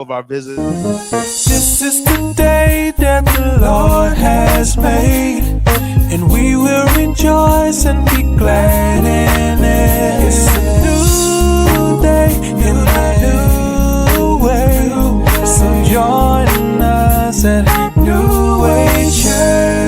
of our visit. This is the day that the Lord has made, and we will rejoice and be glad in it. It's a new day in a new way, so join us at New Way Church.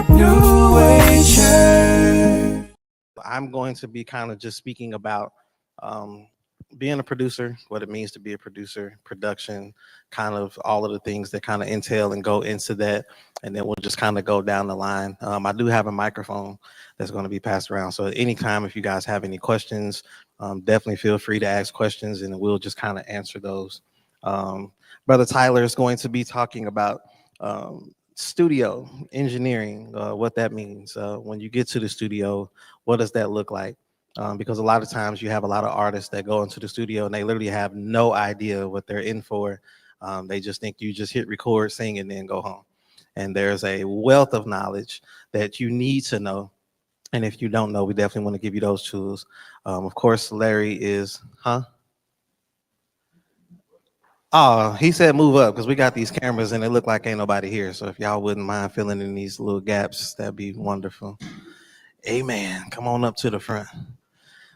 New Way Church. I'm going to be kind of just speaking about um, being a producer, what it means to be a producer, production, kind of all of the things that kind of entail and go into that. And then we'll just kind of go down the line. I do have a microphone that's going to be passed around. So anytime if you guys have any questions, definitely feel free to ask questions and we'll just kind of answer those. Brother Tyler is going to be talking about studio engineering, what that means. When you get to the studio, what does that look like? Because a lot of times you have a lot of artists that go into the studio and they literally have no idea what they're in for. They just think you just hit record, sing, and then go home. And there's a wealth of knowledge that you need to know. And if you don't know, we definitely want to give you those tools. Of course, Larry is, huh? Oh, he said move up because we got these cameras and it look like ain't nobody here. So if y'all wouldn't mind filling in these little gaps, that'd be wonderful. Amen. Come on up to the front.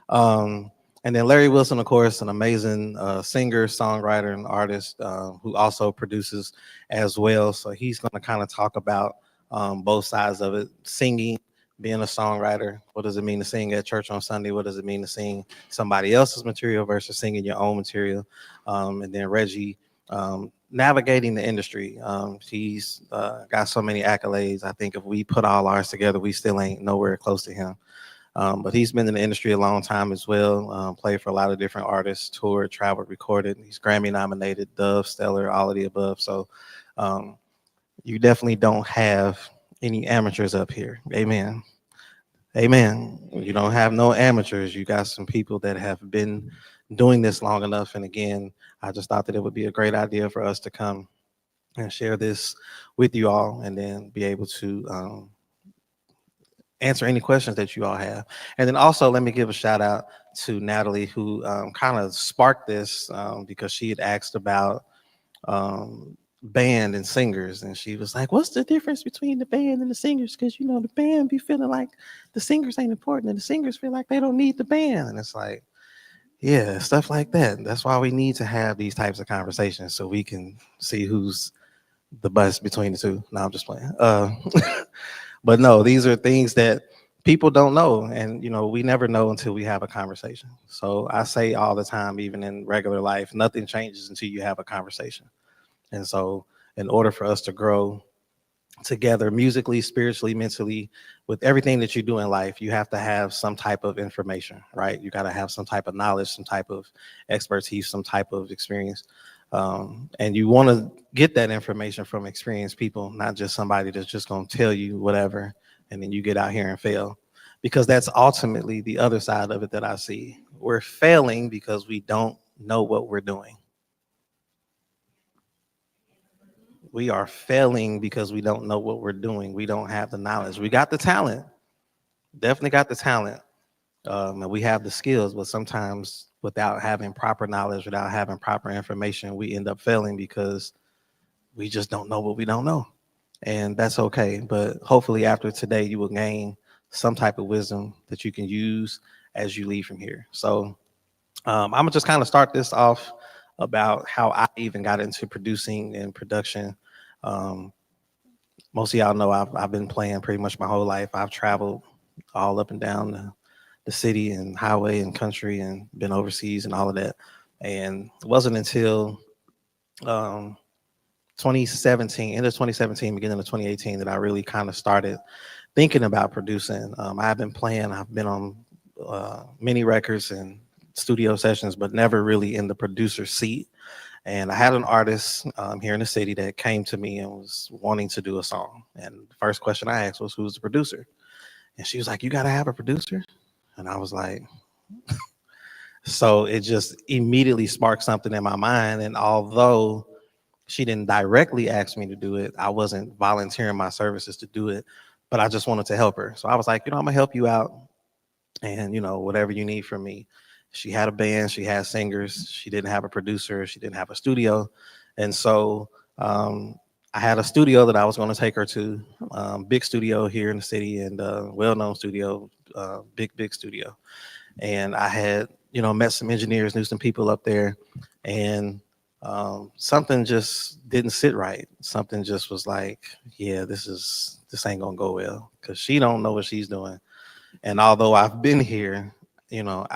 Um, and then Larry Wilson, of course, an amazing singer, songwriter, and artist who also produces as well. So he's going to kind of talk about both sides of it: singing, being a songwriter. What does it mean to sing at church on Sunday? What does it mean to sing somebody else's material versus singing your own material? And then Reggie. Navigating the industry. He's got so many accolades. I think if we put all ours together, we still ain't nowhere close to him. But he's been in the industry a long time as well. Played for a lot of different artists, toured, traveled, recorded. He's Grammy nominated, Dove, Stellar, all of the above. So um, you definitely don't have any amateurs up here. Amen. Amen. You don't have no amateurs. You got some people that have been doing this long enough. And again, I just thought that it would be a great idea for us to come and share this with you all and then be able to answer any questions that you all have. And then also, let me give a shout out to Natalie, who kind of sparked this because she had asked about band and singers. And she was like, what's the difference between the band and the singers? Because, you know, the band be feeling like the singers ain't important and the singers feel like they don't need the band. And it's like, yeah, stuff like that. That's why we need to have these types of conversations so we can see who's the best between the two. No, I'm just playing. But no, these are things that people don't know. And, you know, we never know until we have a conversation. So I say all the time, even in regular life, nothing changes until you have a conversation. And so, in order for us to grow together musically, spiritually, mentally, with everything that you do in life, you have to have some type of information, right? You got to have some type of knowledge, some type of expertise, some type of experience. And you want to get that information from experienced people, not just somebody that's just going to tell you whatever, and then you get out here and fail. Because that's ultimately the other side of it that I see. We're failing because we don't know what we're doing. We are failing because we don't know what we're doing. We don't have the knowledge. We got the talent, definitely got the talent, and we have the skills, but sometimes without having proper knowledge, without having proper information, we end up failing because we just don't know what we don't know. And that's okay. But hopefully, after today, you will gain some type of wisdom that you can use as you leave from here. So, I'm gonna just kind of start this off about how I even got into producing and production. Um, Most of y'all know I've been playing pretty much my whole life. I've traveled all up and down the city and highway and country and been overseas and all of that. And it wasn't until um, 2017, end of 2017, beginning of 2018, that I really kind of started thinking about producing. I've been playing, I've been on many records and studio sessions, but never really in the producer seat. And I had an artist here in the city that came to me and was wanting to do a song. And the first question I asked was, who's the producer? And she was like, you got to have a producer? And I was like, so it just immediately sparked something in my mind. And although she didn't directly ask me to do it, I wasn't volunteering my services to do it, but I just wanted to help her. So I was like, you know, I'm gonna help you out and, you know, whatever you need from me. She had a band, she had singers, she didn't have a producer, she didn't have a studio. And so I had a studio that I was going to take her to, big studio here in the city and well-known studio, big studio. And I had, you know, met some engineers, knew some people up there, and something just didn't sit right. Something just was like, yeah, this ain't gonna go well because she don't know what she's doing, And although I've been here, you know,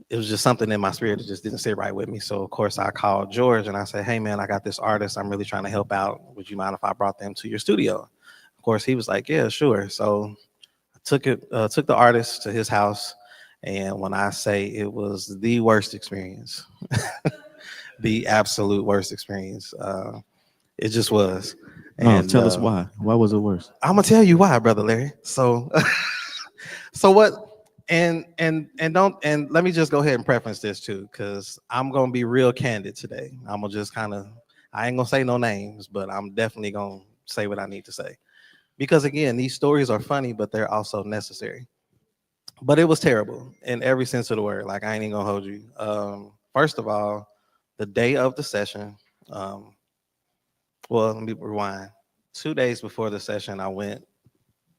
it was just something in my spirit that just didn't sit right with me. So of course I called George and I said, "Hey man, I got this artist. I'm really trying to help out. Would you mind if I brought them to your studio?" Of course he was like, "Yeah, sure." So I took the artist to his house, and when I say it was the worst experience, the absolute worst experience, it just was. No, And tell us why. Why was it worse? I'm gonna tell you why, brother Larry. So, so what? And don't and let me just go ahead and preference this too, because I'm gonna be real candid today. I'm gonna just kind of, I ain't gonna say no names, but I'm definitely gonna say what I need to say, because again, these stories are funny, but they're also necessary. But it was terrible in every sense of the word. Like I ain't even gonna hold you. First of all, the day of the session. Um, well, let me rewind. 2 days before the session, I went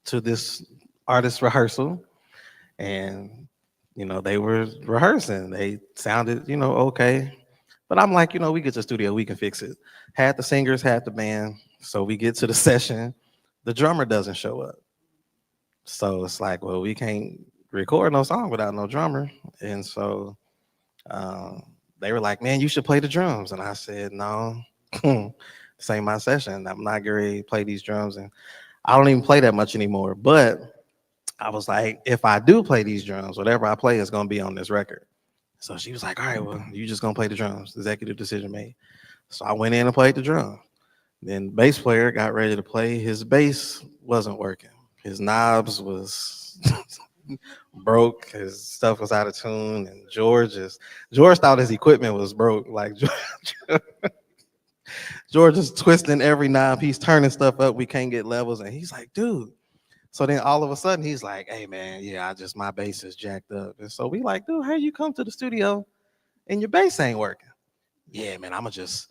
to this artist rehearsal, and they were rehearsing. They sounded okay, but I'm like, we get to the studio, we can fix it. Had the singers, had the band. So we get to the session, the drummer doesn't show up. So it's like, well, we can't record no song without no drummer. And so um, they were like, "Man, you should play the drums." And I said, "No, this ain't my session. I'm not going to play these drums." And I don't even play that much anymore. But I was like, if I do play these drums, whatever I play is going to be on this record. So she was like, "All right, well, you just going to play the drums." Executive decision made. So I went in and played the drum. Then the bass player got ready to play. His bass wasn't working. His knobs was broke. His stuff was out of tune. And George thought his equipment was broke. Like George is twisting every knob. He's turning stuff up. We can't get levels. And he's like, "Dude." So then all of a sudden he's like, "Hey man, yeah, my bass is jacked up." And so we like, "Dude, how you come to the studio and your bass ain't working?" "Yeah, man, I'ma just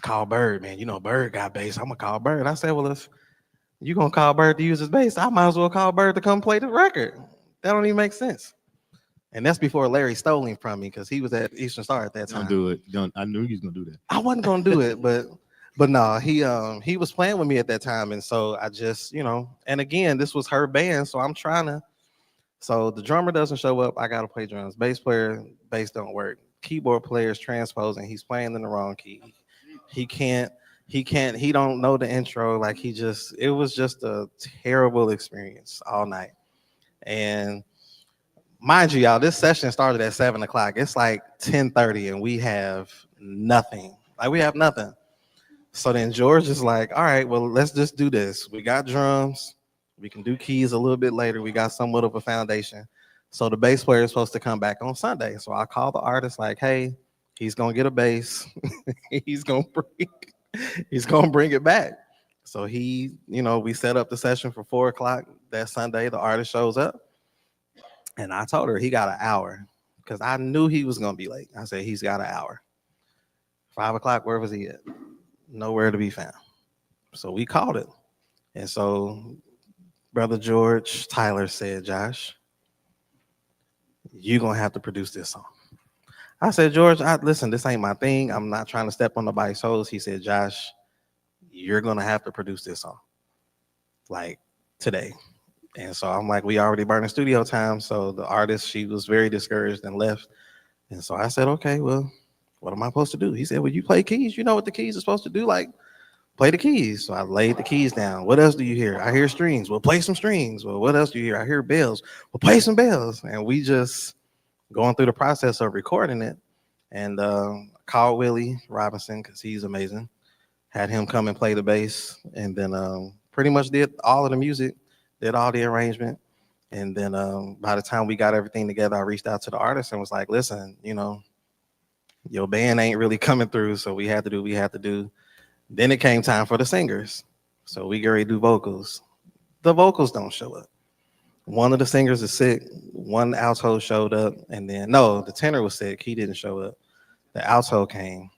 call Bird, man. Bird got bass. I'ma call Bird." I said, "Well, if you gonna call Bird to use his bass, I might as well call Bird to come play the record." That don't even make sense. And that's before Larry stole him from me, because he was at Eastern Star at that time. Don't do it. Don't. I knew he was gonna do that. I wasn't gonna do it, but no, he was playing with me at that time, and so I just and again, this was her band, so I'm trying to. So the drummer doesn't show up, I gotta play drums. Bass player, bass don't work. Keyboard player is transposing, he's playing in the wrong key. He can't. He don't know the intro. Like it was just a terrible experience all night. And mind you, y'all, this session started at 7 o'clock. It's like 10:30, and we have nothing. Like we have nothing. So then George is like, "All right, well, let's just do this. We got drums. We can do keys a little bit later. We got somewhat of a foundation." So the bass player is supposed to come back on Sunday. So I call the artist like, "Hey, he's gonna get a bass. he's gonna bring it back." So we set up the session for 4 o'clock that Sunday. The artist shows up, and I told her he got an hour, because I knew he was gonna be late. I said, he's got an hour. 5 o'clock, where was he at? Nowhere to be found. So we called it. And so Brother George Tyler said, "Josh, you're going to have to produce this song." I said, "George, listen, this ain't my thing. I'm not trying to step on nobody's toes." He said, "Josh, you're going to have to produce this song, like today." And so I'm like, we already burning studio time. So the artist, she was very discouraged and left. And so I said, "Okay, well, what am I supposed to do?" He said, "Well, you play keys. You know what the keys are supposed to do. Like, play the keys." So I laid the keys down. "What else do you hear?" "I hear strings." "Well, play some strings." "Well, what else do you hear?" "I hear bells." "Well, play some bells." And we just going through the process of recording it. And called Willie Robinson, because he's amazing. Had him come and play the bass. And then pretty much did all of the music, did all the arrangement. And then by the time we got everything together, I reached out to the artist and was like, "Listen, your band ain't really coming through, so we had to do what we had to do." Then it came time for the singers. So we get ready to do vocals. The vocals don't show up. One of the singers is sick. One alto showed up, and then no, the tenor was sick. He didn't show up. The alto came,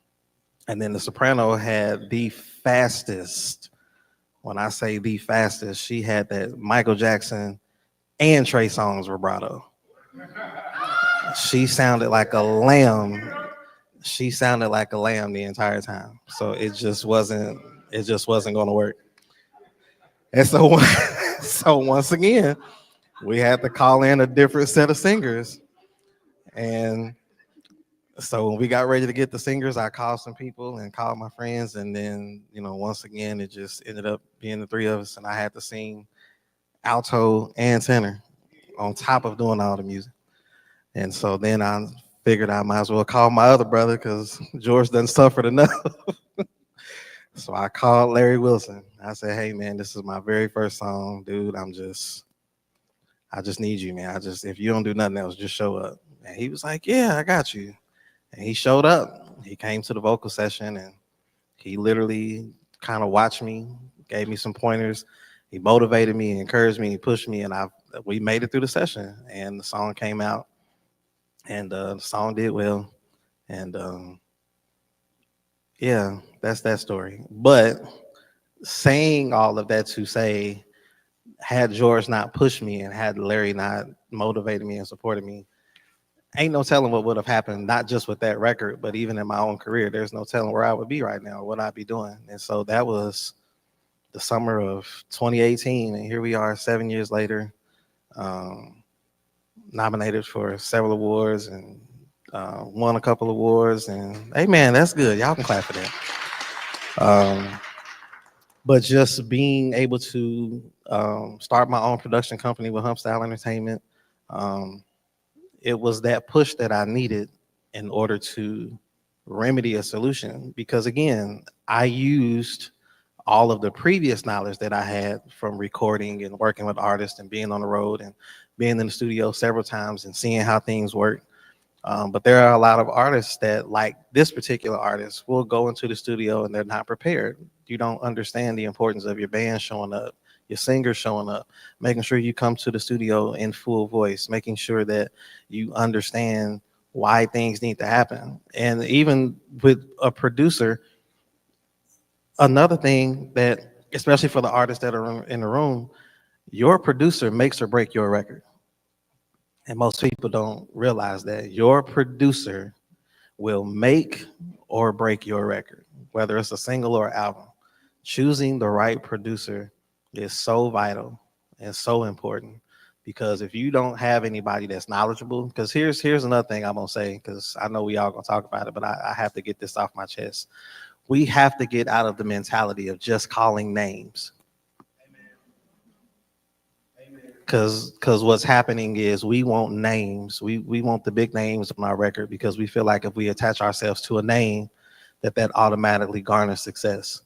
and then the soprano had the fastest. When I say the fastest, she had that Michael Jackson and Trey Songz vibrato. She sounded like a lamb. She sounded like a lamb the entire time. So it just wasn't going to work. And so, so once again, we had to call in a different set of singers. And so when we got ready to get the singers, I called some people and called my friends. And then, once again, it just ended up being the three of us. And I had to sing alto and tenor on top of doing all the music. And so then I figured I might as well call my other brother because George doesn't suffer enough. So I called Larry Wilson. I said, "Hey man, this is my very first song, dude. I just need you, man. If you don't do nothing else, just show up." And he was like, "Yeah, I got you." And he showed up. He came to the vocal session and he literally kind of watched me, gave me some pointers. He motivated me, encouraged me, pushed me, and we made it through the session. And the song came out, and the song did well. And yeah, that's that story. But saying all of that to say, had George not pushed me and had Larry not motivated me and supported me, ain't no telling what would have happened, not just with that record, but even in my own career. There's no telling where I would be right now or what I'd be doing. And so that was the summer of 2018. And here we are 7 years later, nominated for several awards and won a couple awards. And hey, man, that's good. Y'all can clap for that. But just being able to start my own production company with Hump Style Entertainment, it was that push that I needed in order to remedy a solution. Because again, I used all of the previous knowledge that I had from recording and working with artists and being on the road and being in the studio several times and seeing how things work. But there are a lot of artists that, like this particular artist, will go into the studio and they're not prepared. You don't understand the importance of your band showing up, your singer showing up, making sure you come to the studio in full voice, making sure that you understand why things need to happen. And even with a producer, another thing that, especially for the artists that are in the room, your producer makes or break your record. And most people don't realize that your producer will make or break your record, whether it's a single or album. Choosing the right producer is so vital and so important, because if you don't have anybody that's knowledgeable, because here's another thing I'm gonna say, because I know we all gonna talk about it, but I have to get this off my chest. We have to get out of the mentality of just calling names. Because what's happening is we want names. We want the big names on our record because we feel like if we attach ourselves to a name, that automatically garners success.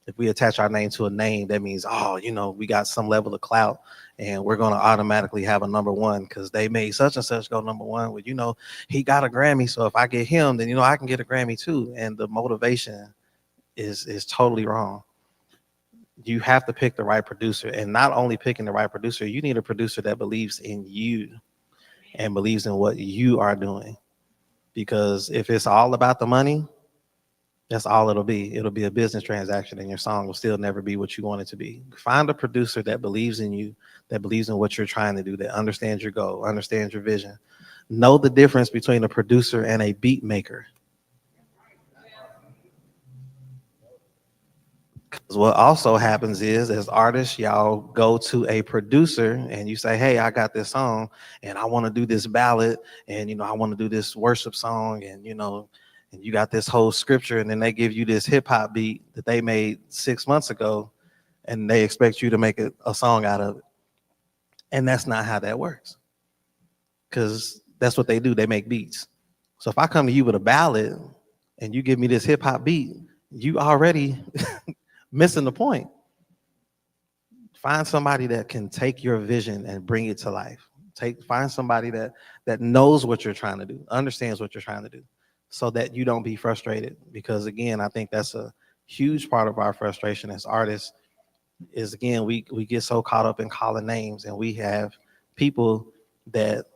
If we attach our name to a name, that means, we got some level of clout and we're going to automatically have a number one because they made such and such go number one. Well, he got a Grammy. So if I get him, then, I can get a Grammy too. And the motivation is totally wrong. You have to pick the right producer, and not only picking the right producer, you need a producer that believes in you and believes in what you are doing. Because if it's all about the money, that's all it'll be. It'll be a business transaction and your song will still never be what you want it to be. Find a producer that believes in you, that believes in what you're trying to do, that understands your goal, understands your vision. Know the difference between a producer and a beat maker. Because what also happens is, as artists, y'all go to a producer and you say, "Hey, I got this song and I want to do this ballad and, I want to do this worship song and, and you got this whole scripture," and then they give you this hip hop beat that they made 6 months ago and they expect you to make a song out of it. And that's not how that works, because that's what they do. They make beats. So if I come to you with a ballad and you give me this hip hop beat, you already missing the point. Find somebody that can take your vision and bring it to life. Find somebody that knows what you're trying to do, understands what you're trying to do, so that you don't be frustrated. Because again, I think that's a huge part of our frustration as artists is, again, we get so caught up in calling names, and we have people that,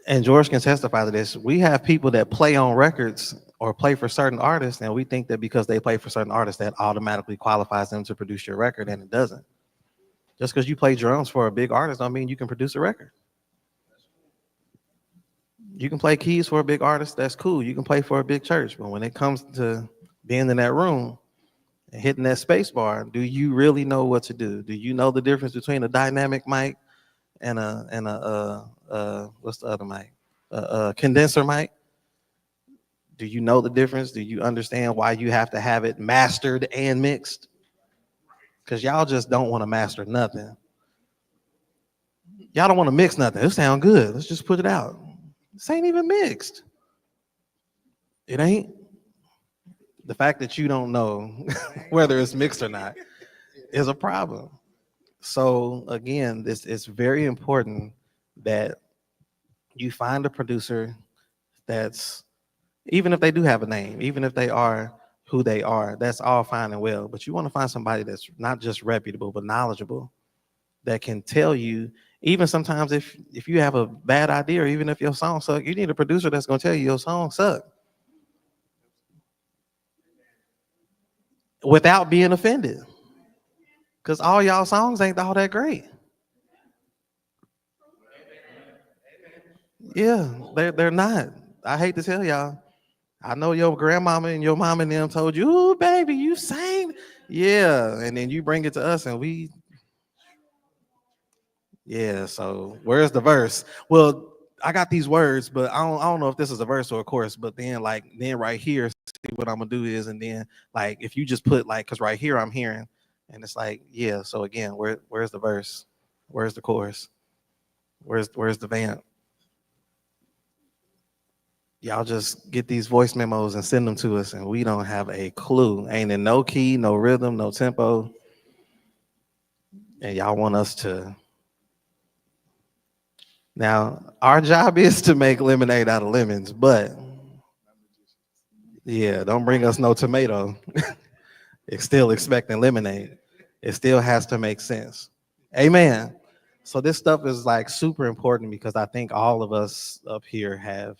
and George can testify to this, we have people that play on records or play for certain artists, and we think that because they play for certain artists, that automatically qualifies them to produce your record, and it doesn't. Just because you play drums for a big artist don't mean you can produce a record. You can play keys for a big artist, that's cool. You can play for a big church, but when it comes to being in that room, and hitting that space bar, do you really know what to do? Do you know the difference between a dynamic mic and a what's the other mic? A condenser mic? Do you know the difference? Do you understand why you have to have it mastered and mixed? Because y'all just don't want to master nothing. Y'all don't want to mix nothing. It sound good. Let's just put it out. This ain't even mixed. It ain't. The fact that you don't know whether it's mixed or not is a problem. So again, it's very important that you find a producer that's, even if they do have a name, even if they are who they are, that's all fine and well. But you want to find somebody that's not just reputable, but knowledgeable, that can tell you, even sometimes if you have a bad idea, or even if your song sucks, you need a producer that's going to tell you your song sucks without being offended. Because all y'all songs ain't all that great. Yeah, they're not. I hate to tell y'all. I know your grandmama and your mom and them told you, "Ooh, baby, you sang." Yeah, and then you bring it to us and we, yeah, so where's the verse? Well, I got these words, but I don't know if this is a verse or a chorus, but then right here, see what I'm gonna do is, and then like if you just put like, because right here I'm hearing, and it's like, yeah, so again, where's the verse? Where's the chorus? Where's the vamp? Y'all just get these voice memos and send them to us, and we don't have a clue. Ain't in no key, no rhythm, no tempo. And y'all want us to. Now, our job is to make lemonade out of lemons, but yeah, don't bring us no tomato. It's still expecting lemonade. It still has to make sense. Amen. So this stuff is like super important, because I think all of us up here have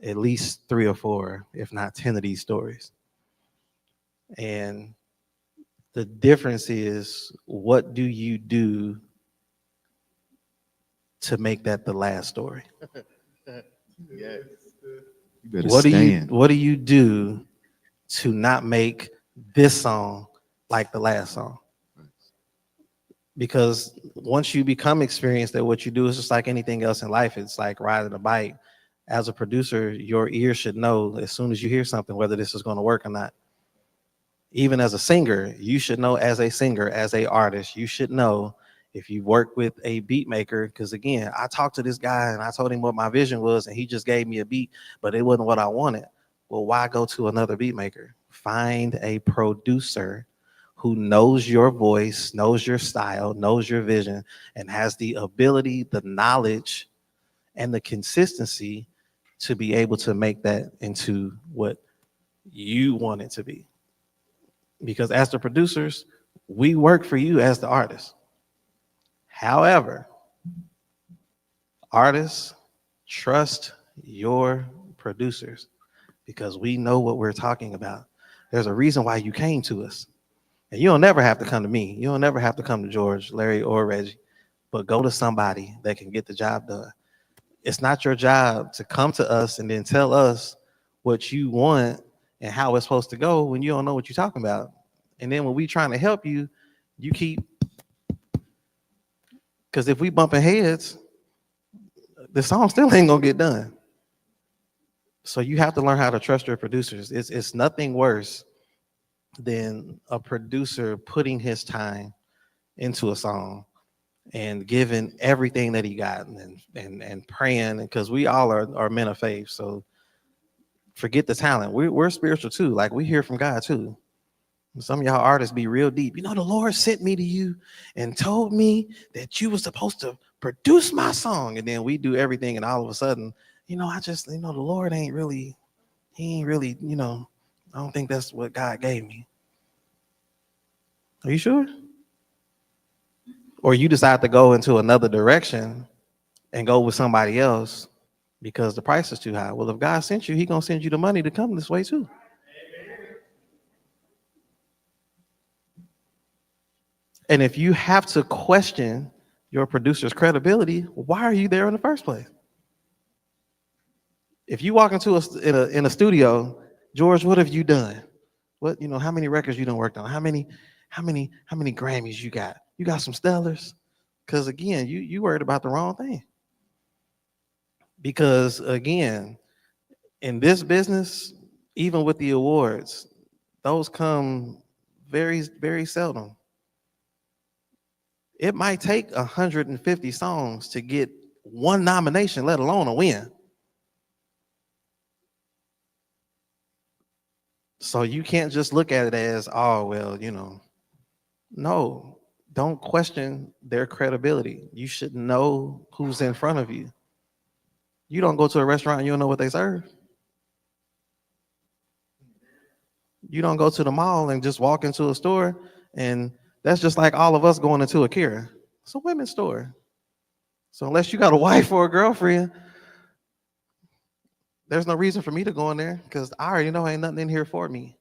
at least 3 or 4, if not 10 of these stories. And the difference is, what do you do to make that the last story? Yes. You better What do you do to not make this song like the last song? Because once you become experienced at what you do, it's just like anything else in life. It's like riding a bike. As a producer, your ear should know as soon as you hear something whether this is going to work or not. Even as a singer, you should know, as a singer, as a artist, you should know if you work with a beat maker. Because again, I talked to this guy and I told him what my vision was, and he just gave me a beat, but it wasn't what I wanted. Well, why go to another beat maker? Find a producer who knows your voice, knows your style, knows your vision, and has the ability, the knowledge, and the consistency to be able to make that into what you want it to be. Because as the producers, we work for you as the artists. However, artists, trust your producers, because we know what we're talking about. There's a reason why you came to us. And you don't never have to come to me. You don't never have to come to George, Larry, or Reggie, but go to somebody that can get the job done. It's not your job to come to us and then tell us what you want and how it's supposed to go when you don't know what you're talking about. And then when we trying to help you, you keep, because if we bumping heads, the song still ain't gonna get done. So you have to learn how to trust your producers. It's nothing worse than a producer putting his time into a song and giving everything that he got, and praying, because we all are men of faith. So forget the talent. We're spiritual too. Like, we hear from God too. Some of y'all artists be real deep. You know, the Lord sent me to you and told me that you were supposed to produce my song. And then we do everything, and all of a sudden, I just, the Lord he ain't really, I don't think that's what God gave me. Are you sure? Or you decide to go into another direction and go with somebody else because the price is too high. Well, if God sent you, he gonna send you the money to come this way too. And if you have to question your producer's credibility, why are you there in the first place? If you walk into in a studio, George, what have you done? What, how many records you done worked on? How many Grammys you got? You got some Stellars? Because again, you worried about the wrong thing. Because again, in this business, even with the awards, those come very, very seldom. It might take 150 songs to get one nomination, let alone a win. So you can't just look at it as, oh, well, no, don't question their credibility. You should know who's in front of you. You don't go to a restaurant and you don't know what they serve. You don't go to the mall and just walk into a store, and that's just like all of us going into a Kira. It's a women's store. So unless you got a wife or a girlfriend, there's no reason for me to go in there because I already know ain't nothing in here for me.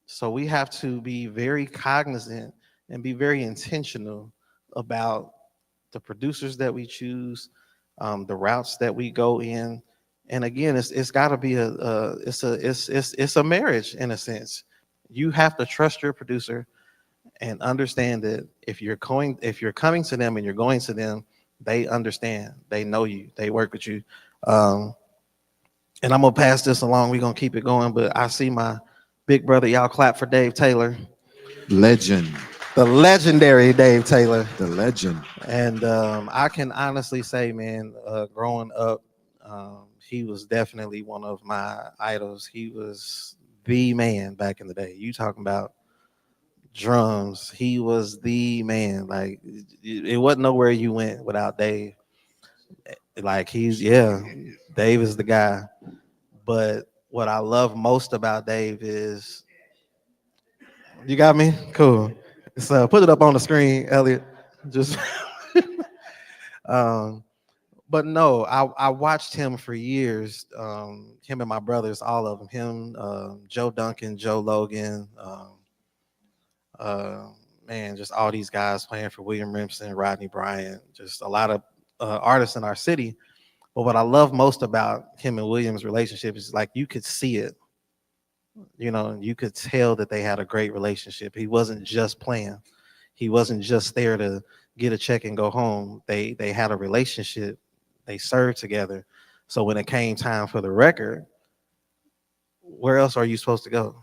So we have to be very cognizant and be very intentional about the producers that we choose, the routes that we go in. And again, it's got to be it's a marriage in a sense. You have to trust your producer and understand that if you're coming to them and you're going to them, they understand, they know you, they work with you. And I'm gonna pass this along. We're gonna keep it going, but I see my big brother. Y'all clap for Dave Taylor, Legend. the legendary Dave Taylor. The legend. And I can honestly say, man, growing up, he was definitely one of my idols. He was the man back in the day. You talking about drums? He was the man. Like it wasn't nowhere you went without Dave. Like Dave is the guy. But what I love most about Dave is, you got me? Cool. So put it up on the screen, Elliot. Just um, but no, I watched him for years. Him and my brothers, all of them. Him, Joe Duncan, Joe Logan, man, just all these guys playing for William Remsen, Rodney Bryant, just a lot of artists in our city. But what I love most about him and William's relationship is like you could see it. You could tell that they had a great relationship. He wasn't just playing. He wasn't just there to get a check and go home. They had a relationship. They served together. So when it came time for the record, where else are you supposed to go?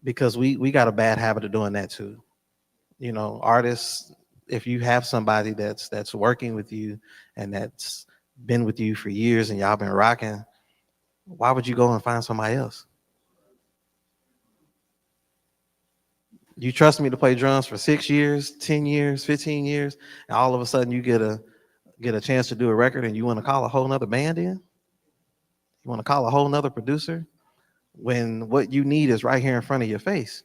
Because we got a bad habit of doing that too. Artists, if you have somebody that's working with you and that's been with you for years and y'all been rocking, why would you go and find somebody else? You trust me to play drums for 6 years, 10 years, 15 years, and all of a sudden you get a chance to do a record and you want to call a whole nother band in? You want to call a whole nother producer when what you need is right here in front of your face?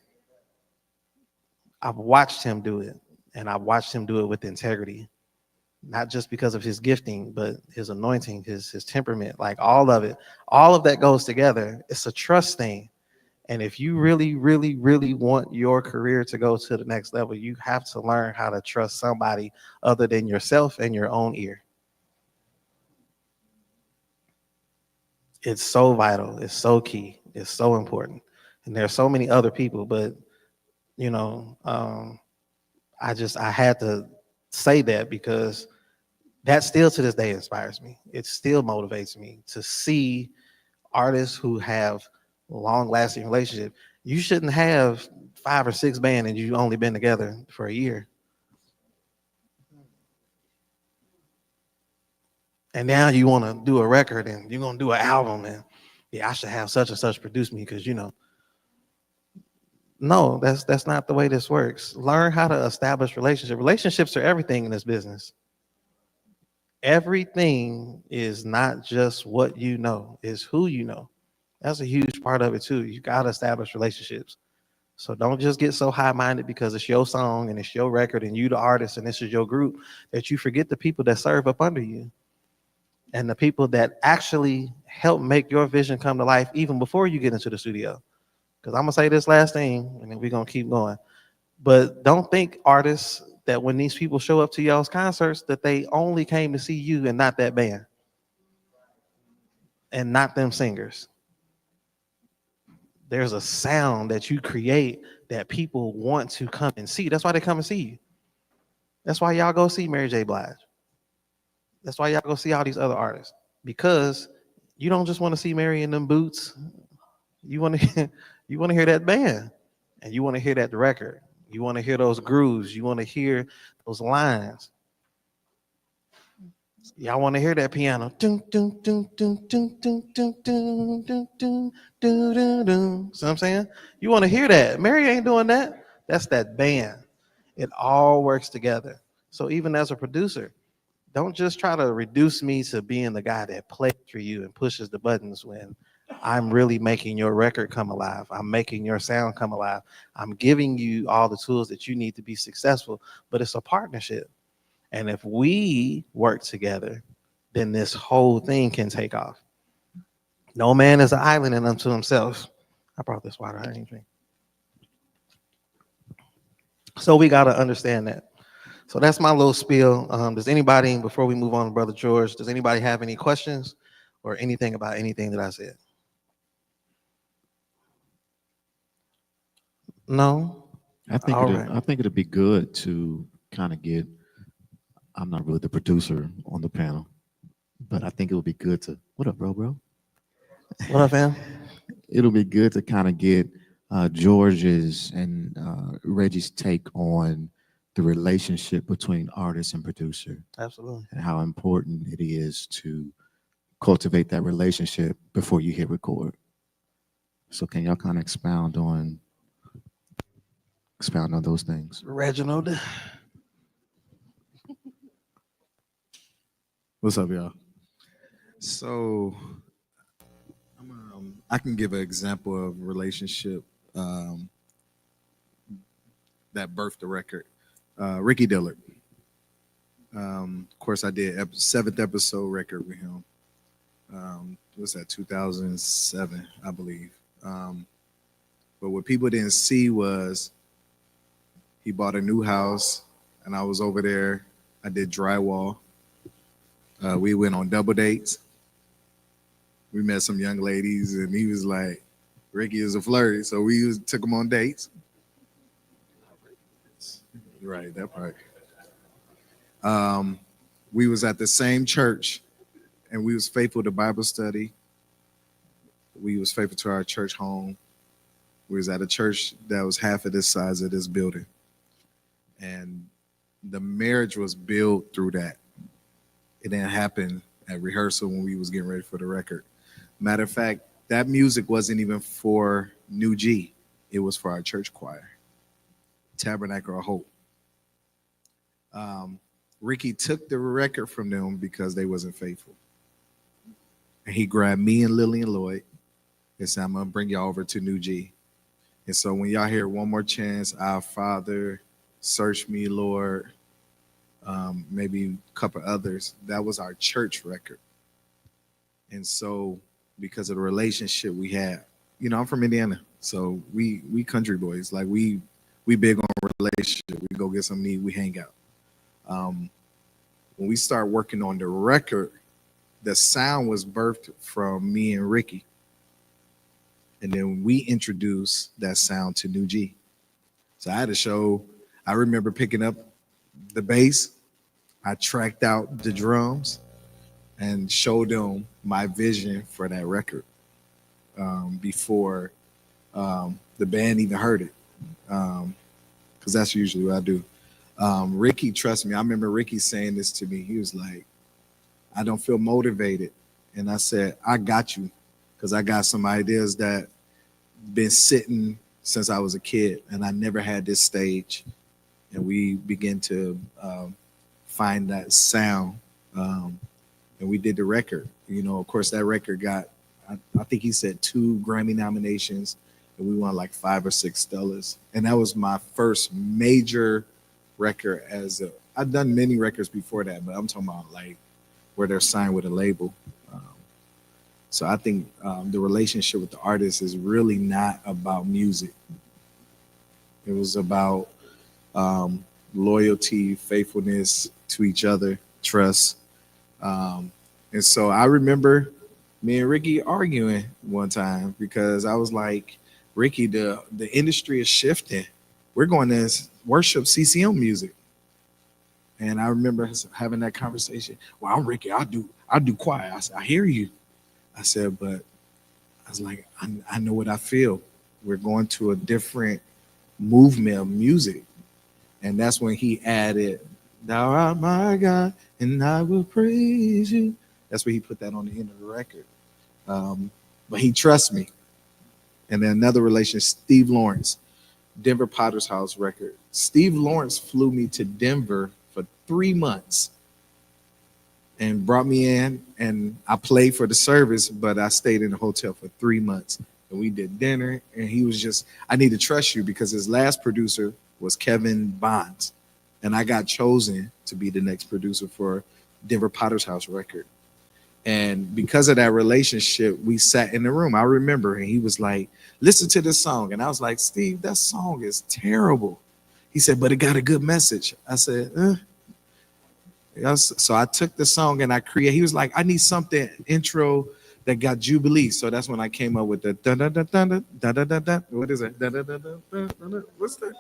I've watched him do it, and I've watched him do it with integrity, not just because of his gifting, but his anointing, his temperament, like all of that goes together. It's a trust thing. And if you really, really, really want your career to go to the next level, you have to learn how to trust somebody other than yourself and your own ear. It's so vital. It's so key. It's so important. And there are so many other people, but I had to say that because that still to this day inspires me. It still motivates me to see artists who have long-lasting relationship. You shouldn't have 5 or 6 bands and you've only been together for a year. And now you want to do a record and you're going to do an album and I should have such and such produce me because no, that's not the way this works. Learn how to establish relationships. Relationships are everything in this business. Everything is not just what you know, it's who you know. That's a huge part of it too. You got to establish relationships. So don't just get so high-minded because it's your song and it's your record and you the artist and this is your group that you forget the people that serve up under you and the people that actually help make your vision come to life even before you get into the studio. Because I'm going to say this last thing and then we're going to keep going. But don't think, artists, that when these people show up to y'all's concerts that they only came to see you and not that band and not them singers. There's a sound that you create that people want to come and see. That's why they come and see you. That's why y'all go see Mary J. Blige. That's why y'all go see all these other artists, because you don't just want to see Mary in them boots. You want to you want to hear that band, and you want to hear that record. You want to hear those grooves. You want to hear those lines. Y'all want to hear that piano. Dun, dun, dun, dun, dun, dun, dun, dun, dun, dun, dun, dun, dun. See what I'm saying? You want to hear that. Mary ain't doing that. That's that band. It all works together. So even as a producer, don't just try to reduce me to being the guy that plays for you and pushes the buttons when I'm really making your record come alive. I'm making your sound come alive. I'm giving you all the tools that you need to be successful, but it's a partnership. And if we work together, then this whole thing can take off. No man is an island in unto himself. I brought this water. I didn't drink. So we got to understand that. So that's my little spiel. Does anybody, before we move on to Brother George, does anybody have any questions or anything about anything that I said? No? I think All right. I think it'd be good to kind of get. I'm not really the producer on the panel, but I think it would be good to. What up, bro? What up, fam? It'll be good to kind of get George's and Reggie's take on the relationship between artist and producer, Absolutely. and how important it is to cultivate that relationship before you hit record. So can y'all kind of expound on those things? Reginald. What's up, y'all? So, I can give an example of relationship that birthed the record. Ricky Dillard. Of course, I did 7th episode record with him. What's that? 2007, I believe. But what people didn't see was he bought a new house, and I was over there. I did drywall. We went on double dates. We met some young ladies, and he was like, Ricky is a flirt. So we took him on dates. Right, that part. We was at the same church, and we was faithful to Bible study. We was faithful to our church home. We was at a church that was half of this size of this building. And the marriage was built through that. It didn't happen at rehearsal when we was getting ready for the record. Matter of fact, that music wasn't even for New G. It was for our church choir, Tabernacle of Hope. Ricky took the record from them because they wasn't faithful. And he grabbed me and Lillian Lloyd and said, I'm going to bring y'all over to New G. And so when y'all hear One More Chance, Our Father, Search Me, Lord, maybe a couple others, that was our church record. And so because of the relationship we had, I'm from Indiana, so we country boys. Like we big on relationship. We go get something to eat, we hang out. When we start working on the record, the sound was birthed from me and Ricky. And then we introduced that sound to New G. So I remember picking up the bass. I tracked out the drums and showed them my vision for that record before the band even heard it. Because that's usually what I do. Ricky, trust me, I remember Ricky saying this to me. He was like, I don't feel motivated. And I said, I got you, because I got some ideas that been sitting since I was a kid, and I never had this stage. And we began to find that sound, and we did the record. Of course, that record got, I think he said 2 Grammy nominations, and we won like 5 or 6 Stellas. And that was my first major record I've done many records before that, but I'm talking about like where they're signed with a label. So I think the relationship with the artist is really not about music. It was about loyalty, faithfulness to each other, trust. And so I remember me and Ricky arguing one time because I was like, Ricky, the industry is shifting. We're going to worship CCM music. And I remember having that conversation. Well, I'm Ricky. I do choir. I said, I hear you. I said, but I was like, I know what I feel. We're going to a different movement of music. And that's when he added, Thou art my God, and I will praise you. That's where he put that on the end of the record. But he trusts me. And then another relation, Steve Lawrence, Denver Potter's House record. Steve Lawrence flew me to Denver for 3 months and brought me in, and I played for the service, but I stayed in the hotel for 3 months. And we did dinner, and he was just, I need to trust you, because his last producer was Kevin Bonds. And I got chosen to be the next producer for Denver Potter's House record. And because of that relationship, we sat in the room. I remember, and he was like, listen to this song. And I was like, Steve, that song is terrible. He said, but it got a good message. I said, Yes. So I took the song and I created, he was like, I need something intro that got Jubilee. So that's when I came up with the da da da da da da da da. What is it? Da da da da da da. What's that?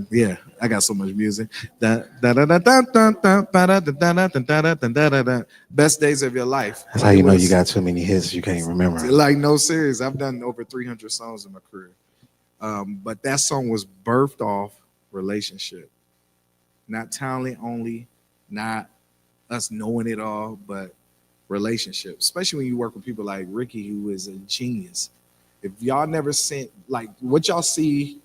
Yeah, I got so much music. Da da da da da da da da da da da da da da. Best days of your life. That's how you know you got too many hits you can't remember. Like, no, serious. I've done over 300 songs in my career. But that song was birthed off relationship. Not talent only, not us knowing it all, but relationship. Especially when you work with people like Ricky, who is a genius. If y'all never sent, like, what y'all see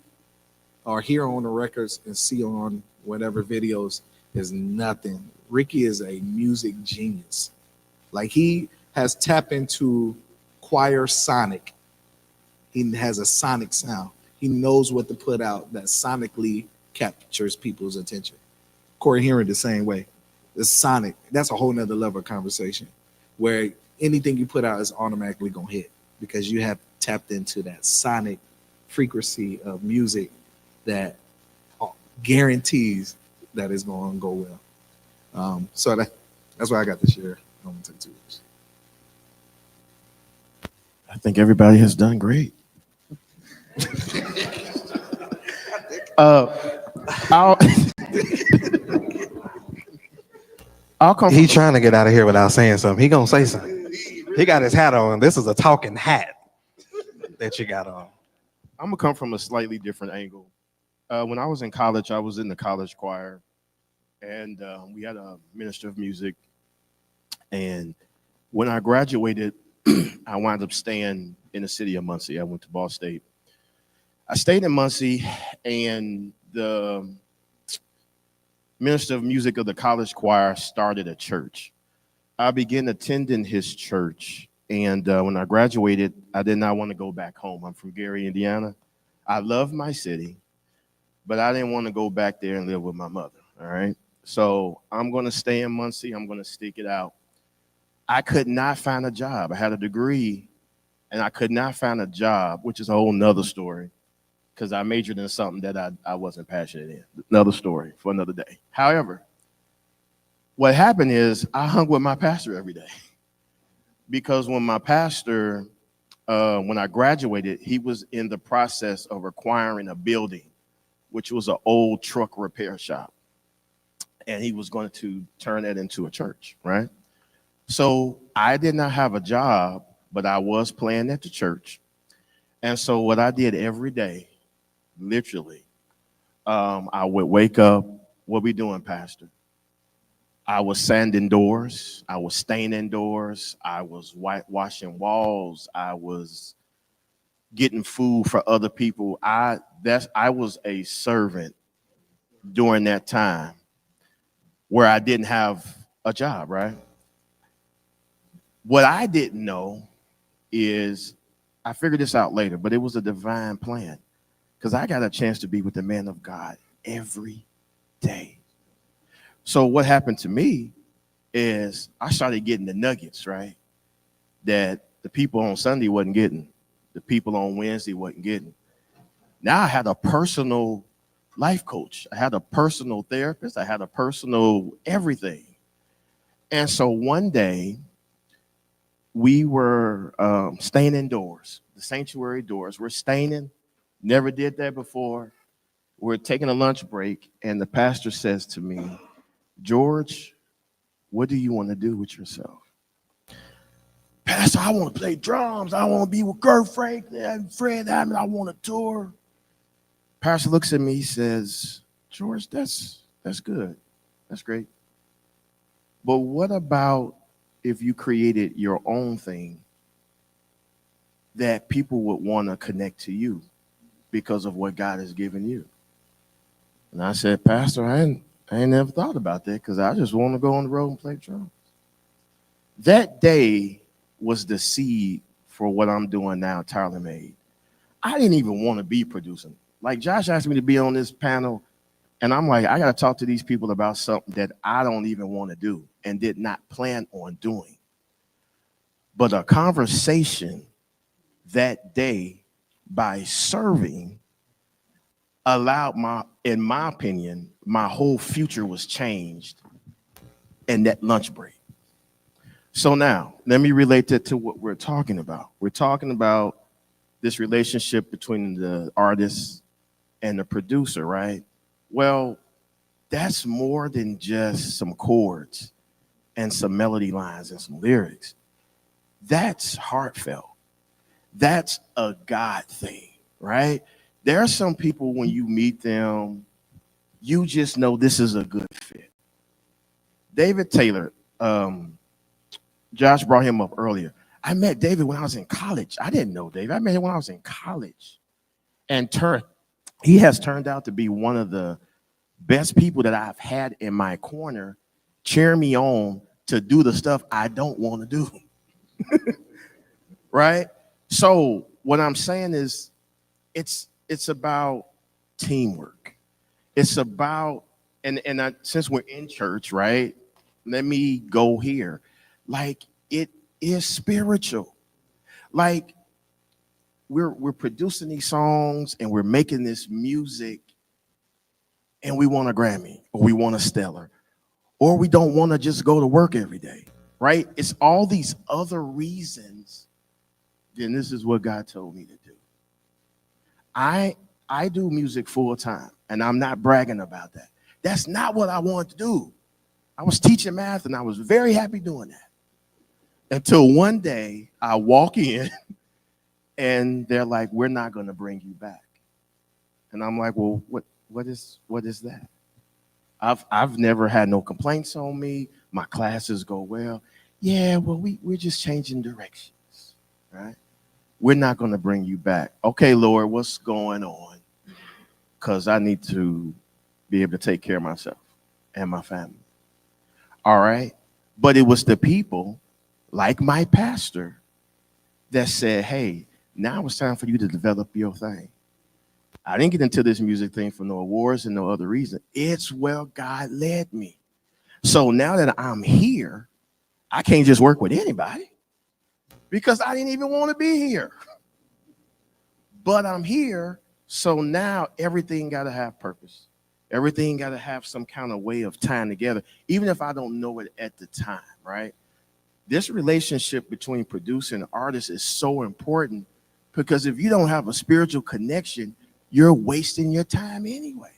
or hear on the records and see on whatever videos is nothing. Ricky is a music genius. Like, he has tapped into choir sonic. He has a sonic sound. He knows what to put out that sonically captures people's attention. Corey Heron the same way. The sonic, that's a whole nother level of conversation where anything you put out is automatically gonna hit because you have tapped into that sonic frequency of music that guarantees that it's going to go well. So that's why I got this year. I'm going to take 2 years. I think everybody has done great. I'll come. He trying to get out of here without saying something. He gonna say something. He got his hat on. This is a talking hat that you got on. I'm gonna come from a slightly different angle. When I was in college, I was in the college choir, and we had a minister of music. And when I graduated, I wound up staying in the city of Muncie. I went to Ball State. I stayed in Muncie, and the minister of music of the college choir started a church. I began attending his church, and when I graduated, I did not want to go back home. I'm from Gary, Indiana. I love my city, but I didn't want to go back there and live with my mother, all right? So I'm going to stay in Muncie. I'm going to stick it out. I could not find a job. I had a degree, and I could not find a job, which is a whole nother story, because I majored in something that I wasn't passionate in. Another story for another day. However, what happened is I hung with my pastor every day, because when my pastor, when I graduated, he was in the process of acquiring a building, which was an old truck repair shop. And he was going to turn that into a church, right? So I did not have a job, but I was playing at the church. And so what I did every day, literally, I would wake up, what we doing, Pastor? I was sanding doors. I was staining doors. I was whitewashing walls. I was getting food for other people. I was a servant during that time where I didn't have a job, right? What I didn't know is, I figured this out later, but it was a divine plan, because I got a chance to be with the man of God every day. So what happened to me is I started getting the nuggets, right, that the people on Sunday wasn't getting, the people on Wednesday wasn't getting. Now I had a personal life coach. I had a personal therapist. I had a personal everything. And so one day, we were staying indoors, the sanctuary doors. We're staining, never did that before. We're taking a lunch break, and the pastor says to me, George, what do you want to do with yourself? Pastor, I want to play drums. I want to be with Kurt Franklin and Fred Hammond. I want to tour. Pastor looks at me, he says, George, that's good. That's great. But what about if you created your own thing that people would want to connect to you because of what God has given you? And I said, Pastor, I ain't never thought about that because I just want to go on the road and play drums. That day was the seed for what I'm doing now, Tyler Made. I didn't even want to be producing. Like Josh asked me to be on this panel, and I'm like, I got to talk to these people about something that I don't even want to do and did not plan on doing. But a conversation that day by serving allowed in my opinion, my whole future was changed in that lunch break. So now, let me relate that to what we're talking about. We're talking about this relationship between the artist and the producer, right? Well, that's more than just some chords and some melody lines and some lyrics. That's heartfelt. That's a God thing, right? There are some people, when you meet them, you just know this is a good fit. David Taylor, Josh brought him up earlier. I met David when I was in college. I didn't know David. I met him when I was in college. And he has turned out to be one of the best people that I've had in my corner, cheering me on to do the stuff I don't want to do. Right? So what I'm saying is it's about teamwork. It's about, since we're in church, right? Let me go here. Like, it is spiritual. Like, we're producing these songs and we're making this music and we want a Grammy or we want a Stellar or we don't want to just go to work every day, right? It's all these other reasons. Then this is what God told me to do. I do music full time, and I'm not bragging about that. That's not what I wanted to do. I was teaching math, and I was very happy doing that. Until one day, I walk in, and they're like, "We're not going to bring you back." And I'm like, "Well, what is that?" I've never had no complaints on me. My classes go well. Yeah, well, we're just changing directions, right? We're not going to bring you back. Okay, Lord, what's going on? Because I need to be able to take care of myself and my family. All right. But it was the people like my pastor that said, hey, now it's time for you to develop your thing. I didn't get into this music thing for no awards and no other reason. It's where God led me. So now that I'm here, I can't just work with anybody because I didn't even want to be here. But I'm here, so now everything got to have purpose. Everything got to have some kind of way of tying together, even if I don't know it at the time, right? This relationship between producer and artist is so important because if you don't have a spiritual connection, you're wasting your time anyway.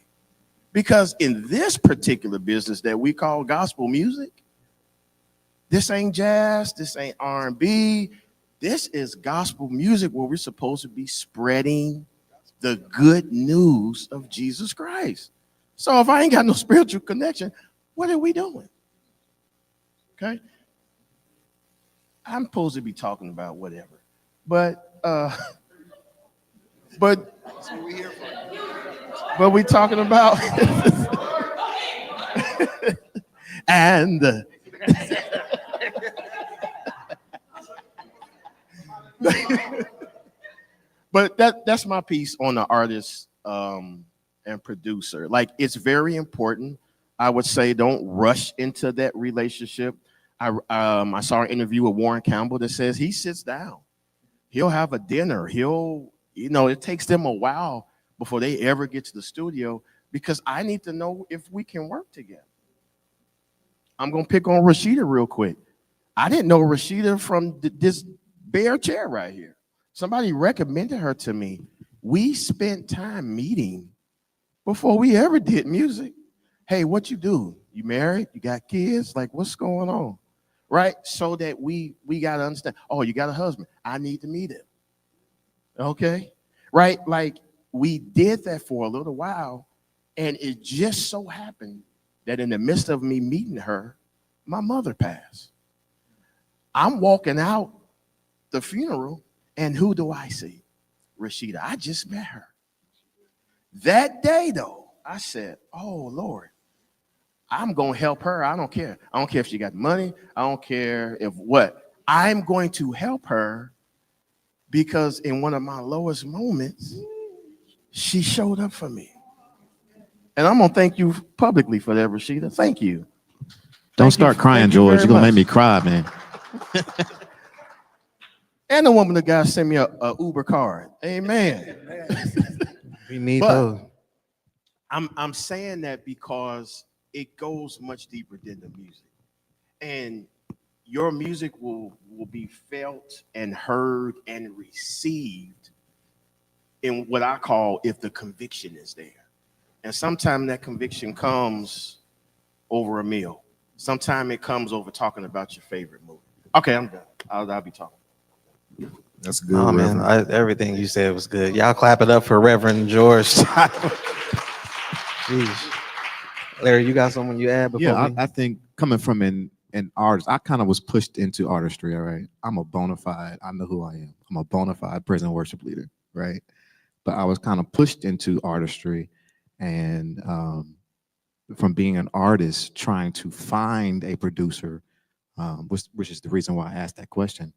Because in this particular business that we call gospel music, this ain't jazz, this ain't R&B, this is gospel music where we're supposed to be spreading the good news of Jesus Christ. So if I ain't got no spiritual connection, what are we doing? Okay? I'm supposed to be talking about whatever, but we talking about and but that's my piece on the artist and producer. Like, it's very important. I would say don't rush into that relationship. I saw an interview with Warren Campbell that says he sits down. He'll have a dinner. It takes them a while before they ever get to the studio because I need to know if we can work together. I'm going to pick on Rashida real quick. I didn't know Rashida from this bare chair right here. Somebody recommended her to me. We spent time meeting before we ever did music. Hey, what you do? You married? You got kids? Like, what's going on? Right? So that we got to understand. Oh, you got a husband. I need to meet him. Okay? Right? Like, we did that for a little while, and it just so happened that in the midst of me meeting her, my mother passed. I'm walking out the funeral, and who do I see? Rashida. I just met her. That day, though, I said, oh, Lord, I'm going to help her. I don't care. I don't care if she got money. I don't care if what. I'm going to help her because in one of my lowest moments, she showed up for me. And I'm going to thank you publicly for that, Rashida. Thank you. Don't start crying, George. You're going to make me cry, man. And the woman, the guy sent me a Uber card. Amen. We need But- those. I'm saying that because it goes much deeper than the music. And your music will be felt and heard and received in what I call if the conviction is there. And sometimes that conviction comes over a meal. Sometimes it comes over talking about your favorite movie. Okay, I'm done. I'll be talking. That's good. Oh man, Reverend. everything you said was good. Y'all clap it up for Reverend George. Jeez. Larry, you got someone you add before? Yeah, we... I think coming from an artist, I kind of was pushed into artistry. All right, I'm a bona fide. I know who I am. I'm a bona fide prison worship leader. Right, but I was kind of pushed into artistry, and from being an artist, trying to find a producer, which is the reason why I asked that question,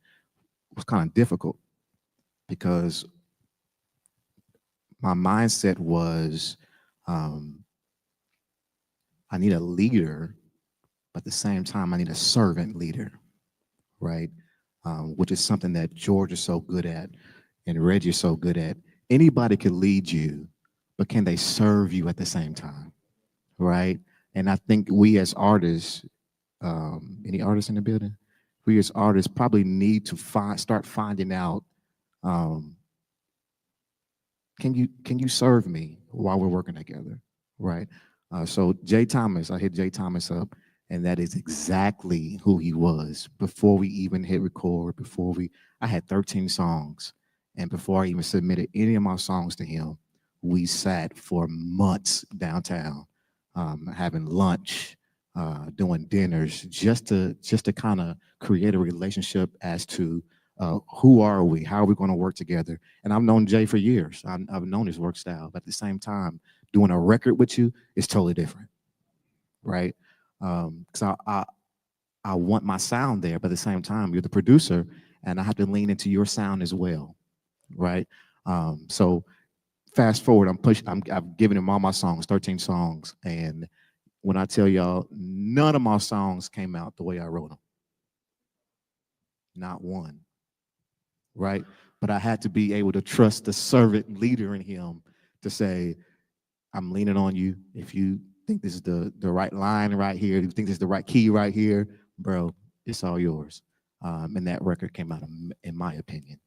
was kind of difficult because my mindset was I need a leader, but at the same time, I need a servant leader, right? Which is something that George is so good at and Reggie is so good at. Anybody could lead you, but can they serve you at the same time, right? And I think we as artists, any artists in the building? We as artists probably need to start finding out, can you serve me while we're working together, right? So Jay Thomas, I hit Jay Thomas up, and that is exactly who he was before we even hit record. I had 13 songs, and before I even submitted any of my songs to him, we sat for months downtown, having lunch, doing dinners, just to kind of create a relationship as to who are we, how are we going to work together. And I've known Jay for years. I've known his work style, but at the same time, doing a record with you is totally different, right? Because I want my sound there, but at the same time, you're the producer, and I have to lean into your sound as well, right? So fast forward, I've given him all my songs, 13 songs, and when I tell y'all, none of my songs came out the way I wrote them. Not one, right? But I had to be able to trust the servant leader in him to say, I'm leaning on you. If you think this is the right line right here, if you think this is the right key right here, bro, it's all yours. And that record came out, in my opinion,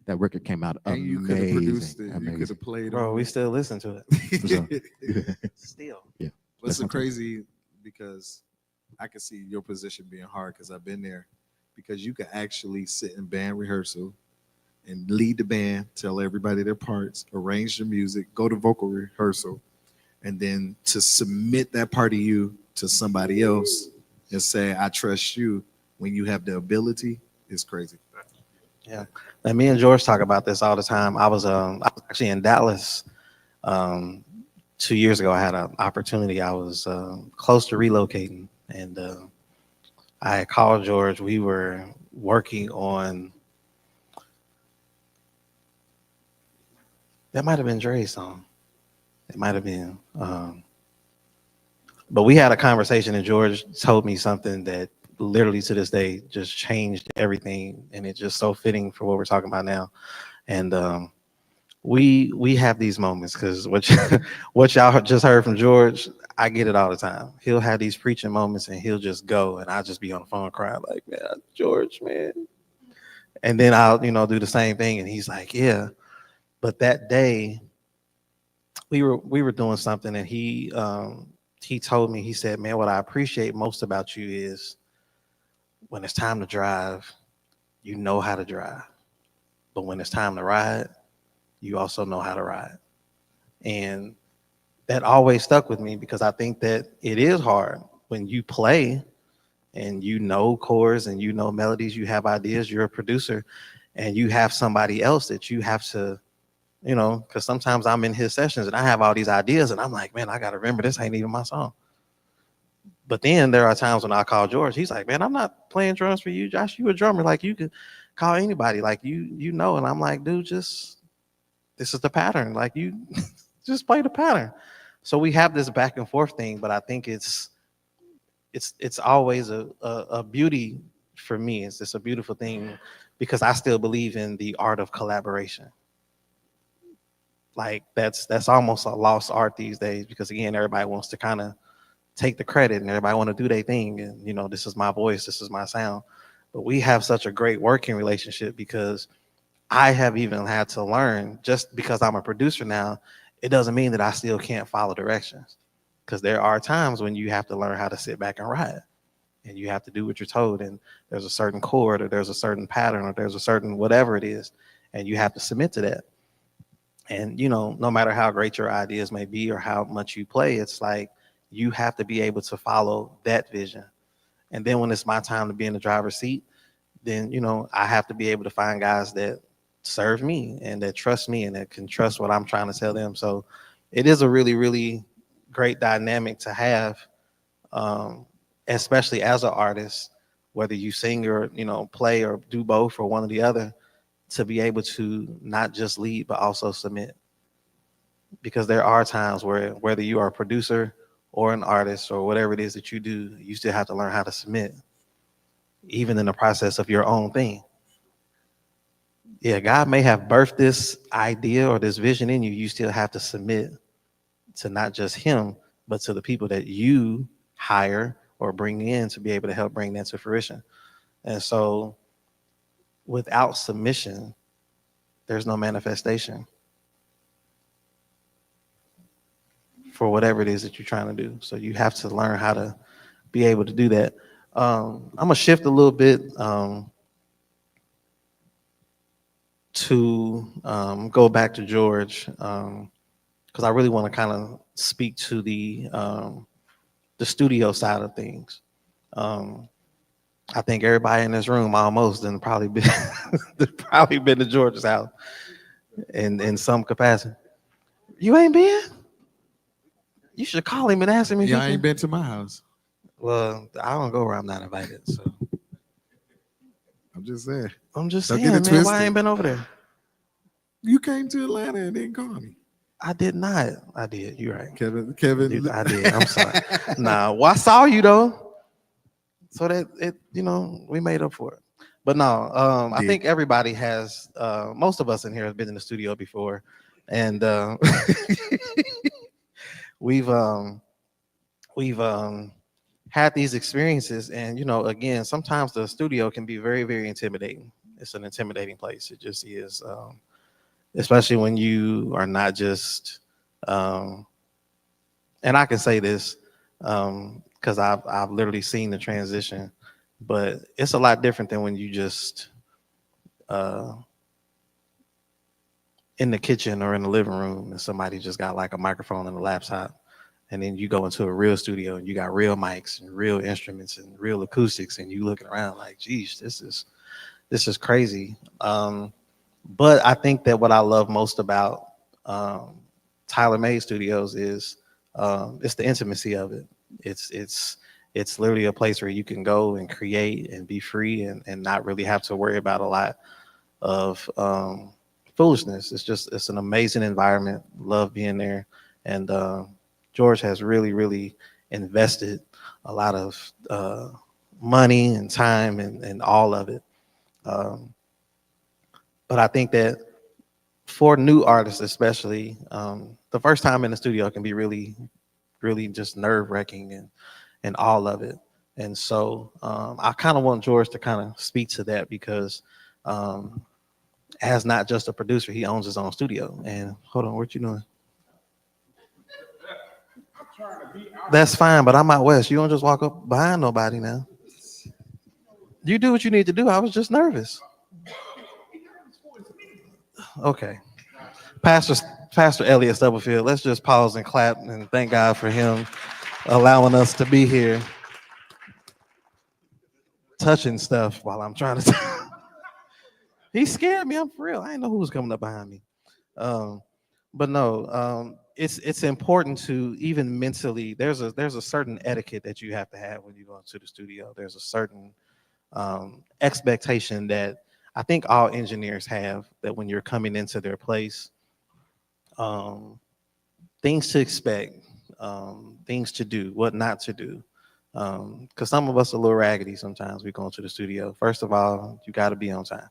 that record came out And amazing. you could have produced it. You amazing. could have played Bro, on we it. still listen to it. Still. Yeah. It's That's okay. crazy because I can see your position being hard because I've been there. Because you can actually sit in band rehearsal and lead the band, tell everybody their parts, arrange the music, go to vocal rehearsal, and then to submit that part of you to somebody else and say, I trust you when you have the ability is crazy. Yeah. And me and George talk about this all the time. I was actually in Dallas 2 years ago. I had an opportunity. I was close to relocating, and I had called George. We were working on, that might have been Dre's song. It might have been. But we had a conversation, and George told me something that literally to this day just changed everything. And it's just so fitting for what we're talking about now. And we have these moments because what y'all just heard from George, I get it all the time. He'll have these preaching moments and he'll just go, and I'll just be on the phone crying like, man, George, man. And then I'll, do the same thing, and he's like, yeah. But that day, we were doing something, and he told me, he said, man, what I appreciate most about you is when it's time to drive, you know how to drive. But when it's time to ride, you also know how to ride. And that always stuck with me because I think that it is hard when you play and you know chords and you know melodies, you have ideas, you're a producer, and you have somebody else that you have to, because sometimes I'm in his sessions and I have all these ideas and I'm like, man, I got to remember this ain't even my song. But then there are times when I call George, he's like, man, I'm not playing drums for you, Josh. You a drummer, like you could call anybody, like you know. And I'm like, dude, this is the pattern. Like you just play the pattern. So we have this back and forth thing, but I think it's always a beauty for me. It's just a beautiful thing because I still believe in the art of collaboration. Like that's almost a lost art these days because again, everybody wants to kind of take the credit and everybody want to do their thing. And this is my voice, this is my sound. But we have such a great working relationship because I have even had to learn, just because I'm a producer now, it doesn't mean that I still can't follow directions. Because there are times when you have to learn how to sit back and ride. And you have to do what you're told. And there's a certain chord or there's a certain pattern or there's a certain whatever it is. And you have to submit to that. And, no matter how great your ideas may be or how much you play, it's like you have to be able to follow that vision. And then when it's my time to be in the driver's seat, then, I have to be able to find guys that serve me and that trust me and that can trust what I'm trying to tell them. So it is a really, really great dynamic to have, especially as an artist, whether you sing or, play or do both or one or the other, to be able to not just lead, but also submit. Because there are times where whether you are a producer or an artist or whatever it is that you do, you still have to learn how to submit, even in the process of your own thing. Yeah, God may have birthed this idea or this vision in you. You still have to submit to not just him, but to the people that you hire or bring in to be able to help bring that to fruition. And so without submission, there's no manifestation for whatever it is that you're trying to do. So you have to learn how to be able to do that. I'm gonna shift a little bit to go back to George because I really want to kind of speak to the studio side of things. I think everybody in this room almost done probably been to George's house in some capacity. You ain't been? You should call him and ask him if Yeah, he I ain't been to my house. Well, I don't go where I'm not invited, so I'm just saying. I'm just Don't saying, get it man, why I twisted. ain't been over there? You came to Atlanta and didn't call me. I did not. I did. You're right. Kevin. Dude, I did. I'm sorry. Nah, well, I saw you though, so that it, we made up for it. But no, I Did. think everybody has. Most of us in here have been in the studio before, and we've had these experiences. And again, sometimes the studio can be very, very intimidating. It's an intimidating place. It just is, especially when you are not just. And I can say this because I've literally seen the transition, but it's a lot different than when you just in the kitchen or in the living room and somebody just got like a microphone and a laptop, and then you go into a real studio and you got real mics and real instruments and real acoustics, and you looking around like, geez, this is crazy. But I think that what I love most about Tyler Made Studios is it's the intimacy of it. It's literally a place where you can go and create and be free and not really have to worry about a lot of foolishness. It's an amazing environment. Love being there. And George has really, really invested a lot of money and time and all of it. But I think that for new artists, especially, the first time in the studio can be really, really just nerve wracking and all of it. And so I kind of want George to kind of speak to that because as not just a producer, he owns his own studio. And hold on, what you doing? That's fine, but I'm out west. You don't just walk up behind nobody now. You do what you need to do. I was just nervous. Okay. Pastor Elliot Stubblefield, let's just pause and clap and thank God for him allowing us to be here touching stuff while I'm trying to. He scared me. I'm for real. I didn't know who was coming up behind me. But no, it's important to even mentally. There's a certain etiquette that you have to have when you go into the studio. There's a certain expectation that I think all engineers have, that when you're coming into their place, things to expect, things to do, what not to do. Because some of us are a little raggedy sometimes. We go into the studio. First of all, you got to be on time.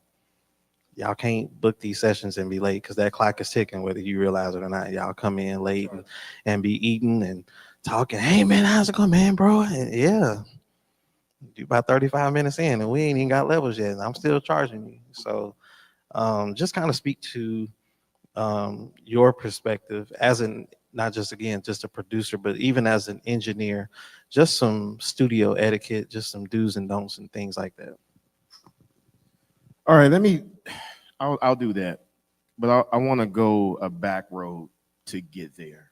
Y'all can't book these sessions and be late because that clock is ticking, whether you realize it or not. Y'all come in late and be eating and talking. Hey man, how's it going, man, bro? And yeah, you about 35 minutes in and we ain't even got levels yet. And I'm still charging you. So just kind of speak to your perspective as an, not just again, just a producer, but even as an engineer, just some studio etiquette, just some do's and don'ts and things like that. All right, I'll do that, but I want to go a back road to get there.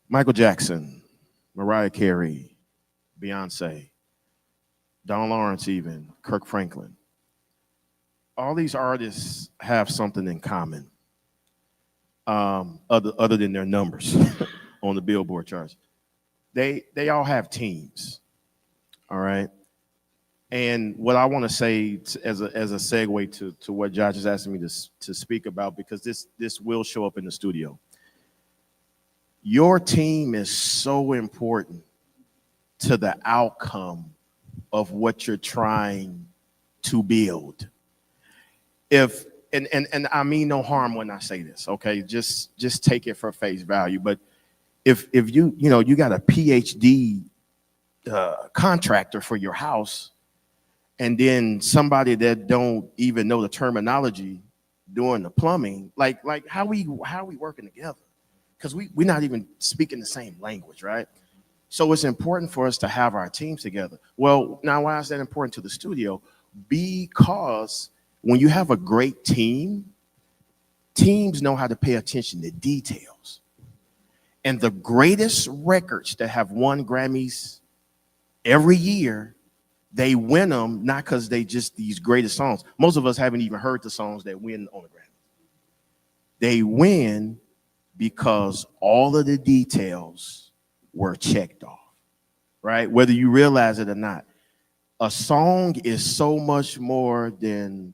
Michael Jackson, Mariah Carey, Beyonce, Don Lawrence, even Kirk Franklin. All these artists have something in common, other than their numbers on the Billboard charts. They all have teams. All right. And what I want to say as a segue to what Josh is asking me to speak about, because this will show up in the studio. Your team is so important to the outcome of what you're trying to build. If and I mean no harm when I say this, okay? Just take it for face value. But if you got a PhD contractor for your house, and then somebody that don't even know the terminology doing the plumbing, like how we working together? Because we're not even speaking the same language, right? So it's important for us to have our teams together. Well, now why is that important to the studio? Because when you have a great team, teams know how to pay attention to details. And the greatest records that have won Grammys every year, they win them not because they just these greatest songs. Most of us haven't even heard the songs that win on the Grammy. They win because all of the details were checked off, right? Whether you realize it or not. A song is so much more than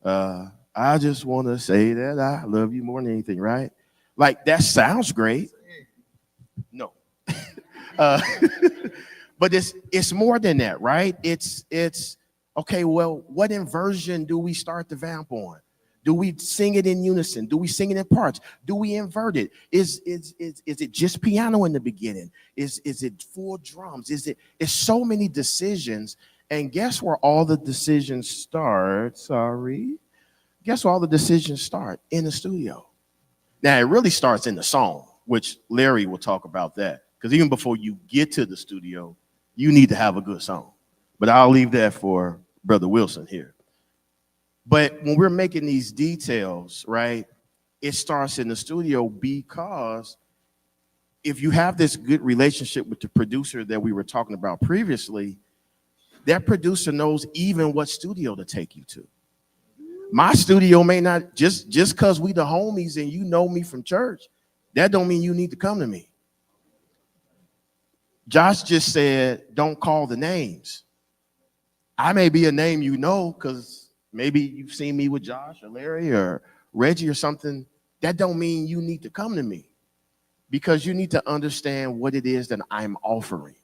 I just want to say that I love you more than anything, right? Like that sounds great. No. But it's more than that, right? It's okay, well, what inversion do we start the vamp on? Do we sing it in unison? Do we sing it in parts? Do we invert it? Is it just piano in the beginning? Is it full drums? It's so many decisions. And guess where all the decisions start? Guess where all the decisions start? In the studio. Now it really starts in the song, which Larry will talk about that. Because even before you get to the studio, you need to have a good song. But I'll leave that for Brother Wilson here. But when we're making these details, right, it starts in the studio because if you have this good relationship with the producer that we were talking about previously, that producer knows even what studio to take you to. My studio may not, just because we the homies and you know me from church, that don't mean you need to come to me. Josh just said, don't call the names. I may be a name you know because maybe you've seen me with Josh or Larry or Reggie or something. That don't mean you need to come to me because you need to understand what it is that I'm offering,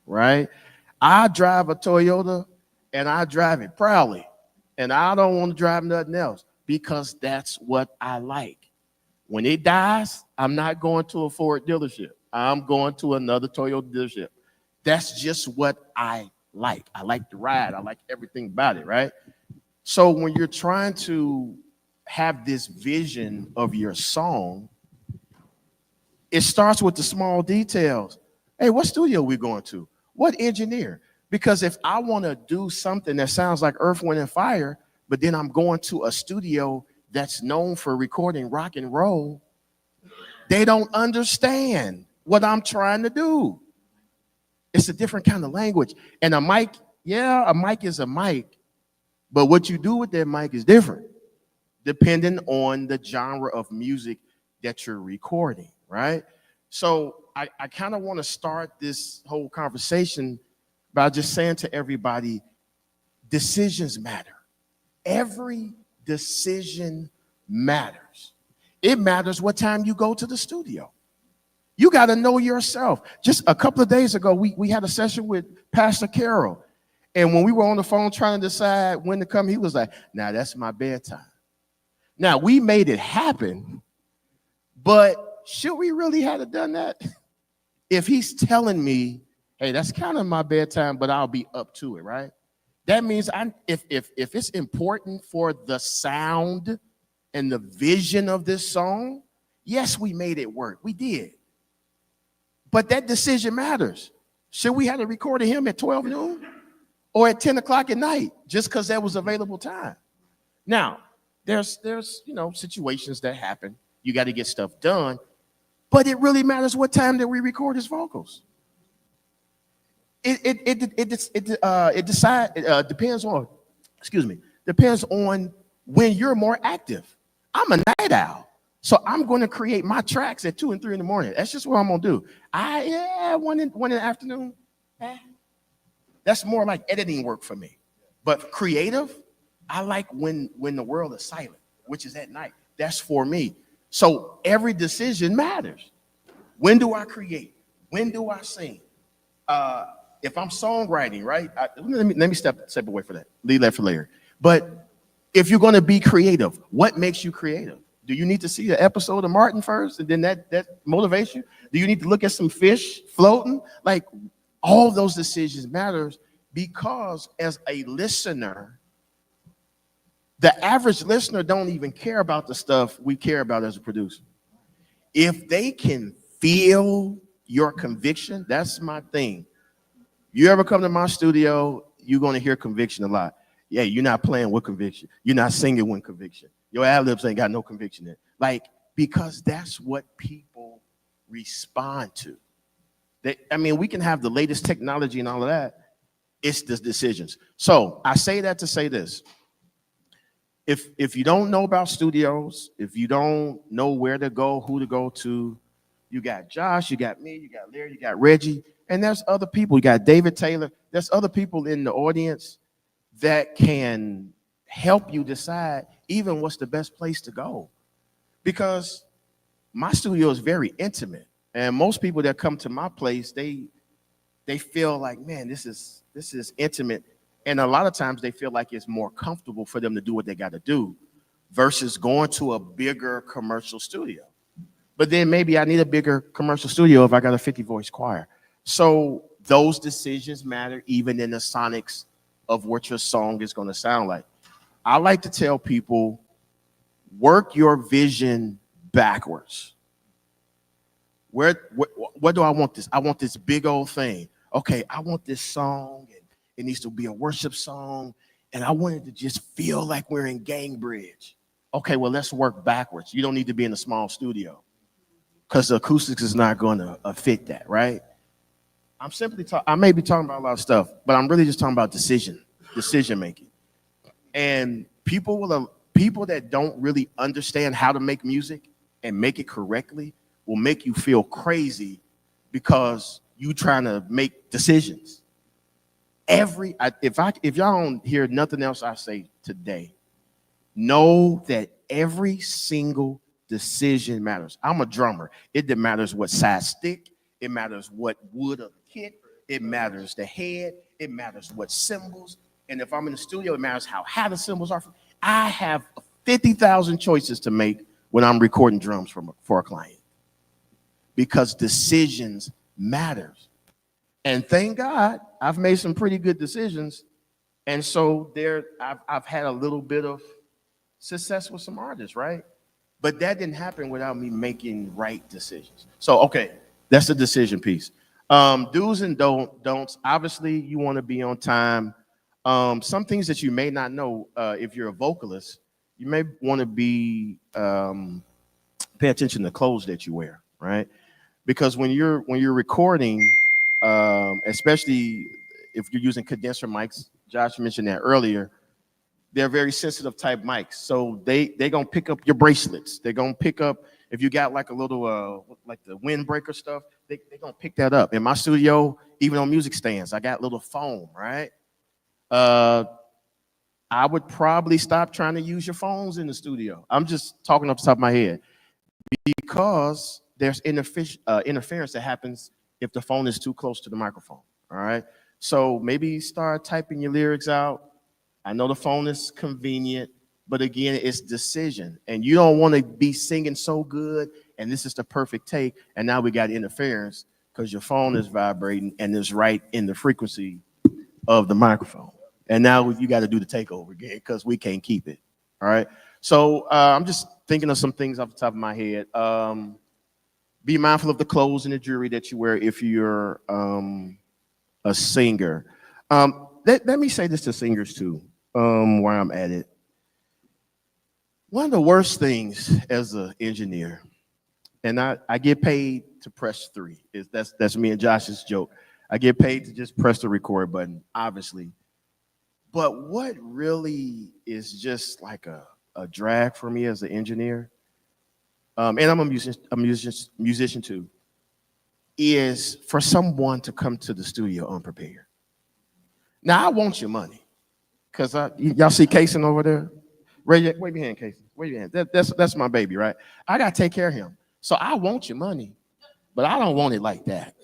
right? I drive a Toyota and I drive it proudly and I don't want to drive nothing else. because that's what I like. When it dies, I'm not going to a Ford dealership. I'm going to another Toyota dealership. That's just what I like. I like the ride. I like everything about it, right? So when you're trying to have this vision of your song, it starts with the small details. Hey, what studio we going to? What engineer? Because if I want to do something that sounds like Earth, Wind, and Fire, but then I'm going to a studio that's known for recording rock and roll, they don't understand what I'm trying to do. It's a different kind of language. And a mic, yeah, a mic is a mic, but what you do with that mic is different, depending on the genre of music that you're recording, right? So I kind of want to start this whole conversation by just saying to everybody, decisions matter. Every decision matters. It matters what time you go to the studio. You got to know yourself. Just a couple of days ago, we had a session with Pastor Carroll. And when we were on the phone trying to decide when to come, he was like, "Now that's my bedtime." Now, we made it happen, but should we really have done that? If he's telling me, hey, that's kind of my bedtime, but I'll be up to it, right? That means if it's important for the sound and the vision of this song, yes, we made it work. We did. But that decision matters. Should we have to record him at 12 noon or at 10 o'clock at night just because that was available time? Now, there's situations that happen. You got to get stuff done, but it really matters what time that we record his vocals. Depends on when you're more active. I'm a night owl, so I'm going to create my tracks at 2 and 3 in the morning. That's just what I'm going to do. One in the afternoon. That's more like editing work for me. But creative, I like when the world is silent, which is at night. That's for me. So every decision matters. When do I create? When do I sing? If I'm songwriting, right? Let me step away from that. Leave that for later. But if you're going to be creative, what makes you creative? Do you need to see an episode of Martin first, and then that motivates you? Do you need to look at some fish floating? Like, all those decisions matters, because as a listener, the average listener don't even care about the stuff we care about as a producer. If they can feel your conviction, that's my thing. You ever come to my studio, you're going to hear conviction a lot. Yeah, you're not playing with conviction. You're not singing with conviction. Your ad-libs ain't got no conviction in it. Like, because that's what people respond to. We can have the latest technology and all of that. It's the decisions. So I say that to say this. If you don't know about studios, if you don't know where to go, who to go to, you got Josh, you got me, you got Larry, you got Reggie, and there's other people. You got David Taylor. There's other people in the audience that can help you decide even what's the best place to go. Because my studio is very intimate. And most people that come to my place, they feel like, man, this is intimate. And a lot of times they feel like it's more comfortable for them to do what they got to do versus going to a bigger commercial studio. But then maybe I need a bigger commercial studio if I got a 50-voice choir. So those decisions matter even in the sonics of what your song is going to sound like. I like to tell people, work your vision backwards. What do I want this? I want this big old thing. Okay, I want this song, and it needs to be a worship song, and I want it to just feel like we're in Gangbridge. Okay, well, let's work backwards. You don't need to be in a small studio because the acoustics is not going to fit that, right? I may be talking about a lot of stuff, but I'm really just talking about decision making. And people that don't really understand how to make music and make it correctly will make you feel crazy because you trying to make decisions. If y'all don't hear nothing else I say today, know that every single decision matters. I'm a drummer. It matters what size stick. It matters what wood of the kit. It matters the head. It matters what cymbals. And if I'm in the studio, it matters how high the cymbals are. I have 50,000 choices to make when I'm recording drums for a client, because decisions matters. And thank God I've made some pretty good decisions. And so I've had a little bit of success with some artists, right? But that didn't happen without me making right decisions. So, okay, that's the decision piece. Do's and don'ts. Obviously, you want to be on time. Some things that you may not know, if you're a vocalist, you may want to pay attention to clothes that you wear, right? Because when you're recording, especially if you're using condenser mics, Josh mentioned that earlier, they're very sensitive type mics. So they're gonna pick up your bracelets. They're gonna pick up, if you got like a little like the windbreaker stuff, they're gonna pick that up. In my studio, even on music stands, I got little foam, right? I would probably stop trying to use your phones in the studio. I'm just talking off the top of my head, because there's interference that happens if the phone is too close to the microphone, all right? So maybe start typing your lyrics out. I know the phone is convenient, but again, it's decision. And you don't want to be singing so good, and this is the perfect take, and now we got interference because your phone is vibrating and is right in the frequency of the microphone. And now you got to do the takeover again because we can't keep it, all right? So I'm just thinking of some things off the top of my head. Be mindful of the clothes and the jewelry that you wear if you're a singer. Let me say this to singers too, while I'm at it. One of the worst things as an engineer, and I get paid to press 3. That's me and Josh's joke. I get paid to just press the record button, obviously. But what really is just like a drag for me as an engineer, and I'm a musician too, is for someone to come to the studio unprepared. Now I want your money, because y'all see Kason over there? Wave your hand, Kason. Wave your hand. That's my baby, right? I gotta take care of him. So I want your money, but I don't want it like that.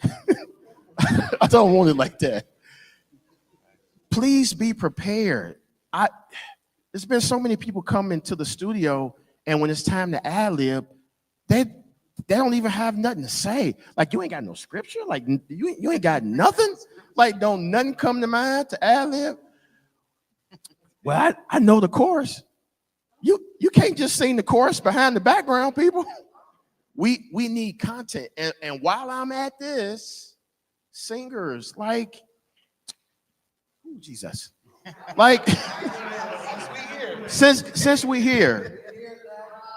I don't want it like that. Please be prepared. There's been so many people come into the studio, and when it's time to ad-lib, they don't even have nothing to say. Like, you ain't got no scripture. Like, you ain't got nothing. Like, don't nothing come to mind to ad-lib. Well, I know the chorus. You can't just sing the chorus behind the background, people. We need content. And while I'm at this, singers, like, oh, Jesus. Like, since we here,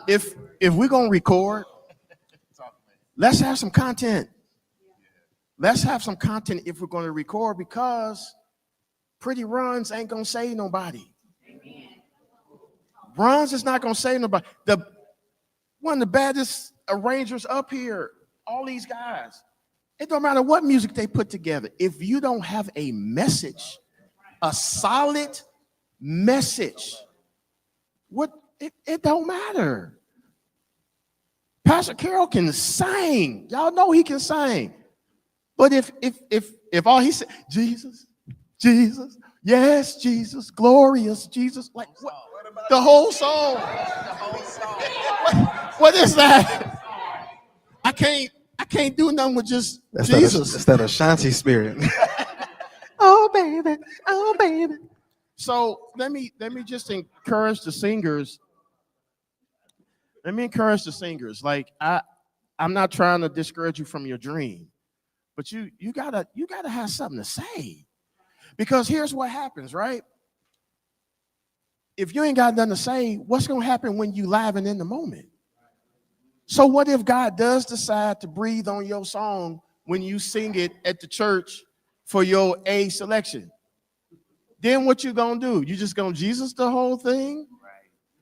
if we're gonna record, let's have some content. Let's have some content if we're gonna record, because pretty runs ain't gonna save nobody. Runs is not gonna save nobody. One of the baddest arrangers up here, all these guys, it don't matter what music they put together. If you don't have a message, a solid message, it don't matter. Pastor Carroll can sing. Y'all know he can sing. But if all he said, Jesus, Jesus, yes, Jesus, glorious Jesus, like what? The whole song. What is that? I can't do nothing with just Jesus. That's that Ashanti spirit. Oh baby, oh baby. So let me just encourage the singers. Let me encourage the singers. Like, I'm not trying to discourage you from your dream, but you gotta have something to say. Because here's what happens, right? If you ain't got nothing to say, what's gonna happen when you live and in the moment? So what if God does decide to breathe on your song when you sing it at the church for your A selection? Then what you gonna do? You just gonna Jesus the whole thing?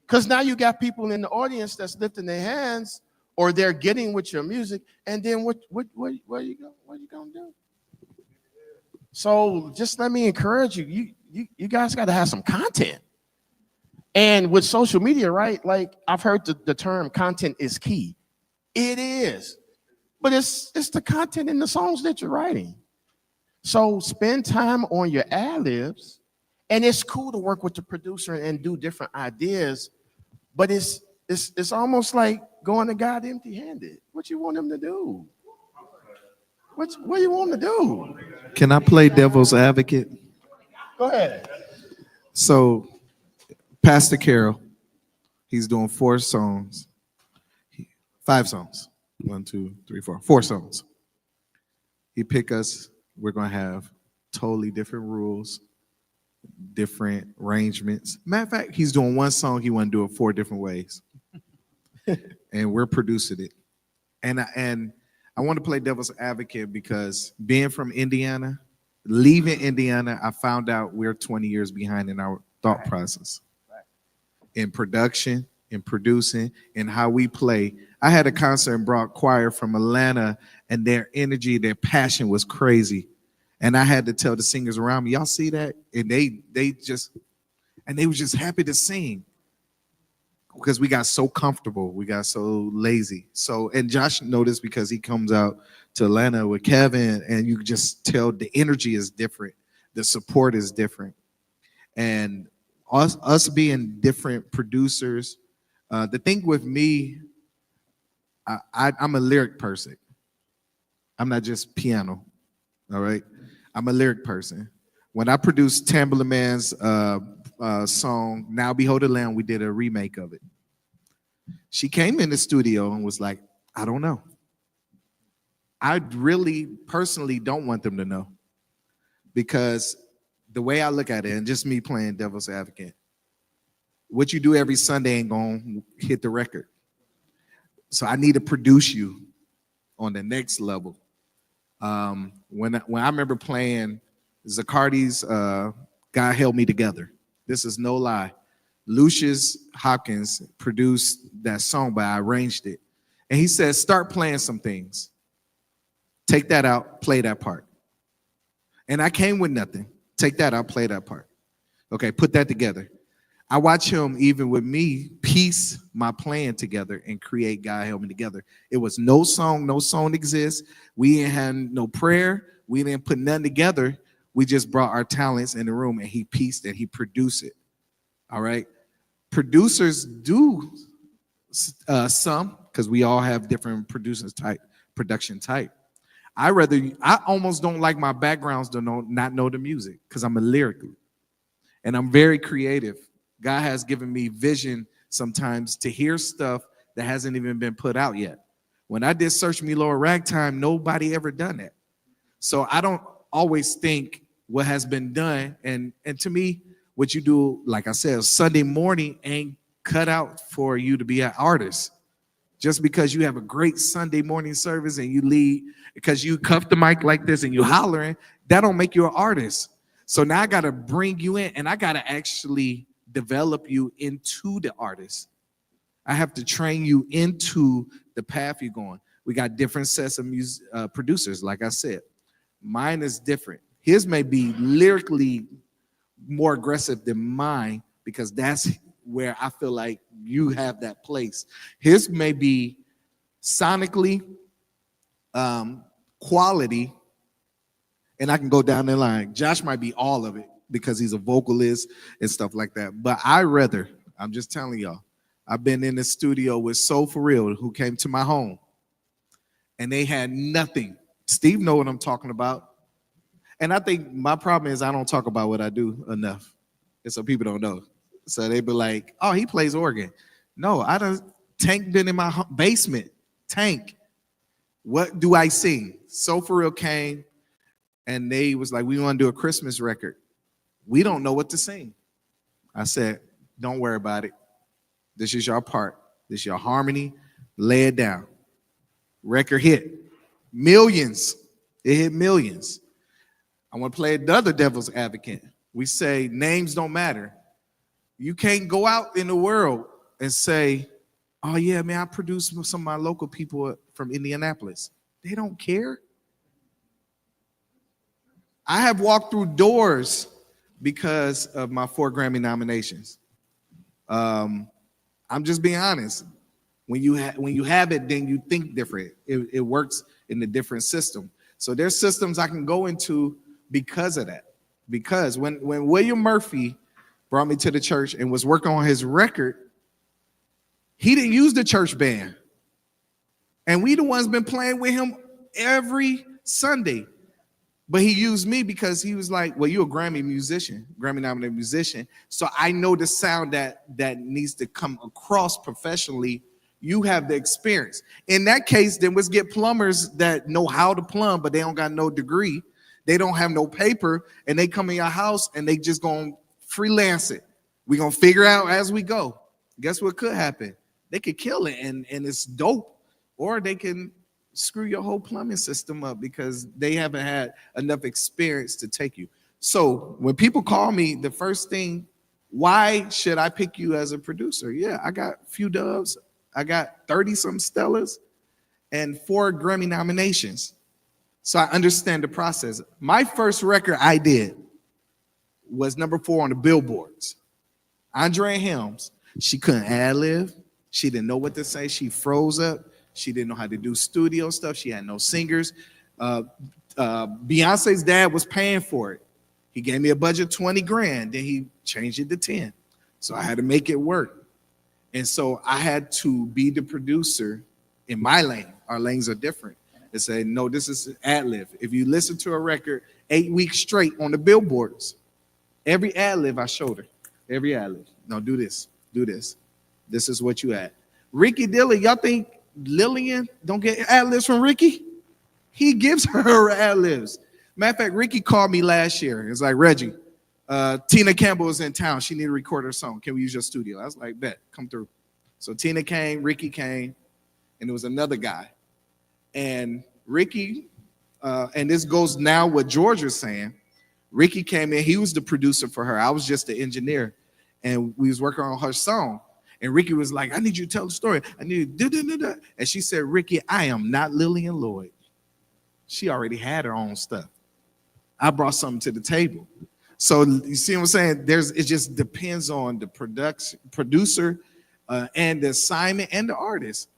Because now you got people in the audience that's lifting their hands, or they're getting with your music, and then what you gonna do? So just let me encourage you. You guys got to have some content. And with social media, right? Like, I've heard the term content is key. It is, but it's the content in the songs that you're writing. So spend time on your ad-libs, and it's cool to work with the producer and do different ideas. But it's almost like going to God empty-handed. What you want him to do? What you want him to do? Can I play devil's advocate? Go ahead. So, Pastor Carroll, he's doing 4 songs, 5 songs. 1, 2, 3, 4, 4 songs. He pick us. We're gonna have totally different rules, different arrangements. Matter of fact, he's doing 1 song. He want to do it 4 different ways, and we're producing it. And I want to play devil's advocate because being from Indiana, leaving Indiana, I found out we're 20 years behind in our thought process, in production, in producing, and how we play. I had a concert and brought choir from Atlanta, and their energy, their passion was crazy. And I had to tell the singers around me, y'all see that? And they were just happy to sing because we got so comfortable. We got so lazy. So, and Josh noticed because he comes out to Atlanta with Kevin, and you just tell the energy is different. The support is different. And us being different producers, the thing with me, I'm a lyric person. I'm not just piano, all right? I'm a lyric person. When I produced Timbaland Man's song, Now Behold the Lamb, we did a remake of it. She came in the studio and was like, I don't know. I really personally don't want them to know, because the way I look at it, and just me playing devil's advocate, what you do every Sunday ain't gonna hit the record. So I need to produce you on the next level. When I remember playing Zacardi's God Held Me Together, this is no lie. Lucius Hopkins produced that song, but I arranged it. And he said, start playing some things. Take that out, play that part. And I came with nothing. Take that out, play that part. Okay, put that together. I watch him, even with me, piece my plan together and create God Help Me Together. It was no song exists. We didn't have no prayer. We didn't put nothing together. We just brought our talents in the room, and he pieced it. He produced it. All right. Producers do some, because we all have different production type. I almost don't like my backgrounds to not know the music, because I'm a lyrical and I'm very creative. God has given me vision sometimes to hear stuff that hasn't even been put out yet. When I did Search Me Lord Ragtime, nobody ever done that. So I don't always think what has been done. And to me, what you do, like I said, Sunday morning ain't cut out for you to be an artist. Just because you have a great Sunday morning service and you lead, because you cuff the mic like this and you hollering, that don't make you an artist. So now I got to bring you in, and I got to actually develop you into the artist. I have to train you into the path you're going. We got different sets of producers, like I said. Mine is different. His may be lyrically more aggressive than mine, because that's where I feel like you have that place. His may be sonically, quality, and I can go down the line. Josh might be all of it because he's a vocalist and stuff like that. But I'm just telling y'all, I've been in the studio with Soul For Real, who came to my home, and they had nothing. Steve know what I'm talking about. And I think my problem is I don't talk about what I do enough. And so people don't know. So they be like, oh, he plays organ. No, Tank been in my basement. Tank, what do I sing? So For Real came, and they was like, we want to do a Christmas record. We don't know what to sing. I said, don't worry about it. This is your part. This is your harmony. Lay it down. Record hit. Millions. It hit millions. I want to play another devil's advocate. We say names don't matter. You can't go out in the world and say, oh yeah, man, I produced some of my local people from Indianapolis. They don't care. I have walked through doors because of my 4 Grammy nominations. I'm just being honest. When you have it, then you think different. It works in a different system. So there's systems I can go into because of that. Because when William Murphy brought me to the church and was working on his record, He didn't use the church band. And we the ones been playing with him every Sunday. But he used me because he was like, well, you're a Grammy nominated musician. So I know the sound that needs to come across professionally. You have the experience. In that case, then let's get plumbers that know how to plumb, but they don't got no degree. They don't have no paper, and they come in your house and they just gonna freelance it. We're gonna figure out as we go. Guess what could happen? They could kill it and it's dope, or they can screw your whole plumbing system up because they haven't had enough experience to take you. So when people call me, the first thing, why should I pick you as a producer? Yeah, I got a few dubs. I got 30 some Stellas and 4 Grammy nominations. So I understand the process. My first record I did was number 4 on the billboards. Andrea Helms, she couldn't ad-lib. She didn't know what to say. She froze up. She didn't know how to do studio stuff. She had no singers. Beyonce's dad was paying for it. He gave me a budget 20 grand. Then he changed it to 10. So I had to make it work. And so I had to be the producer in my lane. Our lanes are different. And say, no, this is ad-lib. If you listen to a record 8 weeks straight on the billboards, every ad-lib I showed her. Every ad-lib. No, do this. Do this. This is what you add. Ricky Dillon, y'all think Lillian don't get ad-libs from Ricky? He gives her ad-libs. Matter of fact, Ricky called me last year. It's like, Reggie, Tina Campbell is in town. She need to record her song. Can we use your studio? I was like, bet, come through. So Tina came, Ricky came, and there was another guy. And Ricky, and this goes now what George was saying, Ricky came in, he was the producer for her. I was just the engineer. And we was working on her song. And Ricky was like, I need you to tell the story. I need you to And she said, Ricky, I am not Lillian Lloyd. She already had her own stuff. I brought something to the table. So you see what I'm saying? It just depends on the producer and the assignment and the artist.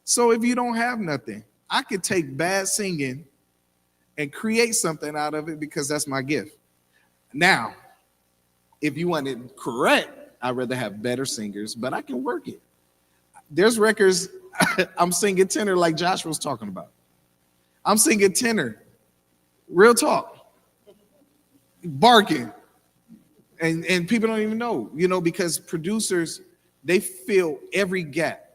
So if you don't have nothing, I could take bad singing and create something out of it because that's my gift. Now, if you want it correct, I'd rather have better singers, but I can work it. There's records I'm singing tenor like Josh was talking about. I'm singing tenor, real talk, barking, and people don't even know, because producers, they fill every gap.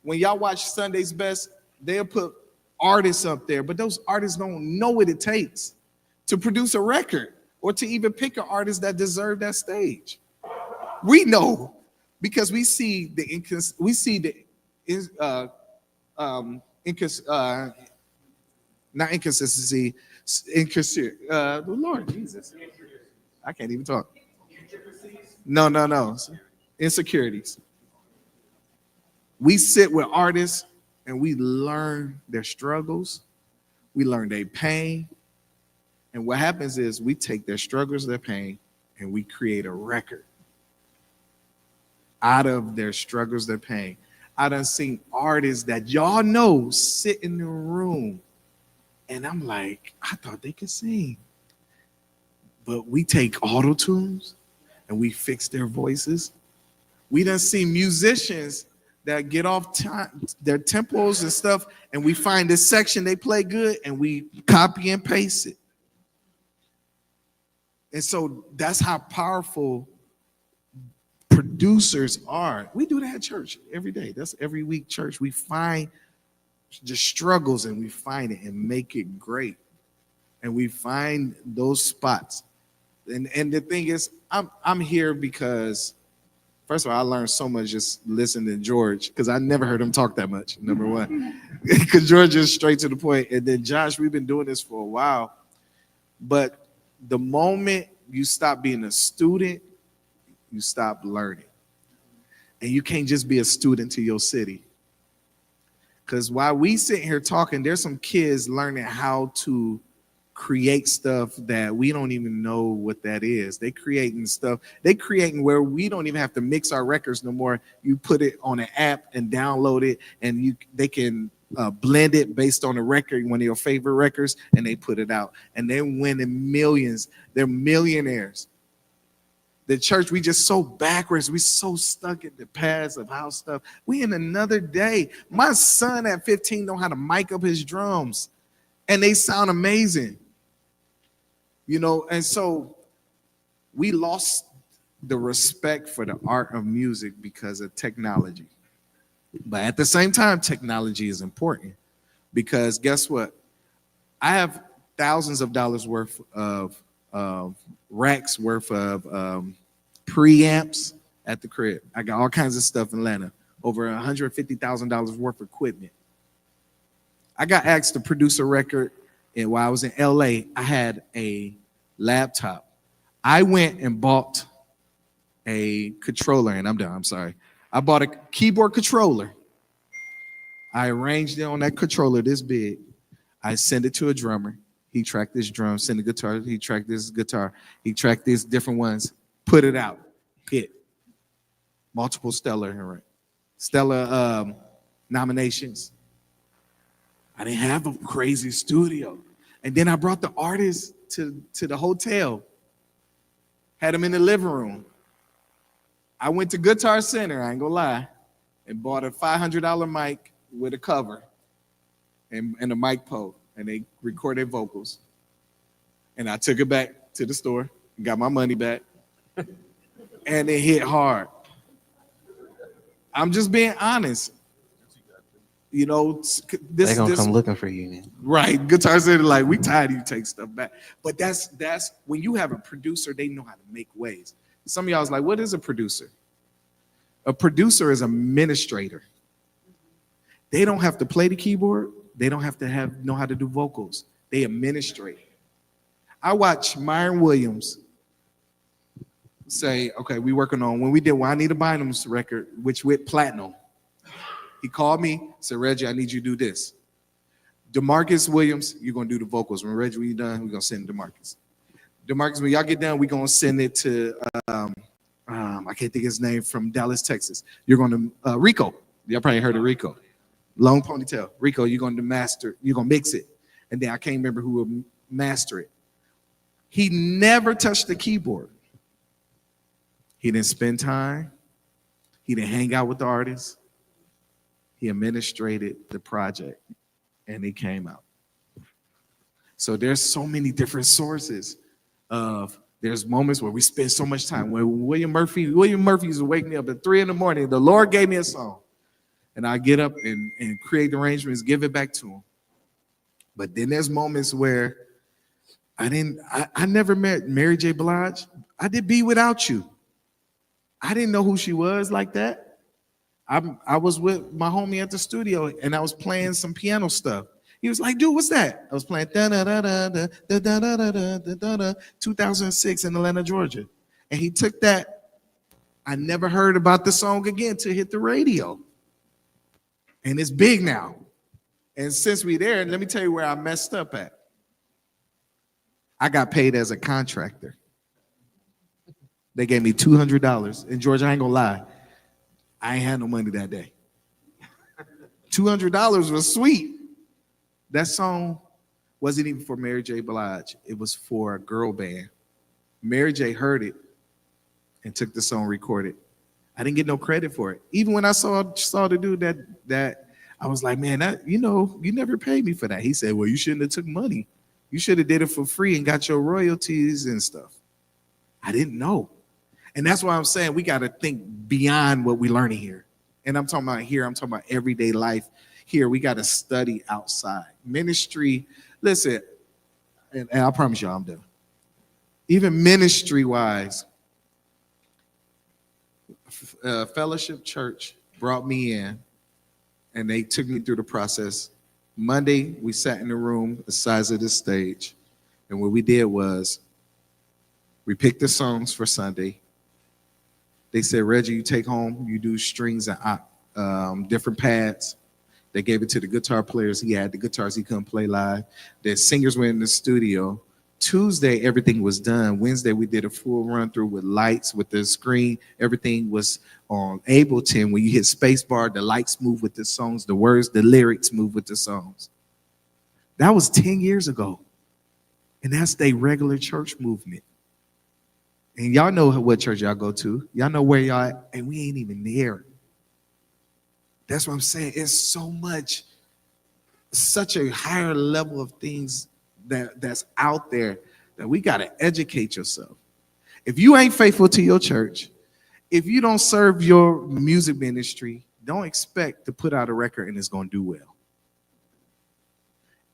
When y'all watch Sunday's Best, they'll put artists up there, but those artists don't know what it takes to produce a record or to even pick an artist that deserves that stage. We know because we see the Lord Jesus, I can't even talk. No, insecurities. We sit with artists and we learn their struggles, we learn their pain, and what happens is we take their struggles, their pain, and we create a record out of their struggles, their pain. I done seen artists that y'all know sit in the room, and I'm like, I thought they could sing. But we take auto tunes and we fix their voices. We done seen musicians that get off their tempos and stuff, and we find this section they play good, and we copy and paste it. And so that's how powerful producers are. We do that at church every day. That's every week church. We find the struggles and we find it and make it great. And we find those spots. And the thing is, I'm here because, first of all, I learned so much just listening to George, because I never heard him talk that much, number one. Because George is straight to the point. And then Josh, we've been doing this for a while. But the moment you stop being a student, you stop learning. And you can't just be a student to your city. Because while we sit here talking, there's some kids learning how to create stuff that we don't even know what that is. They creating stuff. They creating where we don't even have to mix our records no more. You put it on an app and download it, and they can blend it based on a record, one of your favorite records, and they put it out. And they're winning millions. They're millionaires. The church, we just so backwards. We so stuck in the past of how stuff. We in another day. My son at 15 know how to mic up his drums, and they sound amazing. You know, and so we lost the respect for the art of music because of technology. But at the same time, technology is important because guess what? I have thousands of dollars worth of racks worth of preamps at the crib. I got all kinds of stuff in Atlanta, over $150,000 worth of equipment. I got asked to produce a record, and while I was in LA, I had a laptop. I went and bought a controller, and I'm done, I'm sorry. I bought a keyboard controller. I arranged it on that controller this big. I sent it to a drummer. He tracked this drum, sent the guitar. He tracked this guitar. He tracked these different ones, put it out, hit. Multiple Stellar nominations. I didn't have a crazy studio. And then I brought the artist to the hotel, had him in the living room. I went to Guitar Center, I ain't gonna lie, and bought a $500 mic with a cover and a mic pole, and they recorded vocals. And I took it back to the store, got my money back, and it hit hard. I'm just being honest. You know, They're gonna come looking for you, man. Right. Guitar Center, like, we tired of you take stuff back. But that's when you have a producer, they know how to make waves. Some of y'all is like, what is a producer? A producer is a administrator. They don't have to play the keyboard. They don't have to know how to do vocals. They administrate. I watch Myron Williams say, okay, we working on, when we did Why I Need a Bynum's record, which went platinum. He called me, said, Reggie, I need you to do this. DeMarcus Williams, you're going to do the vocals. When Reggie, when you're done, we're going to send DeMarcus. DeMarcus, when y'all get done, we're going to send it to, I can't think of his name, from Dallas, Texas. You're going to, Rico. Y'all probably heard of Rico. Long ponytail. Rico, you're going to master, you're going to mix it. And then I can't remember who will master it. He never touched the keyboard. He didn't spend time. He didn't hang out with the artists. He administrated the project, and it came out. So there's so many different sources of, there's moments where we spend so much time. When William Murphy used to wake me up at 3 a.m, the Lord gave me a song. And I get up and create the arrangements, give it back to him. But then there's moments where I never met Mary J. Blige. I did Be Without You. I didn't know who she was like that. I was with my homie at the studio, and I was playing some piano stuff. He was like, dude, what's that? I was playing 2006 in Atlanta, Georgia. And he took that. I never heard about the song again till it hit the radio. And it's big now. And since we there, let me tell you where I messed up at. I got paid as a contractor. They gave me $200. And George, I ain't gonna lie, I ain't had no money that day. $200 was sweet. That song wasn't even for Mary J. Blige. It was for a girl band. Mary J. heard it and took the song, recorded. I didn't get no credit for it. Even when I saw the dude that I was like, man, that, you know, you never paid me for that. He said, well, you shouldn't have took money. You should have did it for free and got your royalties and stuff. I didn't know. And that's why I'm saying we got to think beyond what we're learning here. And I'm talking about here, I'm talking about everyday life. Here, we got to study outside. Ministry, listen, and I promise y'all I'm done. Even ministry-wise, Fellowship Church brought me in, and they took me through the process. Monday, we sat in the room the size of this stage, and what we did was we picked the songs for Sunday. They said, Reggie, you take home, you do strings and different pads. They gave it to the guitar players. He had the guitars he couldn't play live. The singers were in the studio. Tuesday, everything was done. Wednesday, we did a full run through with lights, with the screen. Everything was on Ableton. When you hit spacebar, the lights move with the songs, the words, the lyrics move with the songs. That was 10 years ago. And that's the regular church movement. And y'all know what church y'all go to. Y'all know where y'all at, and we ain't even there. That's what I'm saying. It's so much, such a higher level of things that's out there that we got to educate yourself. If you ain't faithful to your church, if you don't serve your music ministry, don't expect to put out a record and it's going to do well.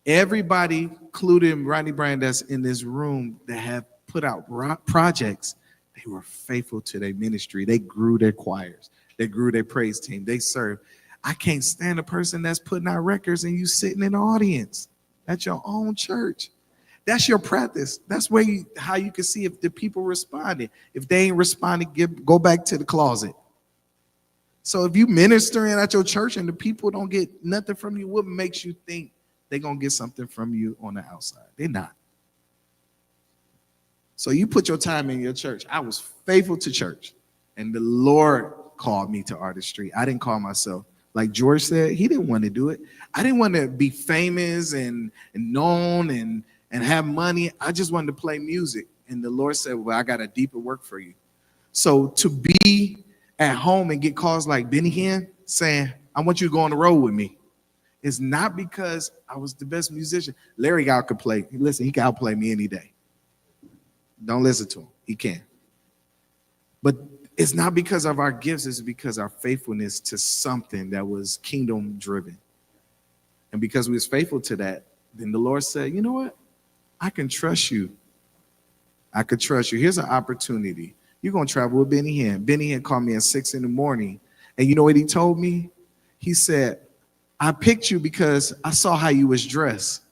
Everybody, including Rodney Brand, that's in this room that have put out projects, they were faithful to their ministry. They grew their choirs. They grew their praise team. They served. I can't stand a person that's putting out records and you sitting in the audience at your own church. That's your practice. That's where how you can see if the people responded. If they ain't responding, go back to the closet. So if you ministering at your church and the people don't get nothing from you, what makes you think they're going to get something from you on the outside? They're not. So you put your time in your church. I was faithful to church, and the Lord called me to artistry. I didn't call myself. Like George said, he didn't want to do it. I didn't want to be famous and known and have money. I just wanted to play music. And the Lord said, well, I got a deeper work for you. So to be at home and get calls like Benny Hinn saying, I want you to go on the road with me, it's not because I was the best musician. Larry Gow could play. Listen, he can outplay me any day. Don't listen to him. He can. But it's not because of our gifts. It's because our faithfulness to something that was kingdom driven. And because we was faithful to that, then the Lord said, you know what? I can trust you. I could trust you. Here's an opportunity. You're going to travel with Benny Hinn. Benny Hinn called me at 6 a.m. And you know what he told me? He said, I picked you because I saw how you was dressed.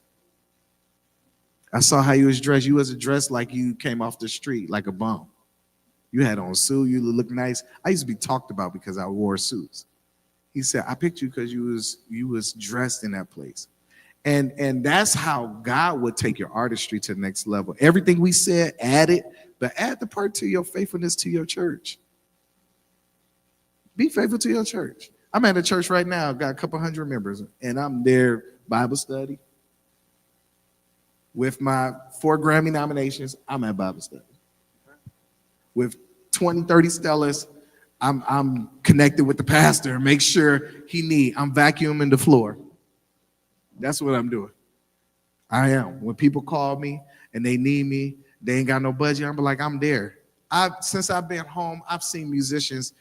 I saw how you was dressed. You wasn't dressed like you came off the street, like a bum. You had on a suit. You looked nice. I used to be talked about because I wore suits. He said, I picked you because you was dressed in that place. And that's how God would take your artistry to the next level. Everything we said, add it, but add the part to your faithfulness to your church. Be faithful to your church. I'm at a church right now, got a couple hundred members, and I'm there Bible study. With my 4 Grammy nominations, I'm at Bible study. With 20, 30 Stellas, I'm connected with the pastor and make sure I'm vacuuming the floor. That's what I'm doing. I am. When people call me and they need me, they ain't got no budget, I'm like, I'm there. Since I've been home, I've seen musicians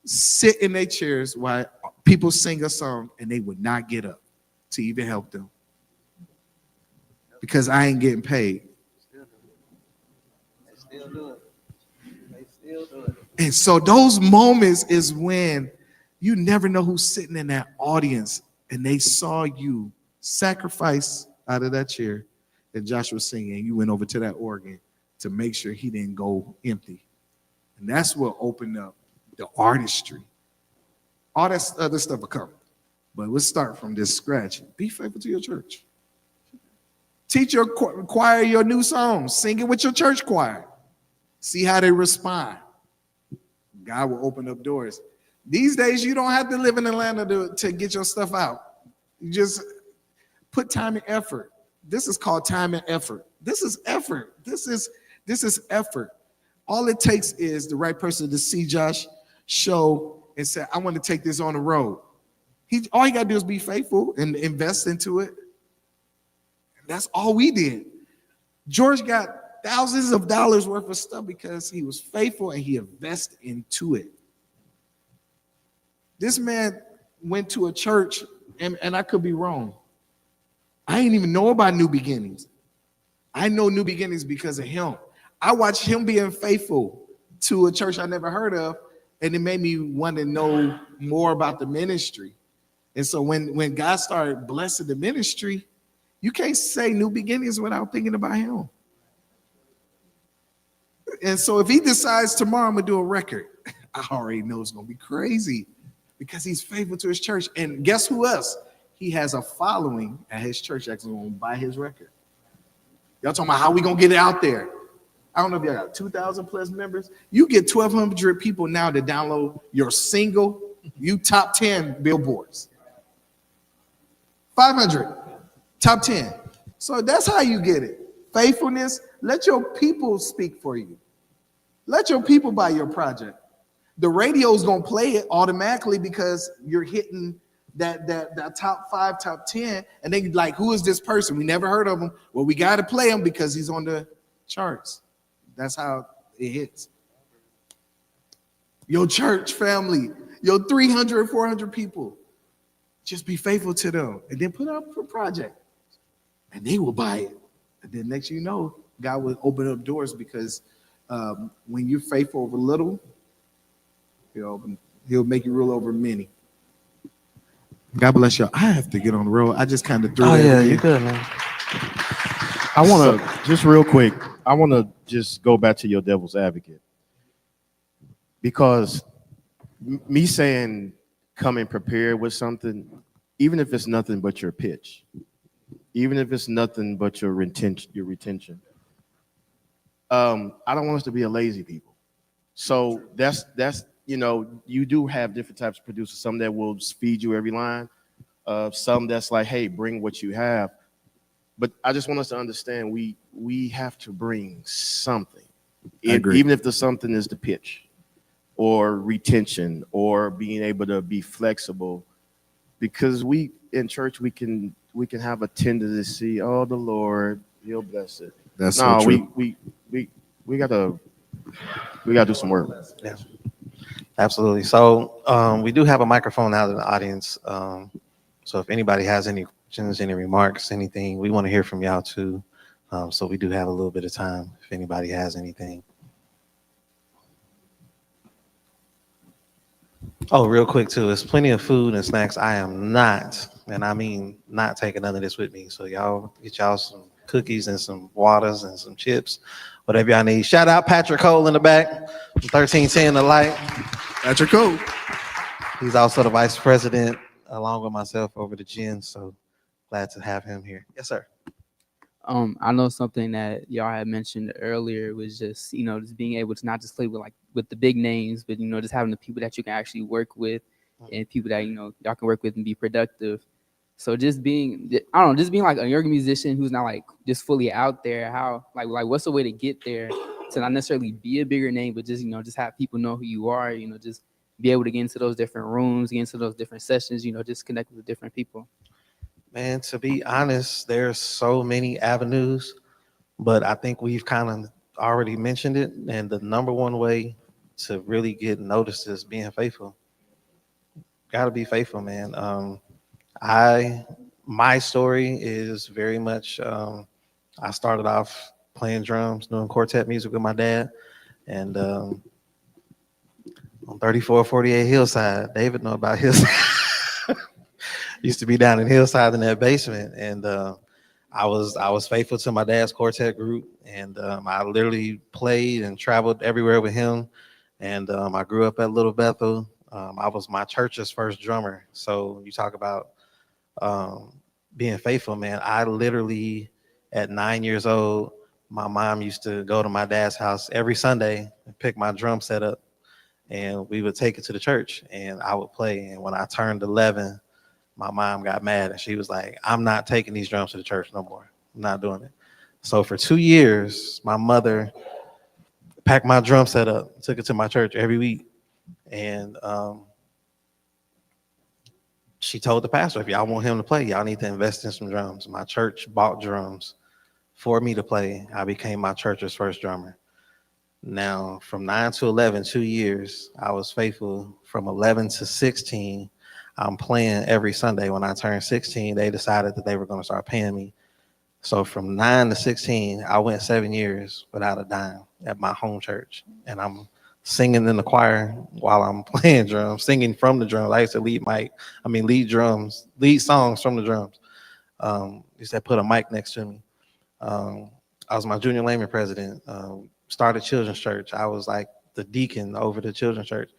sit in their chairs while people sing a song and they would not get up to even help them. Because I ain't getting paid. They still do it. They still do it. And so those moments is when you never know who's sitting in that audience and they saw you sacrifice out of that chair that Joshua was singing. You went over to that organ to make sure he didn't go empty. And that's what opened up the artistry. All that other stuff will come. But let's start from this scratch. Be faithful to your church. Teach your choir your new songs. Sing it with your church choir. See how they respond. God will open up doors. These days, you don't have to live in Atlanta to get your stuff out. You just put time and effort. This is called time and effort. This is effort. This is effort. All it takes is the right person to see Josh show and say, I want to take this on the road. All you got to do is be faithful and invest into it. That's all we did. George got thousands of dollars worth of stuff because he was faithful and he invested into it. This man went to a church, and I could be wrong. I didn't even know about New Beginnings. I know New Beginnings because of him. I watched him being faithful to a church I never heard of, and it made me want to know more about the ministry. And so when God started blessing the ministry, you can't say New Beginnings without thinking about him. And so if he decides tomorrow I'm going to do a record, I already know it's going to be crazy because he's faithful to his church. And guess who else? He has a following at his church that's going to buy his record. Y'all talking about how we going to get it out there. I don't know if y'all got 2,000 plus members. You get 1,200 people now to download your single, you top 10 billboards. 500. Top 10. So that's how you get it. Faithfulness. Let your people speak for you. Let your people buy your project. The radio's gonna play it automatically because you're hitting that top 5, top 10, and they like, who is this person? We never heard of him. Well, we got to play him because he's on the charts. That's how it hits. Your church family, your 300, 400 people, just be faithful to them, and then put up a project, and they will buy it. And then next you know, God will open up doors because when you're faithful over little, He'll make you rule over many. God bless y'all. I have to get on the road. I just kind of threw Oh that yeah, in. you good, man. I want to just real quick. I want to just go back to your devil's advocate because me saying coming prepared with something, even if it's nothing but your pitch, even if it's nothing but your retention. I don't want us to be a lazy people. So that's you do have different types of producers. Some that will feed you every line. Some that's like, hey, bring what you have. But I just want us to understand we have to bring something, even if the something is the pitch, or retention, or being able to be flexible, because we in church we can have a tendency, oh, the Lord, He'll bless it. That's so true. We gotta do some work. Yeah, absolutely. So we do have a microphone out in the audience. So if anybody has any questions, any remarks, anything, we want to hear from y'all too. So we do have a little bit of time if anybody has anything. Oh, real quick too, there's plenty of food and snacks. I am not, and I mean not taking none of this with me. So y'all get y'all some cookies and some waters and some chips, whatever y'all need. Shout out Patrick Cole in the back, 1310 The Light. Patrick Cole. He's also the vice president, along with myself, over the gin. So glad to have him here. Yes, sir. I know something that y'all had mentioned earlier was just, just being able to not just play with the big names, but, just having the people that you can actually work with and people that, y'all can work with and be productive. So just being like a younger musician who's not like just fully out there, how, like what's the way to get there to not necessarily be a bigger name, but just, just have people know who you are, just be able to get into those different rooms, get into those different sessions, just connect with different people. Man, to be honest, there's so many avenues, but I think we've kind of already mentioned it. And the number one way to really get noticed is being faithful. Got to be faithful, man. My story is very much, I started off playing drums, doing quartet music with my dad. And on 3448 Hillside, David know about Hillside. Used to be down in Hillside in that basement, and I was faithful to my dad's quartet group, and I literally played and traveled everywhere with him. And I grew up at Little Bethel. I was my church's first drummer. So you talk about being faithful, man. I literally, at 9 years old, my mom used to go to my dad's house every Sunday and pick my drum set up, and we would take it to the church, and I would play. And when I turned 11, my mom got mad and she was like, I'm not taking these drums to the church no more. I'm not doing it. So for 2 years, my mother packed my drum set up, took it to my church every week. And she told the pastor, if y'all want him to play, y'all need to invest in some drums. My church bought drums for me to play. I became my church's first drummer. Now, from 9 to 11, 2 years, I was faithful. From 11 to 16, I'm playing every Sunday. When I turned 16, they decided that they were going to start paying me. So from 9 to 16, I went 7 years without a dime at my home church. And I'm singing in the choir while I'm playing drums, singing from the drums. I used to lead songs from the drums. Used to put a mic next to me. I was my junior layman president, started children's church. I was like the deacon over the children's church.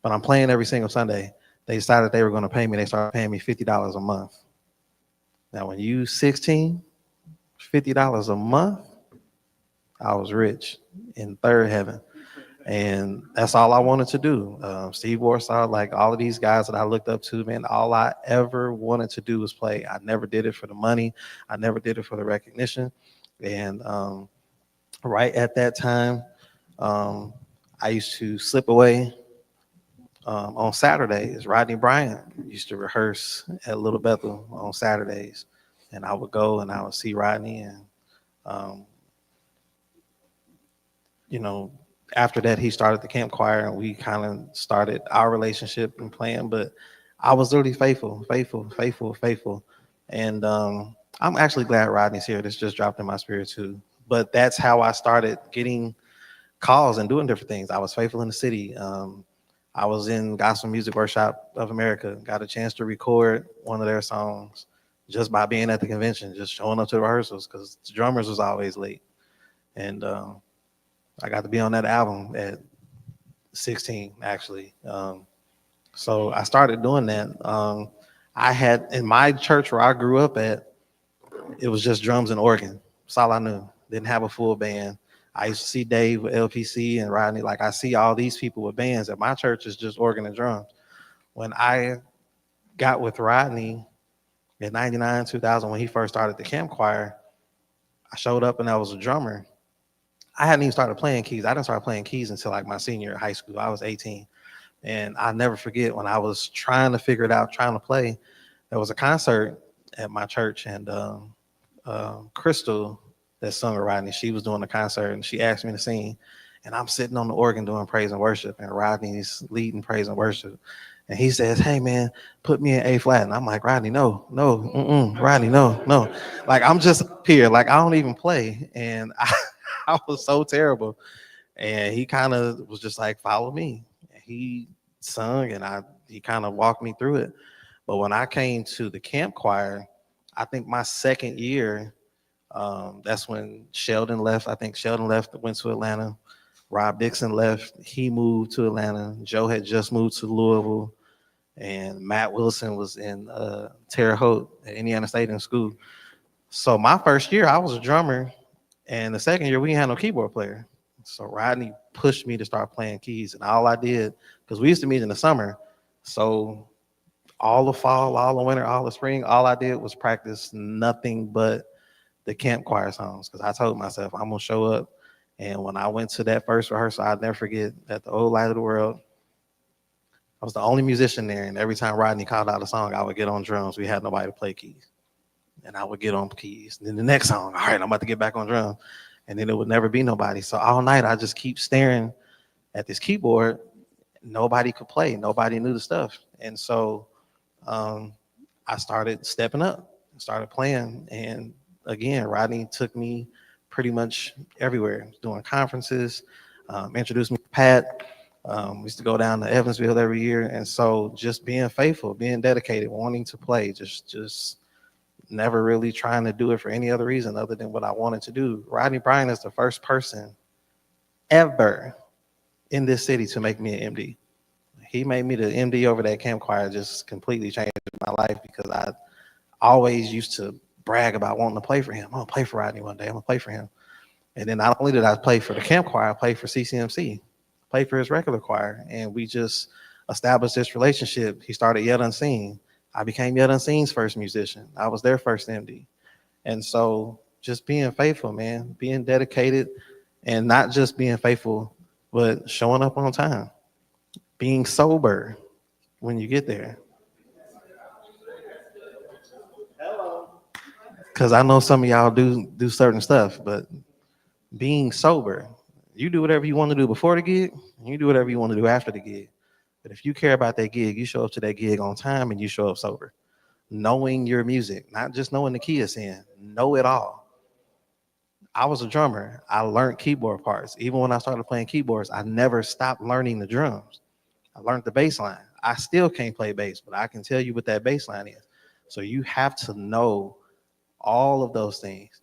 But I'm playing every single Sunday. They decided they were going to pay me. They started paying me $50 a month. Now, when you 16, $50 a month, I was rich in third heaven. And that's all I wanted to do. Steve Warsaw, like all of these guys that I looked up to, man, all I ever wanted to do was play. I never did it for the money. I never did it for the recognition. And right at that time, I used to slip away on Saturdays. Rodney Bryant used to rehearse at Little Bethel on Saturdays, and I would go and I would see Rodney. And um, you know, after that, he started the camp choir, and we kind of started our relationship and playing. But I was really faithful, and I'm actually glad Rodney's here. This just dropped in my spirit too. But that's how I started getting calls and doing different things. I was faithful in the city. I was in Gospel Music Workshop of America, got a chance to record one of their songs just by being at the convention, just showing up to the rehearsals because the drummers was always late. And I got to be on that album at 16, actually. So I started doing that. I had, in my church where I grew up at, it was just drums and organ. That's all I knew. Didn't have a full band. I used to see Dave with LPC and Rodney. Like I see all these people with bands. At my church is just organ and drums. When I got with Rodney in 99, 2000, when he first started the camp choir, I showed up and I was a drummer. I hadn't even started playing keys. I didn't start playing keys until like my senior year of high school. I was 18. And I'll never forget when I was trying to figure it out, trying to play, there was a concert at my church, and Crystal, that sung with Rodney, she was doing the concert and she asked me to sing. And I'm sitting on the organ doing praise and worship, and Rodney's leading praise and worship. And he says, "Hey man, put me in A flat." And I'm like, "Rodney, no, Rodney, no." Like I'm just here, like I don't even play. And I was so terrible. And he kind of was just like, "Follow me." And he sung and he kind of walked me through it. But when I came to the camp choir, I think my second year, that's when Sheldon left. I think Sheldon left, went to Atlanta. Rob Dixon left. He moved to Atlanta. Joe had just moved to Louisville. And Matt Wilson was in Terre Haute at Indiana State in school. So my first year, I was a drummer. And the second year, we didn't have no keyboard player. So Rodney pushed me to start playing keys. And all I did, because we used to meet in the summer. So all the fall, all the winter, all the spring, all I did was practice nothing but the camp choir songs. Because I told myself, I'm going to show up. And when I went to that first rehearsal, I'll never forget, at the Old Light of the World, I was the only musician there. And every time Rodney called out a song, I would get on drums. We had nobody to play keys. And I would get on keys. And then the next song, all right, I'm about to get back on drums. And then it would never be nobody. So all night, I just keep staring at this keyboard. Nobody could play. Nobody knew the stuff. And so I started stepping up, started playing. And again, Rodney took me pretty much everywhere, doing conferences, introduced me to Pat. We used to go down to Evansville every year. And so just being faithful, being dedicated, wanting to play, just never really trying to do it for any other reason other than what I wanted to do. Rodney Bryant is the first person ever in this city to make me an MD. He made me the MD over that camp choir, just completely changed my life because I always used to brag about wanting to play for him. I'm gonna play for Rodney one day. I'm gonna play for him. And then not only did I play for the camp choir, I played for CCMC, played for his regular choir, and we just established this relationship. He started Yet Unseen. I became Yet Unseen's first musician. I was their first MD. And so just being faithful, man, being dedicated, and not just being faithful, but showing up on time, being sober when you get there. Because I know some of y'all do certain stuff, but being sober, you do whatever you want to do before the gig, and you do whatever you want to do after the gig. But if you care about that gig, you show up to that gig on time and you show up sober. Knowing your music, not just knowing the key it's in, know it all. I was a drummer. I learned keyboard parts. Even when I started playing keyboards, I never stopped learning the drums. I learned the bass line. I still can't play bass, but I can tell you what that bass line is. So you have to know all of those things.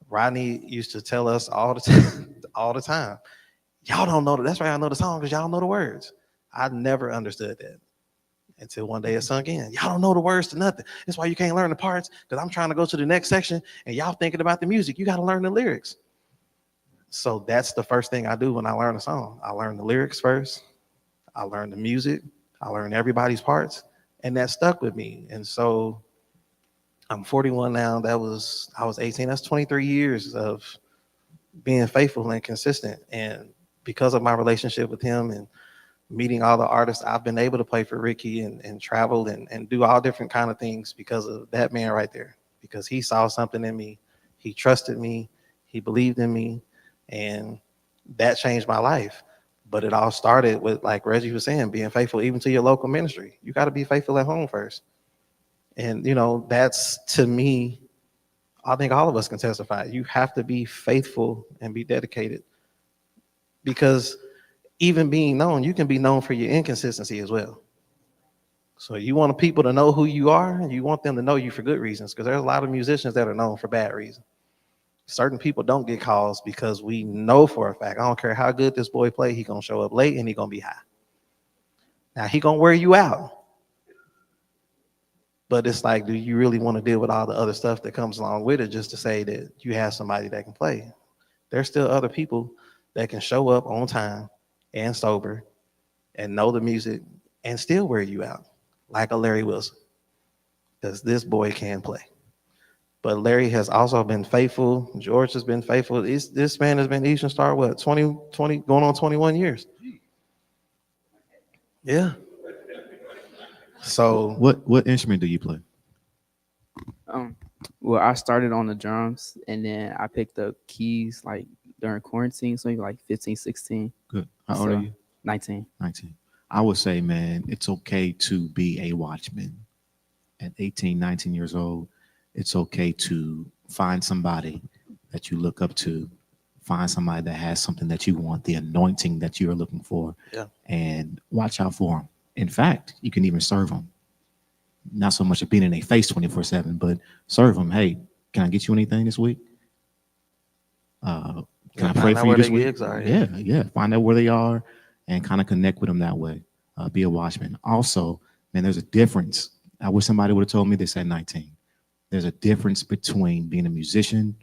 Rodney used to tell us all the time, y'all don't know that's why I know the song, because y'all don't know the words. I never understood that until one day it sunk in. Y'all don't know the words to nothing. That's why you can't learn the parts, because I'm trying to go to the next section and y'all thinking about the music. You got to learn the lyrics. So that's the first thing I do when I learn a song. I learn the lyrics first. I learn the music. I learn everybody's parts, and that stuck with me. And so I'm 41 now. I was 18. That's 23 years of being faithful and consistent. And because of my relationship with him and meeting all the artists, I've been able to play for Ricky and travel and do all different kind of things because of that man right there. Because he saw something in me, he trusted me, he believed in me, and that changed my life. But it all started with, like Reggie was saying, being faithful even to your local ministry. You got to be faithful at home first. And, you know, that's, to me, I think all of us can testify. You have to be faithful and be dedicated, because even being known, you can be known for your inconsistency as well. So you want people to know who you are, and you want them to know you for good reasons, because there's a lot of musicians that are known for bad reasons. Certain people don't get calls because we know for a fact, I don't care how good this boy play, he gonna show up late and he gonna be high. Now he gonna wear you out. But it's like, do you really want to deal with all the other stuff that comes along with it just to say that you have somebody that can play? There's still other people that can show up on time and sober and know the music and still wear you out, like a Larry Wilson, because this boy can play. But Larry has also been faithful. George has been faithful. This man has been Eastern Star, what, 20, going on 21 years? Yeah. So What instrument do you play? Well, I started on the drums, and then I picked up keys like during quarantine, so maybe like 15, 16, Good. How old are you? 19. 19. I would say, man, it's okay to be a watchman. At 18, 19 years old, it's okay to find somebody that you look up to, find somebody that has something that you want, the anointing that you're looking for, Yeah. and watch out for them. In fact, you can even serve them. Not so much of being in their face 24/7, but serve them. Hey, can I get you anything this week? Can I pray find out for you where this their week? gigs are, Yeah. Find out where they are and kind of connect with them that way. Be a watchman. Also, man, there's a difference. I wish somebody would have told me this at 19. There's a difference between being a musician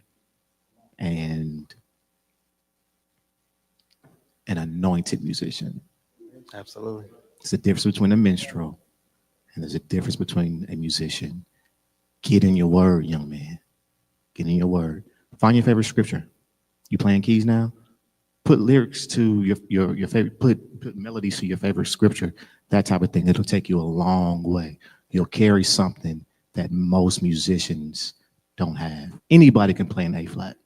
and an anointed musician. absolutely. There's a difference between a minstrel and there's a difference between a musician. Get in your word, young man. Get in your word. Find your favorite scripture. You playing keys now? Put lyrics to your favorite, put melodies to your favorite scripture, that type of thing. It'll take you a long way. You'll carry something that most musicians don't have. Anybody can play an A flat,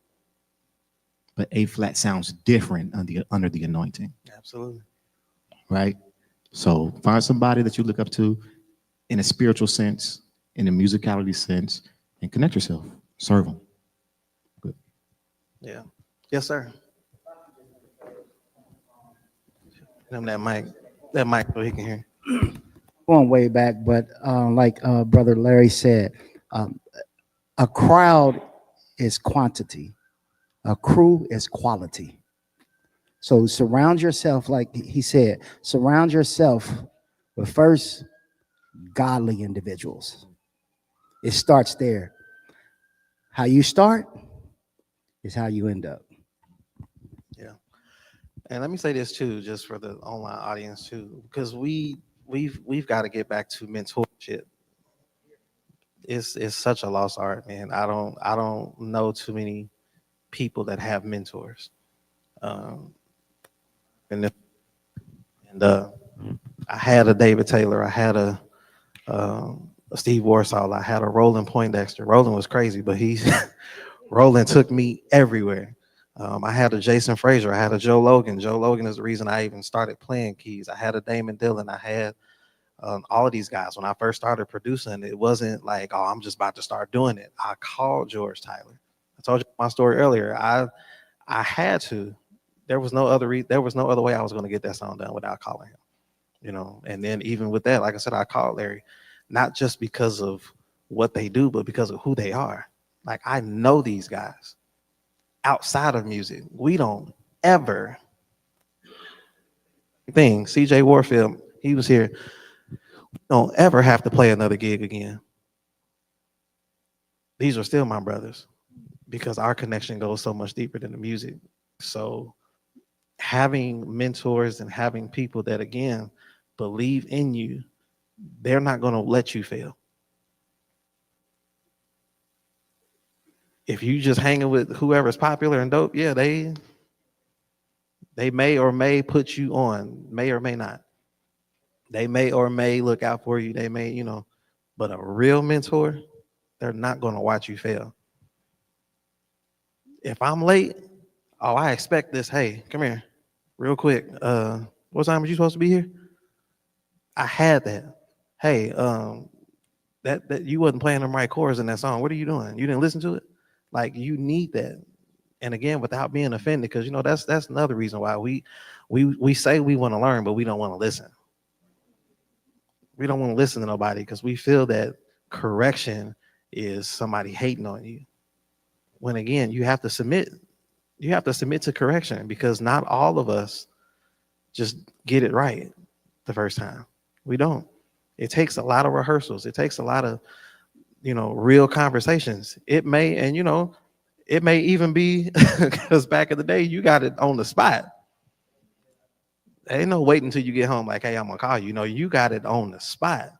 but A flat sounds different under the anointing, Absolutely. right? So find somebody that you look up to in a spiritual sense, in a musicality sense, and connect yourself. Serve them. Good. Yeah. Yes, sir. Give him that mic so he can hear. Going way back, but like Brother Larry said, a crowd is quantity, a crew is quality. So surround yourself, like he said, surround yourself with first godly individuals. It starts there. How you start is how you end up. Yeah. And let me say this too, just for the online audience too, because we've got to get back to mentorship. It's such a lost art, man. I don't know too many people that have mentors. Um, and if- and I had a David Taylor, I had a Steve Warsaw, I had a Roland Poindexter. Roland was crazy, but Roland took me everywhere. I had a Jason Frazier, I had a Joe Logan. Joe Logan is the reason I even started playing keys. I had a Damon Dillon, I had all of these guys. When I first started producing, it wasn't like, oh, I'm just about to start doing it. I called George Tyler. I told you my story earlier. I had to. There was no other way I was going to get that song done without calling him. You know, and then even with that, like I said, I called Larry, not just because of what they do, but because of who they are. Like, I know these guys outside of music. We don't ever thing. CJ Warfield, he was here. Don't ever have to play another gig again. These are still my brothers because our connection goes so much deeper than the music. So having mentors and having people that, again, believe in you, they're not going to let you fail. If you just hanging with whoever's popular and dope, yeah, They may or may put you on, may or may not. They may or may look out for you. They may, you know, but a real mentor, they're not going to watch you fail. If I'm late, oh, I expect this. Hey, come here, real quick. What time are you supposed to be here? I had that. Hey, that you wasn't playing them right chords in that song. What are you doing? You didn't listen to it? Like, you need that. And again, without being offended, because you know that's another reason why we say we want to learn, but we don't want to listen. We don't want to listen to nobody because we feel that correction is somebody hating on you. When again, you have to submit. You have to submit to correction because not all of us just get it right the first time. We don't. It takes a lot of rehearsals. It takes a lot of, you know, real conversations. It may, and you know, it may even be because back in the day, you got it on the spot. Ain't no waiting until you get home like, hey, I'm gonna call you. You know, you got it on the spot.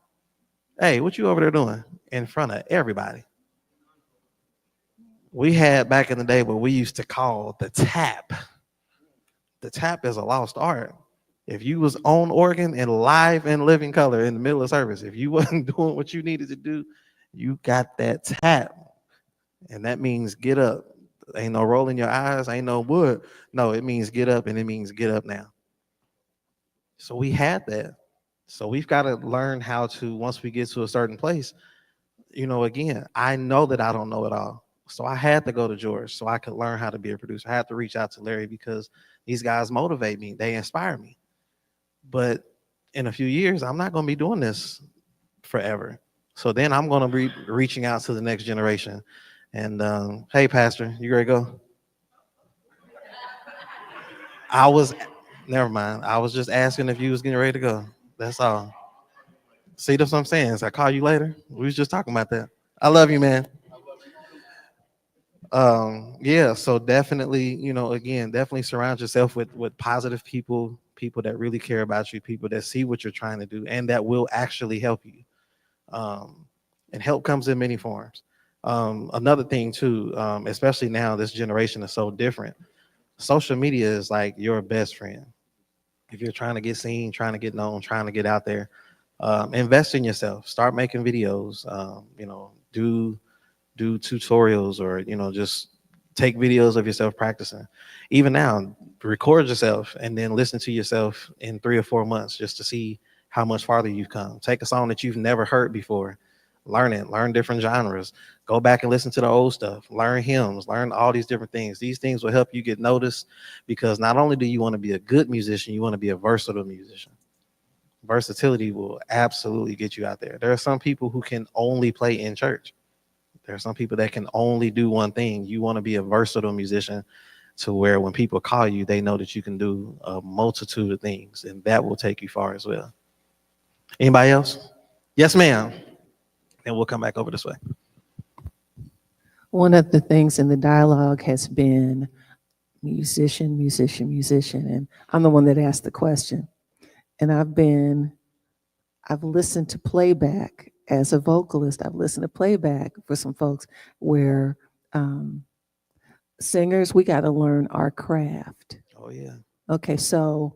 Hey, what you over there doing in front of everybody? We had back in the day what we used to call the tap. The tap is a lost art. If you was on organ and live in living color in the middle of service, if you wasn't doing what you needed to do, you got that tap. And that means get up. Ain't no rolling your eyes, ain't no wood. No, it means get up, and it means get up now. So we had that. So we've got to learn how to, once we get to a certain place, you know, again, I know that I don't know it all. So I had to go to George so I could learn how to be a producer. I had to reach out to Larry because these guys motivate me. They inspire me. But in a few years, I'm not going to be doing this forever. So then I'm going to be reaching out to the next generation. And hey, Pastor, you ready to go? Never mind. I was just asking if you was getting ready to go. That's all. See, that's what I'm saying. So I call you later. We was just talking about that. I love you, man. Yeah, so definitely, you know, again, definitely surround yourself with positive people, people that really care about you, people that see what you're trying to do and that will actually help you. And help comes in many forms. Another thing too, especially now, this generation is so different. Social media is like your best friend. If you're trying to get seen, trying to get known, trying to get out there, invest in yourself. Start making videos. You know, do tutorials, or you know, just take videos of yourself practicing. Even now, record yourself and then listen to yourself in 3 or 4 months just to see how much farther you've come. Take a song that you've never heard before, learn it, learn different genres, go back and listen to the old stuff, learn hymns, learn all these different things. These things will help you get noticed, because not only do you want to be a good musician, you want to be a versatile musician. Versatility will absolutely get you out there. There are some people who can only play in church. There are some people that can only do one thing. You want to be a versatile musician to where when people call you, they know that you can do a multitude of things, and that will take you far as well. Anybody else? Yes, ma'am. And we'll come back over this way. One of the things in the dialogue has been musician, musician, musician. And I'm the one that asked the question. And I've listened to playback as a vocalist. I've listened to playback for some folks where singers, we got to learn our craft. Oh, yeah. Okay, so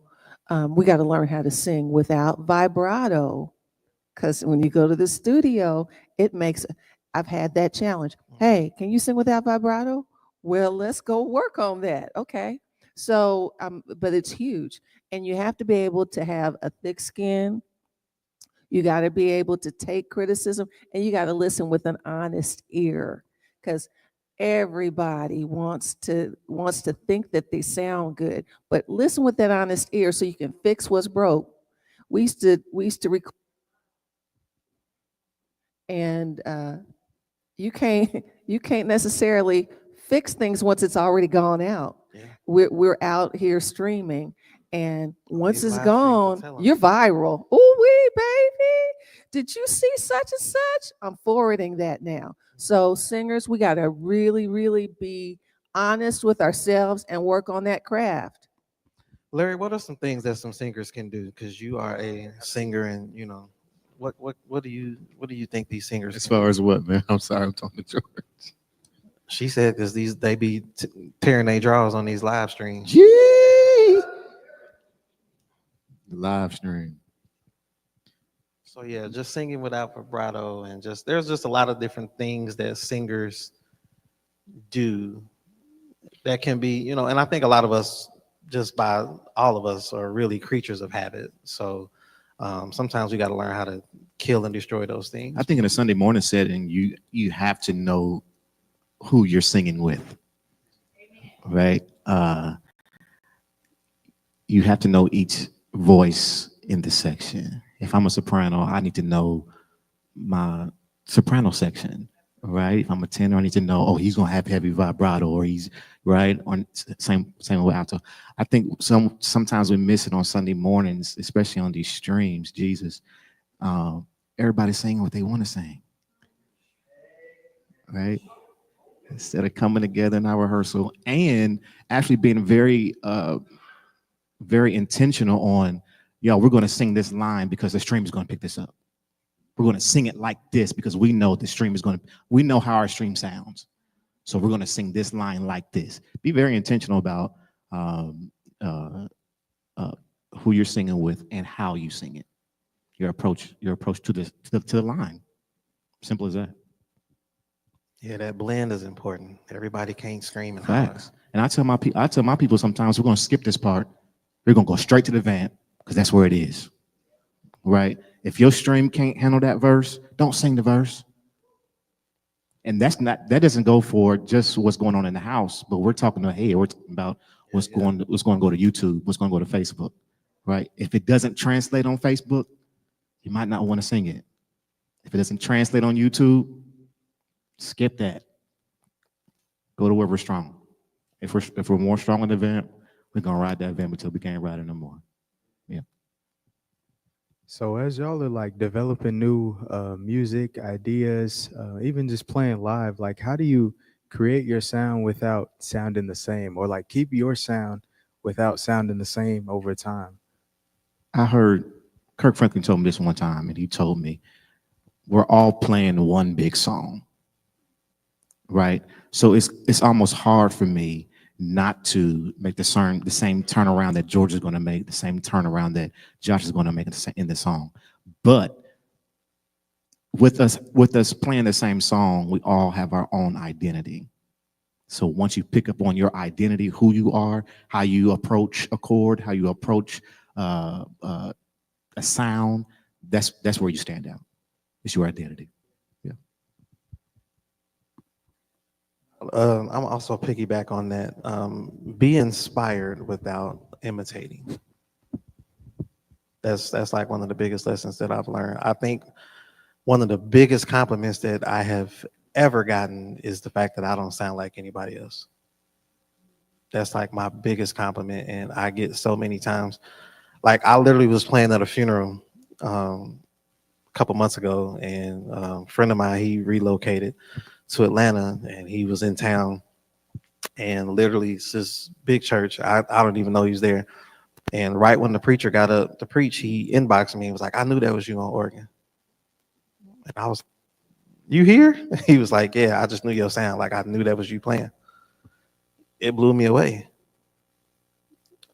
we got to learn how to sing without vibrato. Because when you go to the studio, I've had that challenge. Hey, can you sing without vibrato? Well, let's go work on that. Okay. So, but it's huge. And you have to be able to have a thick skin. You got to be able to take criticism, and you got to listen with an honest ear, because everybody wants to think that they sound good, but listen with that honest ear so you can fix what's broke. We used to record. And you can't necessarily fix things once it's already gone out. Yeah. We're out here streaming, and once it's gone, you're viral. Ooh wee, baby! Did you see such and such? I'm forwarding that now. So singers, we got to really, really be honest with ourselves and work on that craft. Larry, what are some things that some singers can do? Because you are a singer, and you know. What do you think these singers? As far as what, man? I'm sorry, I'm talking to George. She said because they be tearing their draws on these live streams. Gee! The live stream. So yeah, just singing without vibrato, and just there's just a lot of different things that singers do that can be, and I think a lot of us, just by all of us, are really creatures of habit. So sometimes we got to learn how to kill and destroy those things. I think in a Sunday morning setting, you have to know who you're singing with, right? You have to know each voice in the section. If I'm a soprano, I need to know my soprano section, right? If I'm a tenor, I need to know, oh, he's gonna have heavy vibrato, or he's right on same with alto. I think sometimes we miss it on Sunday mornings, especially on these streams. Jesus, everybody's saying what they want to sing, right? Instead of coming together in our rehearsal and actually being very very intentional on, we're going to sing this line because the stream is going to pick this up. We're going to sing it like this because we know the stream is going to, we know how our stream sounds. So we're going to sing this line like this. Be very intentional about who you're singing with and how you sing it. Your approach to the line. Simple as that. Yeah, that blend is important. Everybody can't scream and holler. Facts. And I tell my people sometimes, we're going to skip this part. We're going to go straight to the vamp because that's where it is, right? If your stream can't handle that verse, don't sing the verse. And that doesn't go for just what's going on in the house, but we're talking about what's going to go to YouTube, what's going to go to Facebook, right? If it doesn't translate on Facebook, you might not want to sing it. If it doesn't translate on YouTube, skip that. Go to where we're strong. If we're more strong in the vamp, we're gonna ride that vamp until we can't ride it no more. Yeah. So as y'all are like developing new music ideas, even just playing live, like how do you create your sound without sounding the same, or like keep your sound without sounding the same over time? I heard Kirk Franklin told me this one time, and he told me we're all playing one big song, right? So it's almost hard for me not to make the same turnaround that George is going to make, the same turnaround that Josh is going to make in the song. But with us playing the same song, we all have our own identity. So once you pick up on your identity, who you are, how you approach a chord, how you approach a sound, that's where you stand out. It's your identity. I'm also piggyback on that. Be inspired without imitating. That's like one of the biggest lessons that I've learned. I think one of the biggest compliments that I have ever gotten is the fact that I don't sound like anybody else. That's like my biggest compliment, and I get so many times. Like I literally was playing at a funeral a couple months ago, and a friend of mine, he relocated to Atlanta, and he was in town, and literally it's this big church. I don't even know he was there. And right when the preacher got up to preach, he inboxed me and was like, "I knew that was you on organ." And I was, "You here?" He was like, "Yeah, I just knew your sound. Like I knew that was you playing." It blew me away.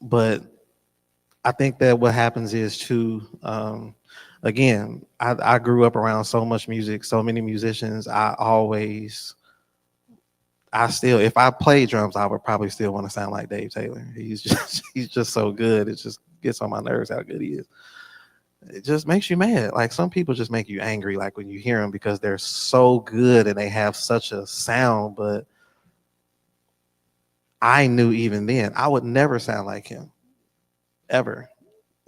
But I think that what happens is too, again, I grew up around so much music, so many musicians. If I played drums, I would probably still want to sound like Dave Taylor. He's just so good. It just gets on my nerves how good he is. It just makes you mad. Like some people just make you angry, like when you hear them, because they're so good and they have such a sound. But I knew even then I would never sound like him, ever.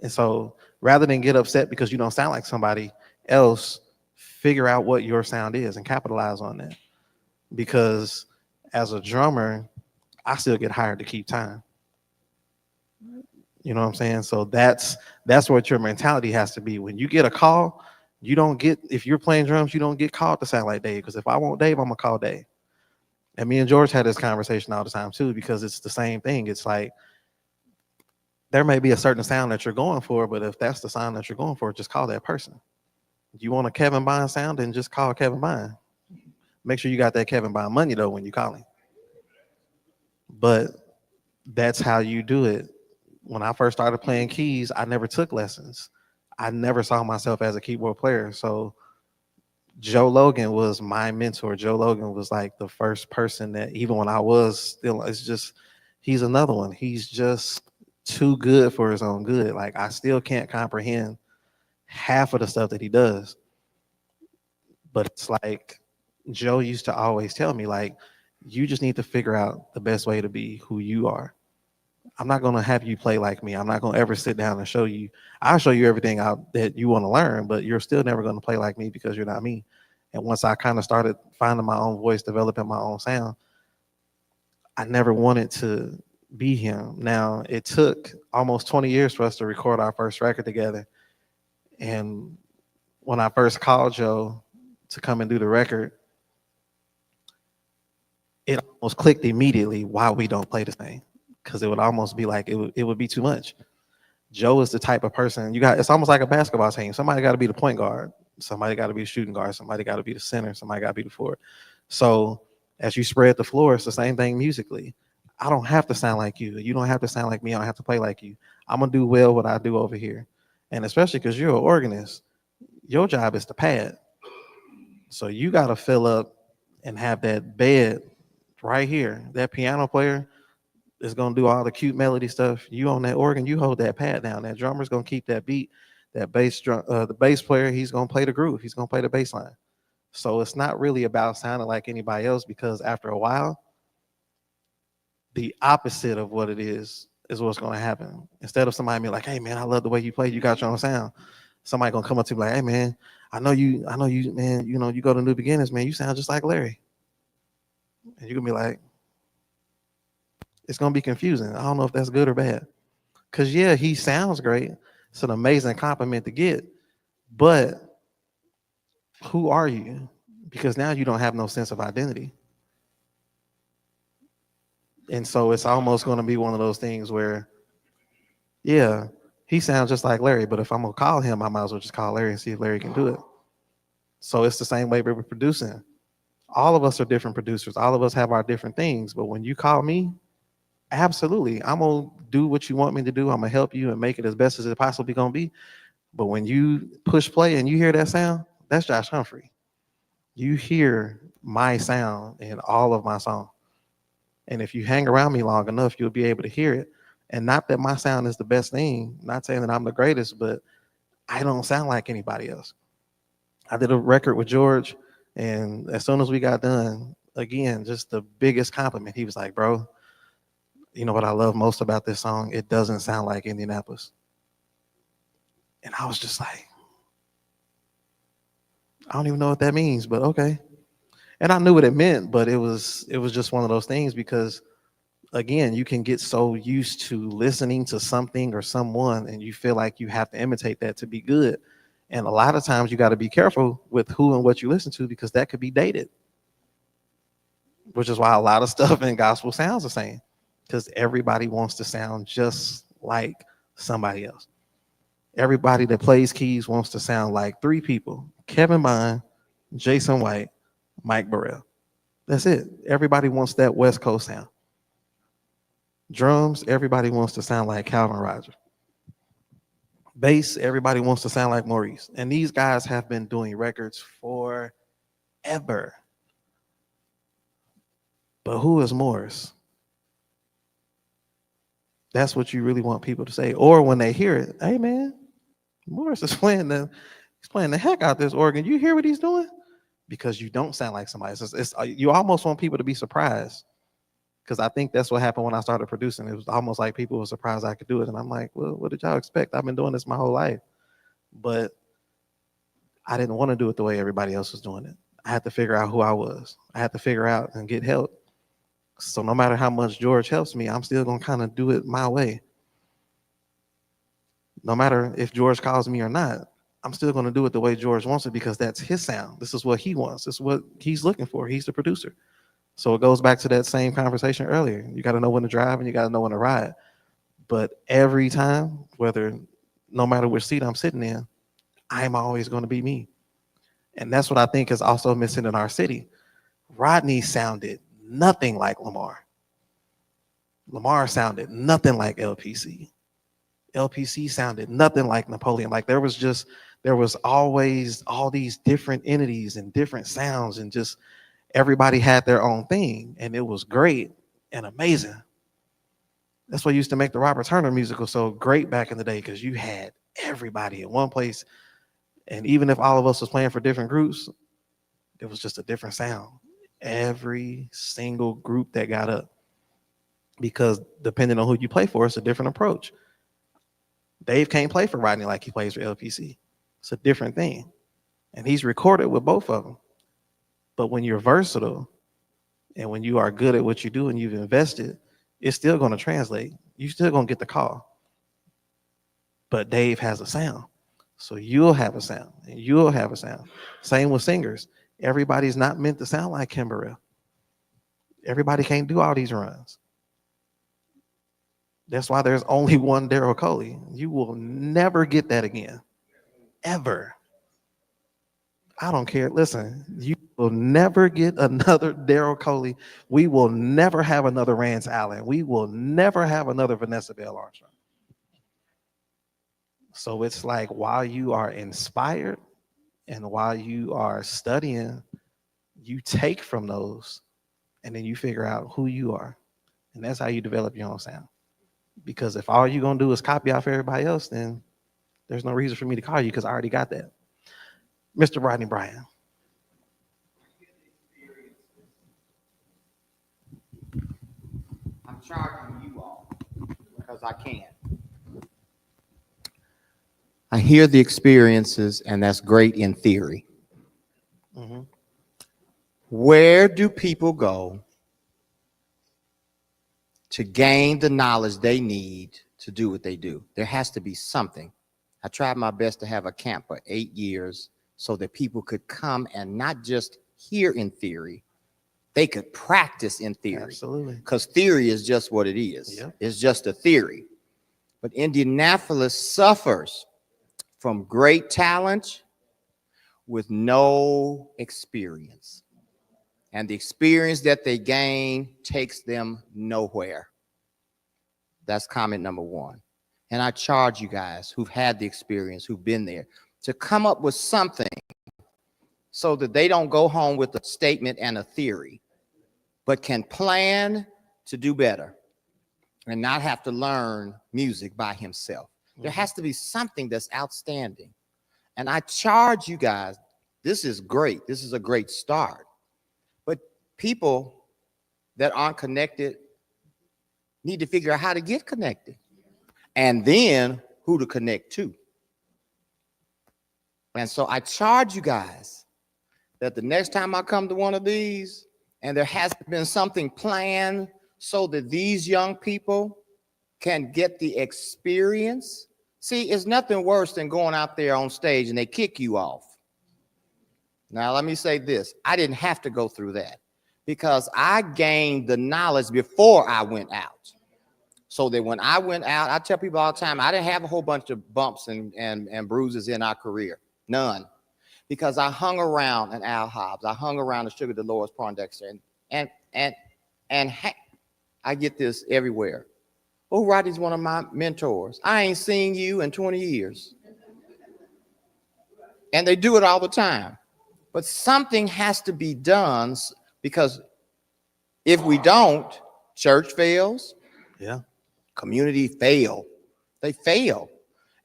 And so rather than get upset because you don't sound like somebody else, figure out what your sound is and capitalize on that. Because as a drummer, I still get hired to keep time. You know what I'm saying? So that's what your mentality has to be. When you get a call, if you're playing drums, you don't get called to sound like Dave. Because if I want Dave, I'm gonna call Dave. And me and George had this conversation all the time too, because it's the same thing. It's like there may be a certain sound that you're going for, but if that's the sound that you're going for, just call that person. If you want a Kevin Bond sound, then just call Kevin Bond. Make sure you got that Kevin Bond money though when you call him. But that's how you do it. when I first started playing keys, I never took lessons. I never saw myself as a keyboard player. So Joe Logan was my mentor. Joe Logan was like the first person that, even when I was still, it's just, he's another one. He's just too good for his own good. Like, I still can't comprehend half of the stuff that he does. But it's like Joe used to always tell me, like, you just need to figure out the best way to be who you are. I'm not going to have you play like me. I'm not going to ever sit down and show you. I'll show you everything out that you want to learn, but you're still never going to play like me because you're not me. And once I kind of started finding my own voice, developing my own sound, I never wanted to be him. Now, it took almost 20 years for us to record our first record together. And when I first called Joe to come and do the record, it almost clicked immediately why we don't play the same. Because it would almost be like it would be too much. Joe is the type of person, it's almost like a basketball team. Somebody got to be the point guard, somebody got to be the shooting guard, somebody got to be the center, somebody got to be the forward. So as you spread the floor, it's the same thing musically. I don't have to sound like you. You don't have to sound like me. I don't have to play like you. I'm gonna do well what I do over here. And especially because you're an organist, your job is to pad. So you got to fill up and have that bed right here. That piano player is going to do all the cute melody stuff. You on that organ, you hold that pad down. That drummer's going to keep that beat. That bass drum, the bass player, he's going to play the groove. He's going to play the bass line. So it's not really about sounding like anybody else, because after a while, the opposite of what it is what's going to happen. Instead of somebody being like, hey man, I love the way you play, you got your own sound. Somebody going to come up to me like, hey man, I know you, man, you go to New Beginnings, man, you sound just like Larry. And you're going to be like, it's going to be confusing. I don't know if that's good or bad. Because, yeah, he sounds great. It's an amazing compliment to get. But who are you? Because now you don't have no sense of identity. And so it's almost going to be one of those things where, yeah, he sounds just like Larry. But if I'm going to call him, I might as well just call Larry and see if Larry can do it. So it's the same way we're producing. All of us are different producers. All of us have our different things. But when you call me, absolutely, I'm gonna do what you want me to do. I'm gonna help you and make it as best as it possibly gonna be. But when you push play and you hear that sound, that's Josh Humphrey. You hear my sound in all of my songs. And if you hang around me long enough, you'll be able to hear it. And not that my sound is the best thing, not saying that I'm the greatest, but I don't sound like anybody else. I did a record with George, and as soon as we got done, again, just the biggest compliment. He was like, bro, you know what I love most about this song? It doesn't sound like Indianapolis. And I was just like, I don't even know what that means, but okay. And I knew what it meant, but it was just one of those things, because again, you can get so used to listening to something or someone and you feel like you have to imitate that to be good. And a lot of times you got to be careful with who and what you listen to, because that could be dated. Which is why a lot of stuff in gospel sounds the same, because everybody wants to sound just like somebody else. Everybody that plays keys wants to sound like three people: Kevin Bond, Jason White, Mike Burrell. That's it. Everybody wants that West Coast sound. Drums, everybody wants to sound like Calvin Rogers. Bass, everybody wants to sound like Maurice. And these guys have been doing records forever. But who is Morris? That's what you really want people to say. Or when they hear it, hey man, Morris is playing the heck out this organ. You hear what he's doing? Because you don't sound like somebody else. You almost want people to be surprised. Because I think that's what happened when I started producing. It was almost like people were surprised I could do it. And I'm like, well, what did y'all expect? I've been doing this my whole life. But I didn't want to do it the way everybody else was doing it. I had to figure out who I was. I had to figure out and get help. So no matter how much George helps me, I'm still going to kind of do it my way. No matter if George calls me or not, I'm still going to do it the way George wants it, because that's his sound. This is what he wants. This is what he's looking for. He's the producer. So it goes back to that same conversation earlier. You got to know when to drive and you got to know when to ride. But every time, no matter which seat I'm sitting in, I'm always going to be me. And that's what I think is also missing in our city. Rodney sounded nothing like Lamar. Lamar sounded nothing like LPC. LPC sounded nothing like Napoleon. Like there was always all these different entities and different sounds, and just everybody had their own thing, and it was great and amazing. That's what used to make the Robert Turner musical so great back in the day, because you had everybody in one place. And even if all of us was playing for different groups, it was just a different sound. Every single group that got up, because depending on who you play for, it's a different approach. Dave can't play for Rodney like he plays for LPC. It's a different thing. And he's recorded with both of them. But when you're versatile and when you are good at what you do and you've invested, it's still going to translate. You're still going to get the call. But Dave has a sound. So you'll have a sound and you'll have a sound. Same with singers. Everybody's not meant to sound like Kimberell. Everybody can't do all these runs. That's why there's only one Daryl Coley. You will never get that again. Ever. I don't care. Listen, you will never get another Daryl Coley. We will never have another Rance Allen. We will never have another Vanessa Bell Armstrong. So it's like, while you are inspired and while you are studying, you take from those and then you figure out who you are. And that's how you develop your own sound. Because if all you're going to do is copy off everybody else, then there's no reason for me to call you, because I already got that. Mr. Rodney Bryan. I'm charging you all because I can. I hear the experiences, and that's great in theory. Mm-hmm. Where do people go to gain the knowledge they need to do what they do? There has to be something. I tried my best to have a camp for 8 years so that people could come and not just hear in theory, they could practice in theory. Absolutely. Because theory is just what it is. Yep. It's just a theory. But Indianapolis suffers from great talent with no experience. And the experience that they gain takes them nowhere. That's comment number one. And I charge you guys who've had the experience, who've been there, to come up with something so that they don't go home with a statement and a theory, but can plan to do better and not have to learn music by himself. There has to be something that's outstanding. And I charge you guys, this is great. This is a great start. But people that aren't connected need to figure out how to get connected and then who to connect to. And so I charge you guys that the next time I come to one of these and there has been something planned so that these young people can get the experience. See, it's nothing worse than going out there on stage and they kick you off. Now, let me say this. I didn't have to go through that because I gained the knowledge before I went out. So that when I went out, I tell people all the time, I didn't have a whole bunch of bumps and bruises in our career. None. Because I hung around an Al Hobbs. I hung around the Sugar Dolores Poindexter. And I get this everywhere. Oh, Rodney's one of my mentors. I ain't seen you in 20 years. And they do it all the time. But something has to be done because if we don't, church fails. Yeah. Community fail. They fail.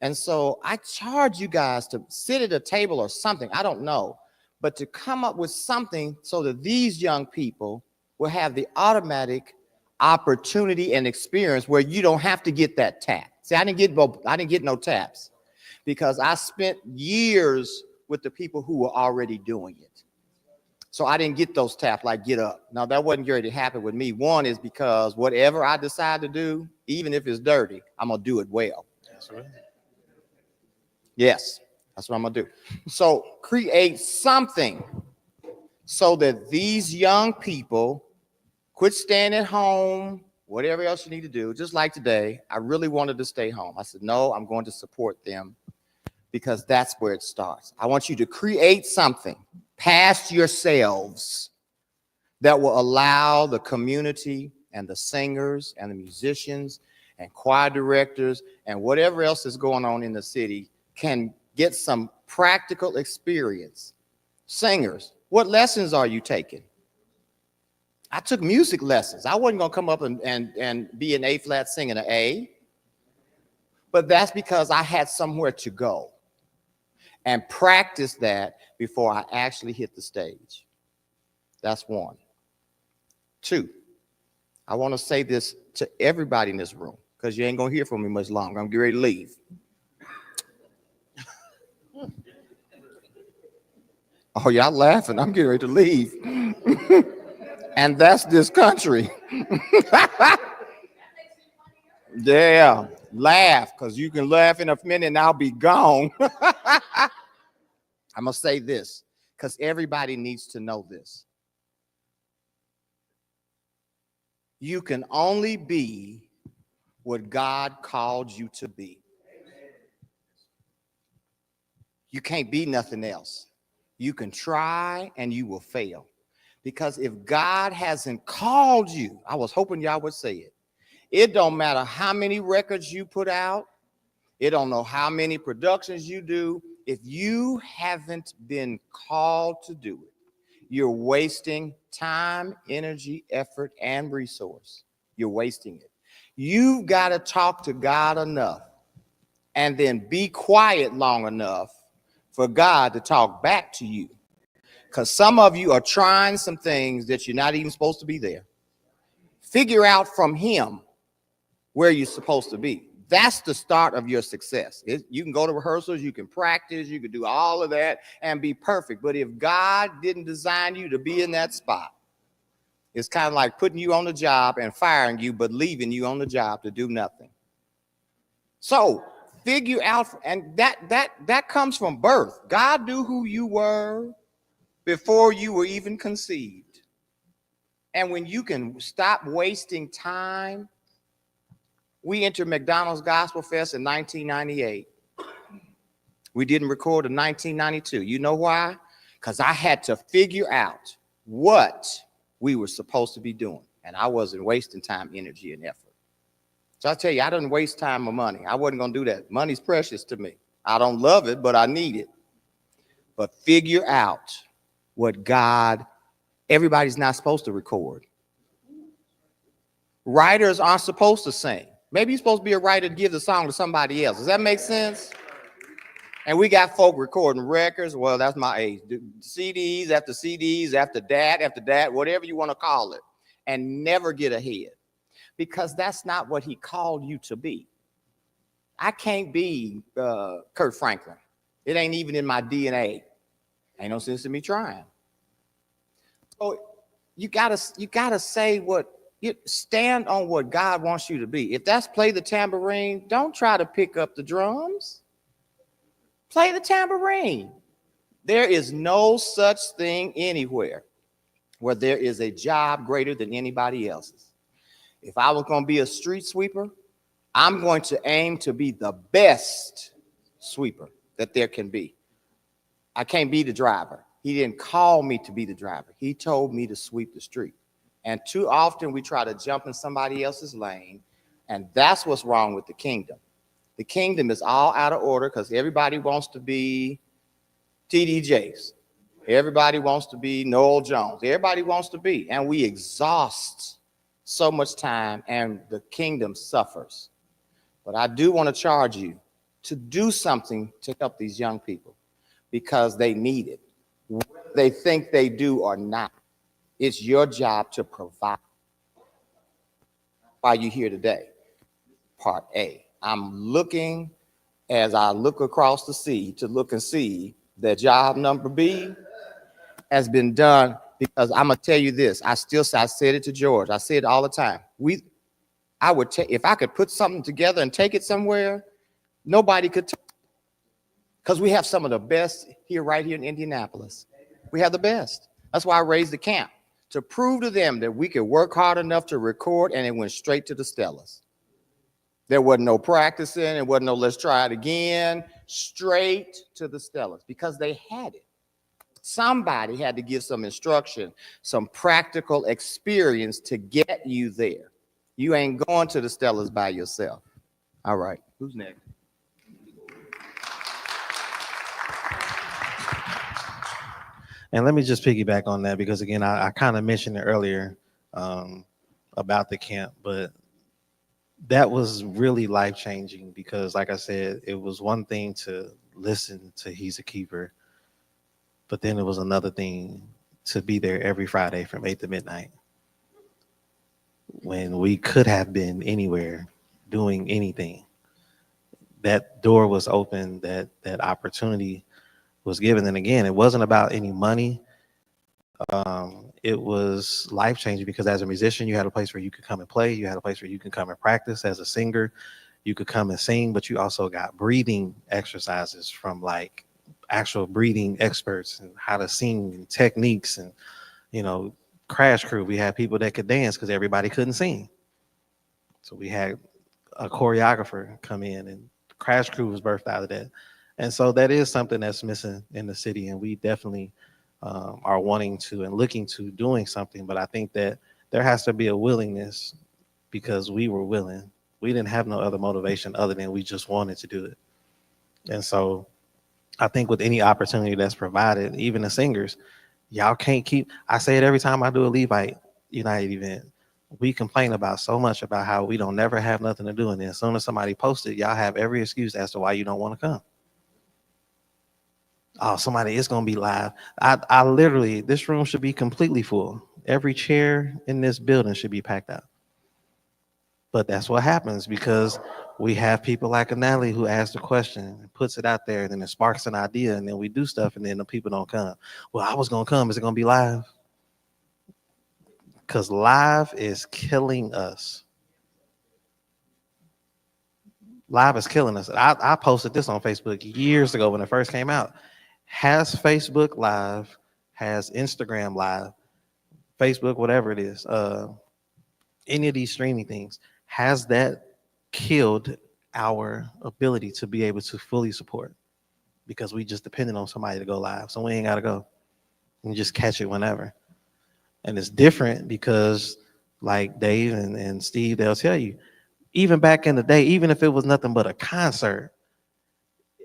And so I charge you guys to sit at a table or something, I don't know, but to come up with something so that these young people will have the automatic opportunity and experience where you don't have to get that tap. See, I didn't get no taps because I spent years with the people who were already doing it. So I didn't get those taps like get up. Now that wasn't going to happen with me. One is because whatever I decide to do, even if it's dirty, I'm going to do it well. That's right. Yes, that's what I'm going to do. So create something so that these young people quit staying at home, whatever else you need to do. Just like today, I really wanted to stay home. I said, no, I'm going to support them because that's where it starts. I want you to create something past yourselves that will allow the community and the singers and the musicians and choir directors and whatever else is going on in the city can get some practical experience. Singers, what lessons are you taking? I took music lessons. I wasn't going to come up and be an A flat singing an A, but that's because I had somewhere to go and practice that before I actually hit the stage. That's one. Two, I want to say this to everybody in this room because you ain't going to hear from me much longer. I'm getting ready to leave. Oh, y'all laughing. I'm getting ready to leave. And that's this country. Yeah, laugh, because you can laugh in a minute and I'll be gone. I'm going to say this because everybody needs to know this. You can only be what God called you to be. You can't be nothing else. You can try and you will fail. Because if God hasn't called you, I was hoping y'all would say it. It don't matter how many records you put out. It don't know how many productions you do. If you haven't been called to do it, you're wasting time, energy, effort, and resource. You're wasting it. You've got to talk to God enough and then be quiet long enough for God to talk back to you. Because some of you are trying some things that you're not even supposed to be there. Figure out from him where you're supposed to be. That's the start of your success. You can go to rehearsals, you can practice, you can do all of that and be perfect. But if God didn't design you to be in that spot, it's kind of like putting you on the job and firing you, but leaving you on the job to do nothing. So figure out, and that comes from birth. God knew who you were before you were even conceived. And when you can stop wasting time, we entered McDonald's Gospel Fest in 1998. We didn't record in 1992. You know why? Because I had to figure out what we were supposed to be doing. And I wasn't wasting time, energy, and effort. So I tell you, I didn't waste time or money. I wasn't going to do that. Money's precious to me. I don't love it, but I need it. But figure out what God, everybody's not supposed to record. Writers aren't supposed to sing. Maybe you're supposed to be a writer to give the song to somebody else. Does that make sense? And we got folk recording records. Well, that's my age. CDs after CDs after that, whatever you want to call it, and never get ahead. Because that's not what he called you to be. I can't be Kurt Franklin. It ain't even in my DNA. Ain't no sense in me trying. So you gotta say what, you stand on what God wants you to be. If that's play the tambourine, don't try to pick up the drums. Play the tambourine. There is no such thing anywhere where there is a job greater than anybody else's. If I was going to be a street sweeper, I'm going to aim to be the best sweeper that there can be. I can't be the driver. He didn't call me to be the driver. He told me to sweep the street. And too often we try to jump in somebody else's lane, and that's what's wrong with the kingdom. The kingdom is all out of order because everybody wants to be T.D. Jakes. Everybody wants to be Noel Jones. Everybody wants to be, and we exhaust so much time, and the kingdom suffers. But I do want to charge you to do something to help these young people because they need it. Whether they think they do or not, it's your job to provide. Why you here today? Part A. I'm looking as I look across the sea to look and see that job number B has been done. Because I'm gonna tell you this, I said it to George. I say it all the time. I would take, if I could put something together and take it somewhere, nobody could. Because we have some of the best here, right here in Indianapolis. We have the best. That's why I raised the camp, to prove to them that we could work hard enough to record, and it went straight to the Stellas. There wasn't no practicing. It wasn't no let's try it again. Straight to the Stellas because they had it. Somebody had to give some instruction, some practical experience to get you there. You ain't going to the Stellas by yourself. All right, who's next? And let me just piggyback on that because again, I kind of mentioned it earlier about the camp, but that was really life changing because, like I said, it was one thing to listen to He's a Keeper, but then it was another thing to be there every Friday from 8 to midnight when we could have been anywhere doing anything. That door was open, that opportunity was given. And again, it wasn't about any money. It was life changing because as a musician, you had a place where you could come and play. You had a place where you could come and practice. As a singer, you could come and sing, but you also got breathing exercises from like actual breathing experts and how to sing and techniques and, you know, Crash Crew. We had people that could dance because everybody couldn't sing. So we had a choreographer come in and Crash Crew was birthed out of that. And so that is something that's missing in the city. And we definitely are wanting to and looking to doing something. But I think that there has to be a willingness because we were willing. We didn't have no other motivation other than we just wanted to do it. And so I think with any opportunity that's provided, even the singers, y'all can't keep, I say it every time I do a Levite United event. We complain about so much about how we don't never have nothing to do. And then as soon as somebody posts it, y'all have every excuse as to why you don't want to come. Oh, somebody is going to be live. I literally, this room should be completely full. Every chair in this building should be packed out. But that's what happens because we have people like Anali who asks the question and puts it out there, and then it sparks an idea, and then we do stuff, and then the people don't come. Well, I was going to come. Is it going to be live? Because live is killing us. Live is killing us. I posted this on Facebook years ago when it first came out. Has Facebook Live, has Instagram Live, Facebook, whatever it is, any of these streaming things, has that killed our ability to be able to fully support? Because we just depended on somebody to go live. So we ain't got to go. You just catch it whenever. And it's different because like Dave and Steve, they'll tell you, even back in the day, even if it was nothing but a concert,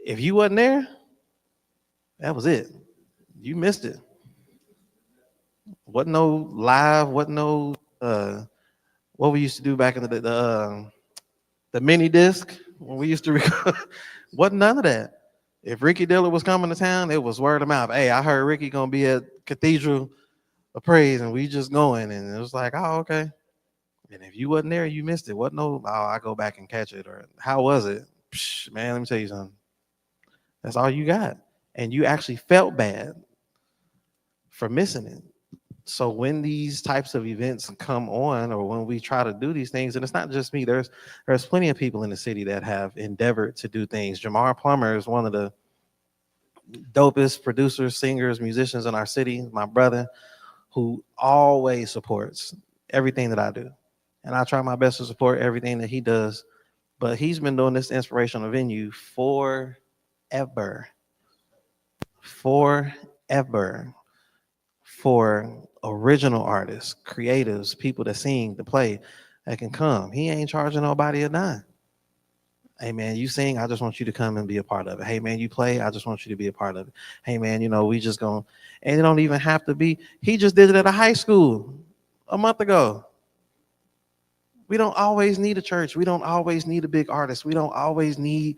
if you wasn't there, that was it. You missed it. Wasn't no live, wasn't no what we used to do back in the mini disc when we used to record. Wasn't none of that. If Ricky Diller was coming to town, it was word of mouth. Hey, I heard Ricky gonna be at Cathedral of Praise, and we just going, and it was like, oh, okay. And if you wasn't there, you missed it. Wasn't no, oh, I go back and catch it, or how was it? Psh, man, let me tell you something. That's all you got. And you actually felt bad for missing it. So when these types of events come on, or when we try to do these things, and it's not just me, there's plenty of people in the city that have endeavored to do things. Jamar Plummer is one of the dopest producers, singers, musicians in our city, my brother, who always supports everything that I do. And I try my best to support everything that he does. But he's been doing this inspirational venue forever. For original artists, creatives, people that sing, to play, that can come. He ain't charging nobody a dime. Hey man, you sing, I just want you to come and be a part of it. Hey man, you play, I just want you to be a part of it. Hey man, you know, we just gonna, and it don't even have to be, he just did it at a high school a month ago. We don't always need a church. We don't always need a big artist. We don't always need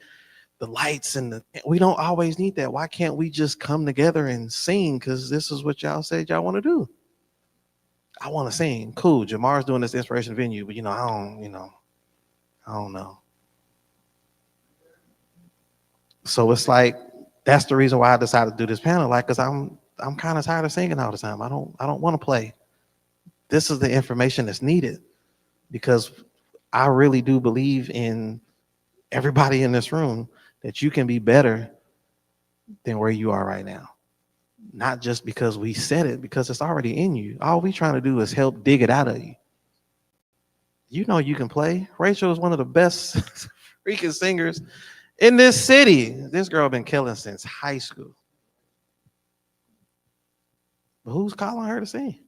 the lights and we don't always need that. Why can't we just come together and sing? Because this is what y'all said y'all want to do. I want to sing. Cool. Jamar's doing this inspiration venue, but I don't know. So it's like, that's the reason why I decided to do this panel, like, because I'm kind of tired of singing all the time. I don't want to play. This is the information that's needed because I really do believe in everybody in this room that you can be better than where you are right now. Not just because we said it, because it's already in you. All we trying to do is help dig it out of you. You know you can play. Rachel is one of the best freaking singers in this city. This girl been killing since high school. But who's calling her to sing?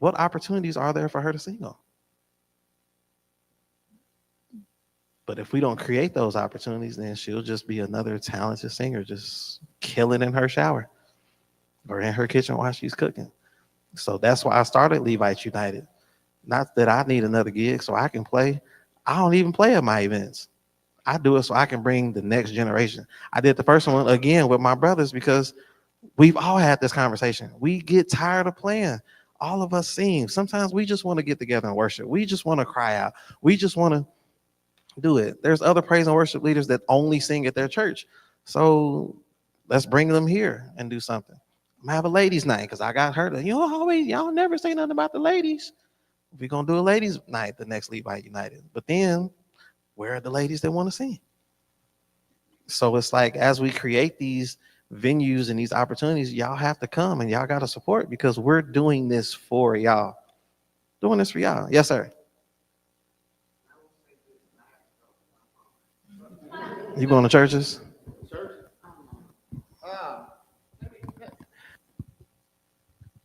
What opportunities are there for her to sing on? But if we don't create those opportunities, then she'll just be another talented singer, just killing in her shower or in her kitchen while she's cooking. So that's why I started Levites United. Not that I need another gig so I can play. I don't even play at my events. I do it so I can bring the next generation. I did the first one again with my brothers because we've all had this conversation. We get tired of playing. All of us sing. Sometimes we just want to get together and worship. We just want to cry out. We just want to do it. There's other praise and worship leaders that only sing at their church. So let's bring them here and do something. I'm gonna have a ladies' night because I got heard of, y'all never say nothing about the ladies. We're gonna do a ladies' night the next Levite United. But then where are the ladies that want to sing? So it's like as we create these venues and these opportunities, y'all have to come and y'all got to support because we're doing this for y'all. Doing this for y'all. Yes, sir. You going to churches?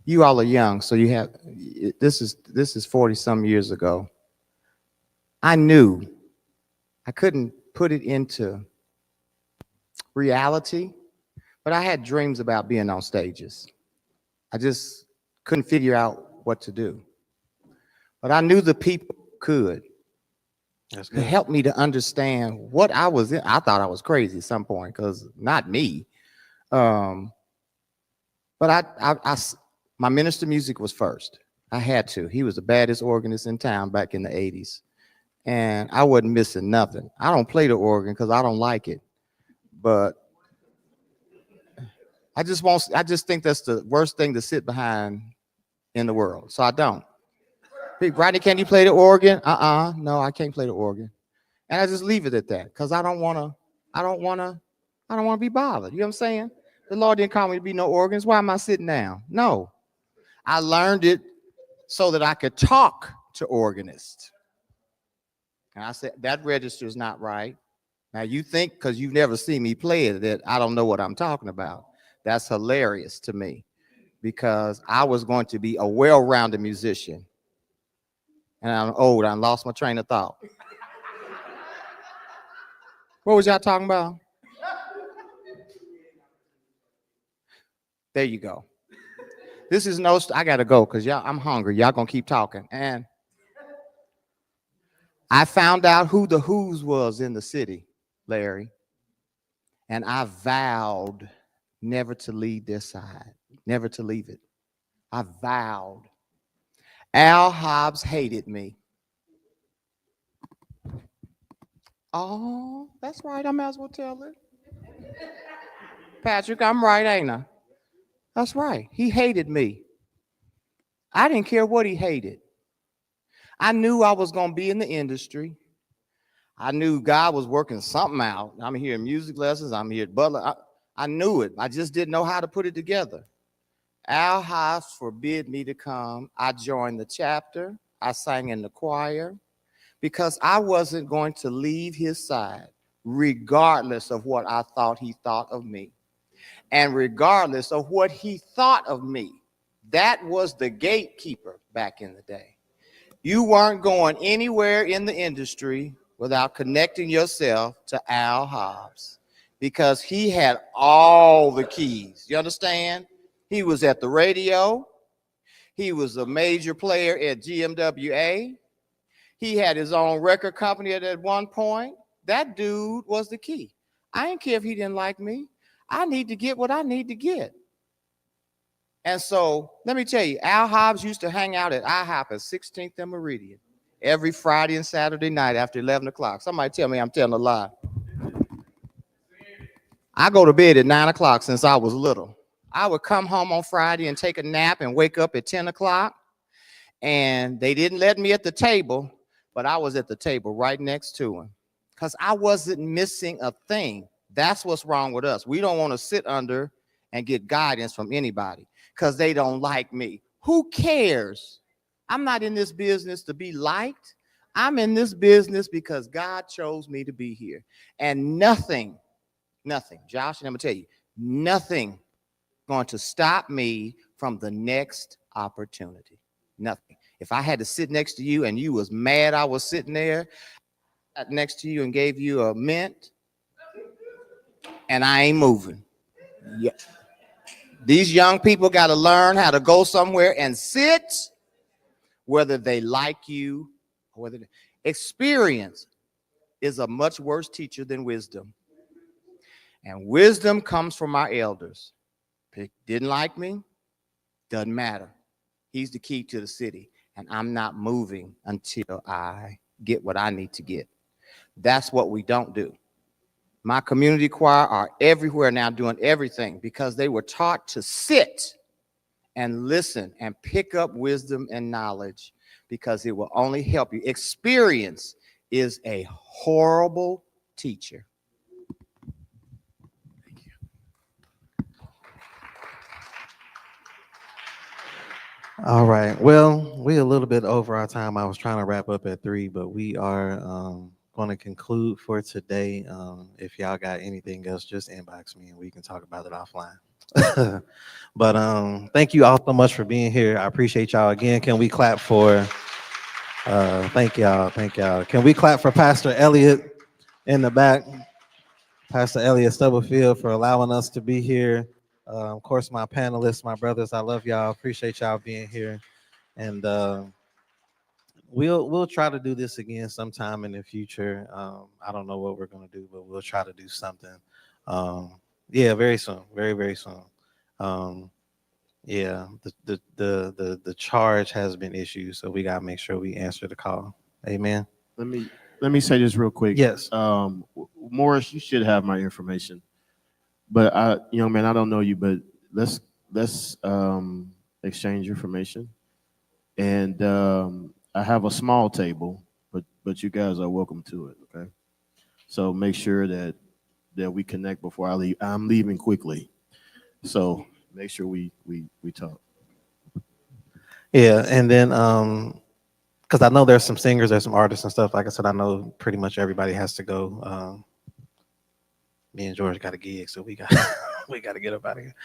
You all are young, so you have, this is 40 some years ago. I knew I couldn't put it into reality, but I had dreams about being on stages. I just couldn't figure out what to do. But I knew the people could. That's It good. helped me to understand what I was in. I thought I was crazy at some point because not me. But my minister music was first. I had to. He was the baddest organist in town back in the 80s. And I wasn't missing nothing. I don't play the organ because I don't like it. But I just think that's the worst thing to sit behind in the world. So I don't. Hey, Rodney, can you play the organ? No, I can't play the organ. And I just leave it at that because I don't want to be bothered. You know what I'm saying? The Lord didn't call me to be no organs. Why am I sitting down? No. I learned it so that I could talk to organists. And I said, that register is not right. Now you think, because you've never seen me play it, that I don't know what I'm talking about. That's hilarious to me because I was going to be a well-rounded musician. And I'm old, I lost my train of thought. What was y'all talking about? There you go. This is I gotta go because I'm hungry. Y'all gonna keep talking. And I found out who the Who's was in the city, Larry. And I vowed never to leave their side, never to leave it. I vowed. Al Hobbs hated me. Oh, that's right. I might as well tell it. Patrick, I'm right, ain't I? That's right. He hated me. I didn't care what he hated. I knew I was going to be in the industry. I knew God was working something out. I'm here in music lessons. I'm here at Butler. I knew it. I just didn't know how to put it together. Al Hobbs forbid me to come. I joined the chapter. I sang in the choir because I wasn't going to leave his side, regardless of what I thought he thought of me. And regardless of what he thought of me, that was the gatekeeper back in the day. You weren't going anywhere in the industry without connecting yourself to Al Hobbs because he had all the keys. You understand? He was at the radio. He was a major player at GMWA. He had his own record company at one point. That dude was the key. I didn't care if he didn't like me. I need to get what I need to get. And so let me tell you, Al Hobbs used to hang out at IHOP at 16th and Meridian every Friday and Saturday night after 11 o'clock. Somebody tell me I'm telling a lie. I go to bed at 9 o'clock since I was little. I would come home on Friday and take a nap and wake up at 10 o'clock. And they didn't let me at the table, but I was at the table right next to him because I wasn't missing a thing. That's what's wrong with us. We don't want to sit under and get guidance from anybody because they don't like me. Who cares? I'm not in this business to be liked. I'm in this business because God chose me to be here. And nothing, Josh, and I'm going to tell you, nothing going to stop me from the next opportunity. Nothing. If I had to sit next to you and you was mad I was sitting there, sat next to you and gave you a mint, and I ain't moving. Yeah. These young people got to learn how to go somewhere and sit, whether they like you or whether experience is a much worse teacher than wisdom. And wisdom comes from our elders. Didn't like me, doesn't matter. He's the key to the city, and I'm not moving until I get what I need to get. That's what we don't do. My community choir are everywhere now doing everything because they were taught to sit and listen and pick up wisdom and knowledge because it will only help you. Experience is a horrible teacher. All right. Well, we're a little bit over our time. I was trying to wrap up at 3, but we are going to conclude for today. If y'all got anything else, just inbox me and we can talk about it offline. But thank you all so much for being here. I appreciate y'all again. Can we clap for thank y'all. Can we clap for Pastor Elliott in the back? Pastor Elliott Stubblefield for allowing us to be here. Of course, my panelists, my brothers, I love y'all. Appreciate y'all being here. And we'll try to do this again sometime in the future. I don't know what we're gonna do, but we'll try to do something. Yeah, very soon, very, very soon. Yeah, the charge has been issued, so we gotta make sure we answer the call. Amen. Let me say this real quick. Yes. Morris, you should have my information. But young man, I don't know you, but let's exchange information. And I have a small table, but you guys are welcome to it. Okay. So make sure that we connect before I leave. I'm leaving quickly, so make sure we talk. Yeah, and then because I know there's some singers, there's some artists and stuff. Like I said, I know pretty much everybody has to go. Me and George got a gig, so we got to get up out of here.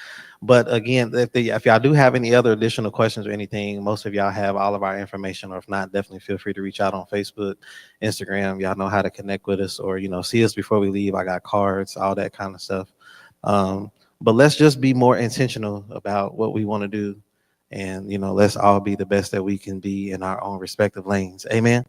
But again, if y'all do have any other additional questions or anything, most of y'all have all of our information, or if not, definitely feel free to reach out on Facebook, Instagram. Y'all know how to connect with us, or see us before we leave. I got cards, all that kind of stuff. But let's just be more intentional about what we want to do, and let's all be the best that we can be in our own respective lanes. Amen.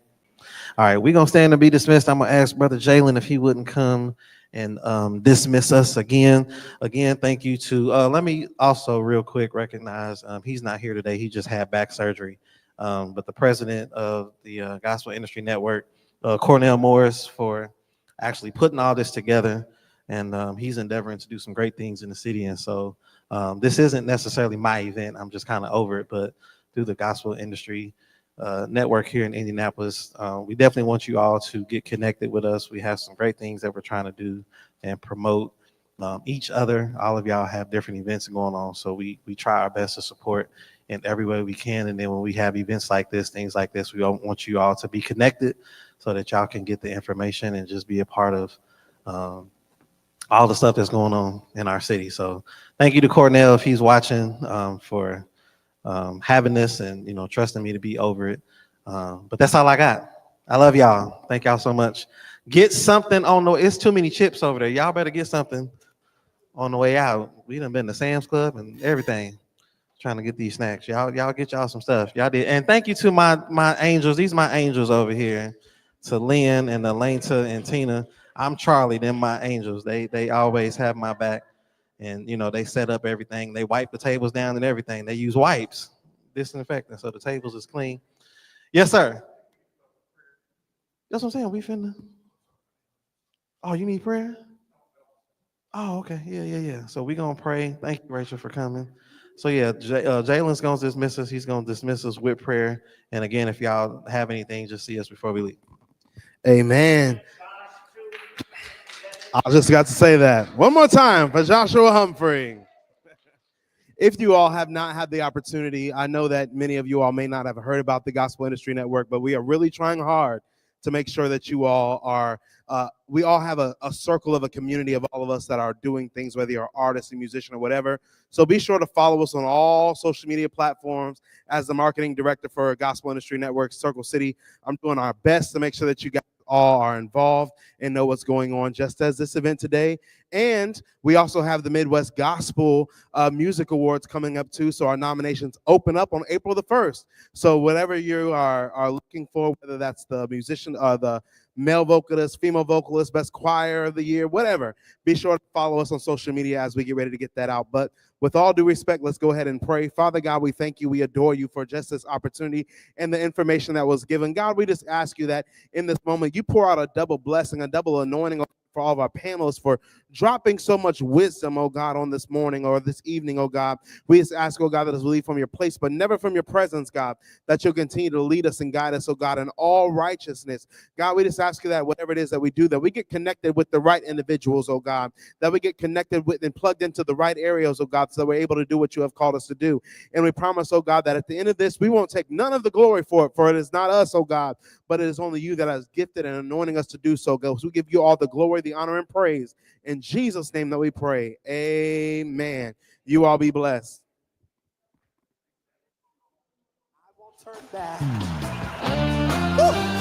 All right, we're gonna stand and be dismissed. I'm gonna ask Brother Jalen if he wouldn't come and dismiss us again. Thank you to, let me also real quick recognize, he's not here today. He just had back surgery. But the president of the Gospel Industry Network, Cornell Morris, for actually putting all this together. And he's endeavoring to do some great things in the city. And so this isn't necessarily my event. I'm just kind of over it, but through the Gospel Industry Network here in Indianapolis, we definitely want you all to get connected with us. We have some great things that we're trying to do and promote each other. All of y'all have different events going on, so we try our best to support in every way we can. And then when we have events like this, things like this, we want you all to be connected so that y'all can get the information and just be a part of all the stuff that's going on in our city. So thank you to Cornell, if he's watching, for having this and trusting me to be over it. But that's all I got. I love y'all. Thank y'all so much. Get something on the, it's too many chips over there. Y'all better get something on the way out. We done been to Sam's Club and everything trying to get these snacks. Y'all get y'all some stuff. Y'all did. And thank you to my angels. These are my angels over here. To Lynn and Elena and Tina. I'm Charlie, them my angels. They always have my back. And they set up everything. They wipe the tables down and everything. They use wipes, disinfectant, so the tables is clean. Yes, sir. That's what I'm saying. We finna. Oh, you need prayer? Oh, okay. Yeah. So we gonna pray. Thank you, Rachel, for coming. So yeah, Jalen's gonna dismiss us. He's gonna dismiss us with prayer. And again, if y'all have anything, just see us before we leave. Amen. I just got to say that one more time for Joshua Humphrey. If you all have not had the opportunity, I know that many of you all may not have heard about the Gospel Industry Network, but we are really trying hard to make sure that you all are, we all have a circle of a community of all of us that are doing things, whether you're an artist, a musician, or whatever. So be sure to follow us on all social media platforms. As the marketing director for Gospel Industry Network, Circle City, I'm doing our best to make sure that you guys all are involved and know what's going on, just as this event today. And we also have the Midwest Gospel Music Awards coming up too. So our nominations open up on April the 1st. So whatever you are looking for, whether that's the musician, the male vocalist, female vocalist, best choir of the year, whatever, be sure to follow us on social media as we get ready to get that out. But with all due respect, let's go ahead and pray. Father God, we thank you. We adore you for just this opportunity and the information that was given. God, we just ask you that in this moment, you pour out a double blessing, a double anointing for all of our panelists, for dropping so much wisdom, oh God, on this morning or this evening, oh God. We just ask, oh God, that as we leave from your place, but never from your presence, God, that you'll continue to lead us and guide us, oh God, in all righteousness. God, we just ask you that whatever it is that we do, that we get connected with the right individuals, oh God, that we get connected with and plugged into the right areas, oh God, so that we're able to do what you have called us to do. And we promise, oh God, that at the end of this, we won't take none of the glory for it is not us, oh God, but it is only you that has gifted and anointing us to do so, God. So we give you all the glory, the honor, and praise. In Jesus' name that we pray. Amen. You all be blessed. I won't turn back. Woo!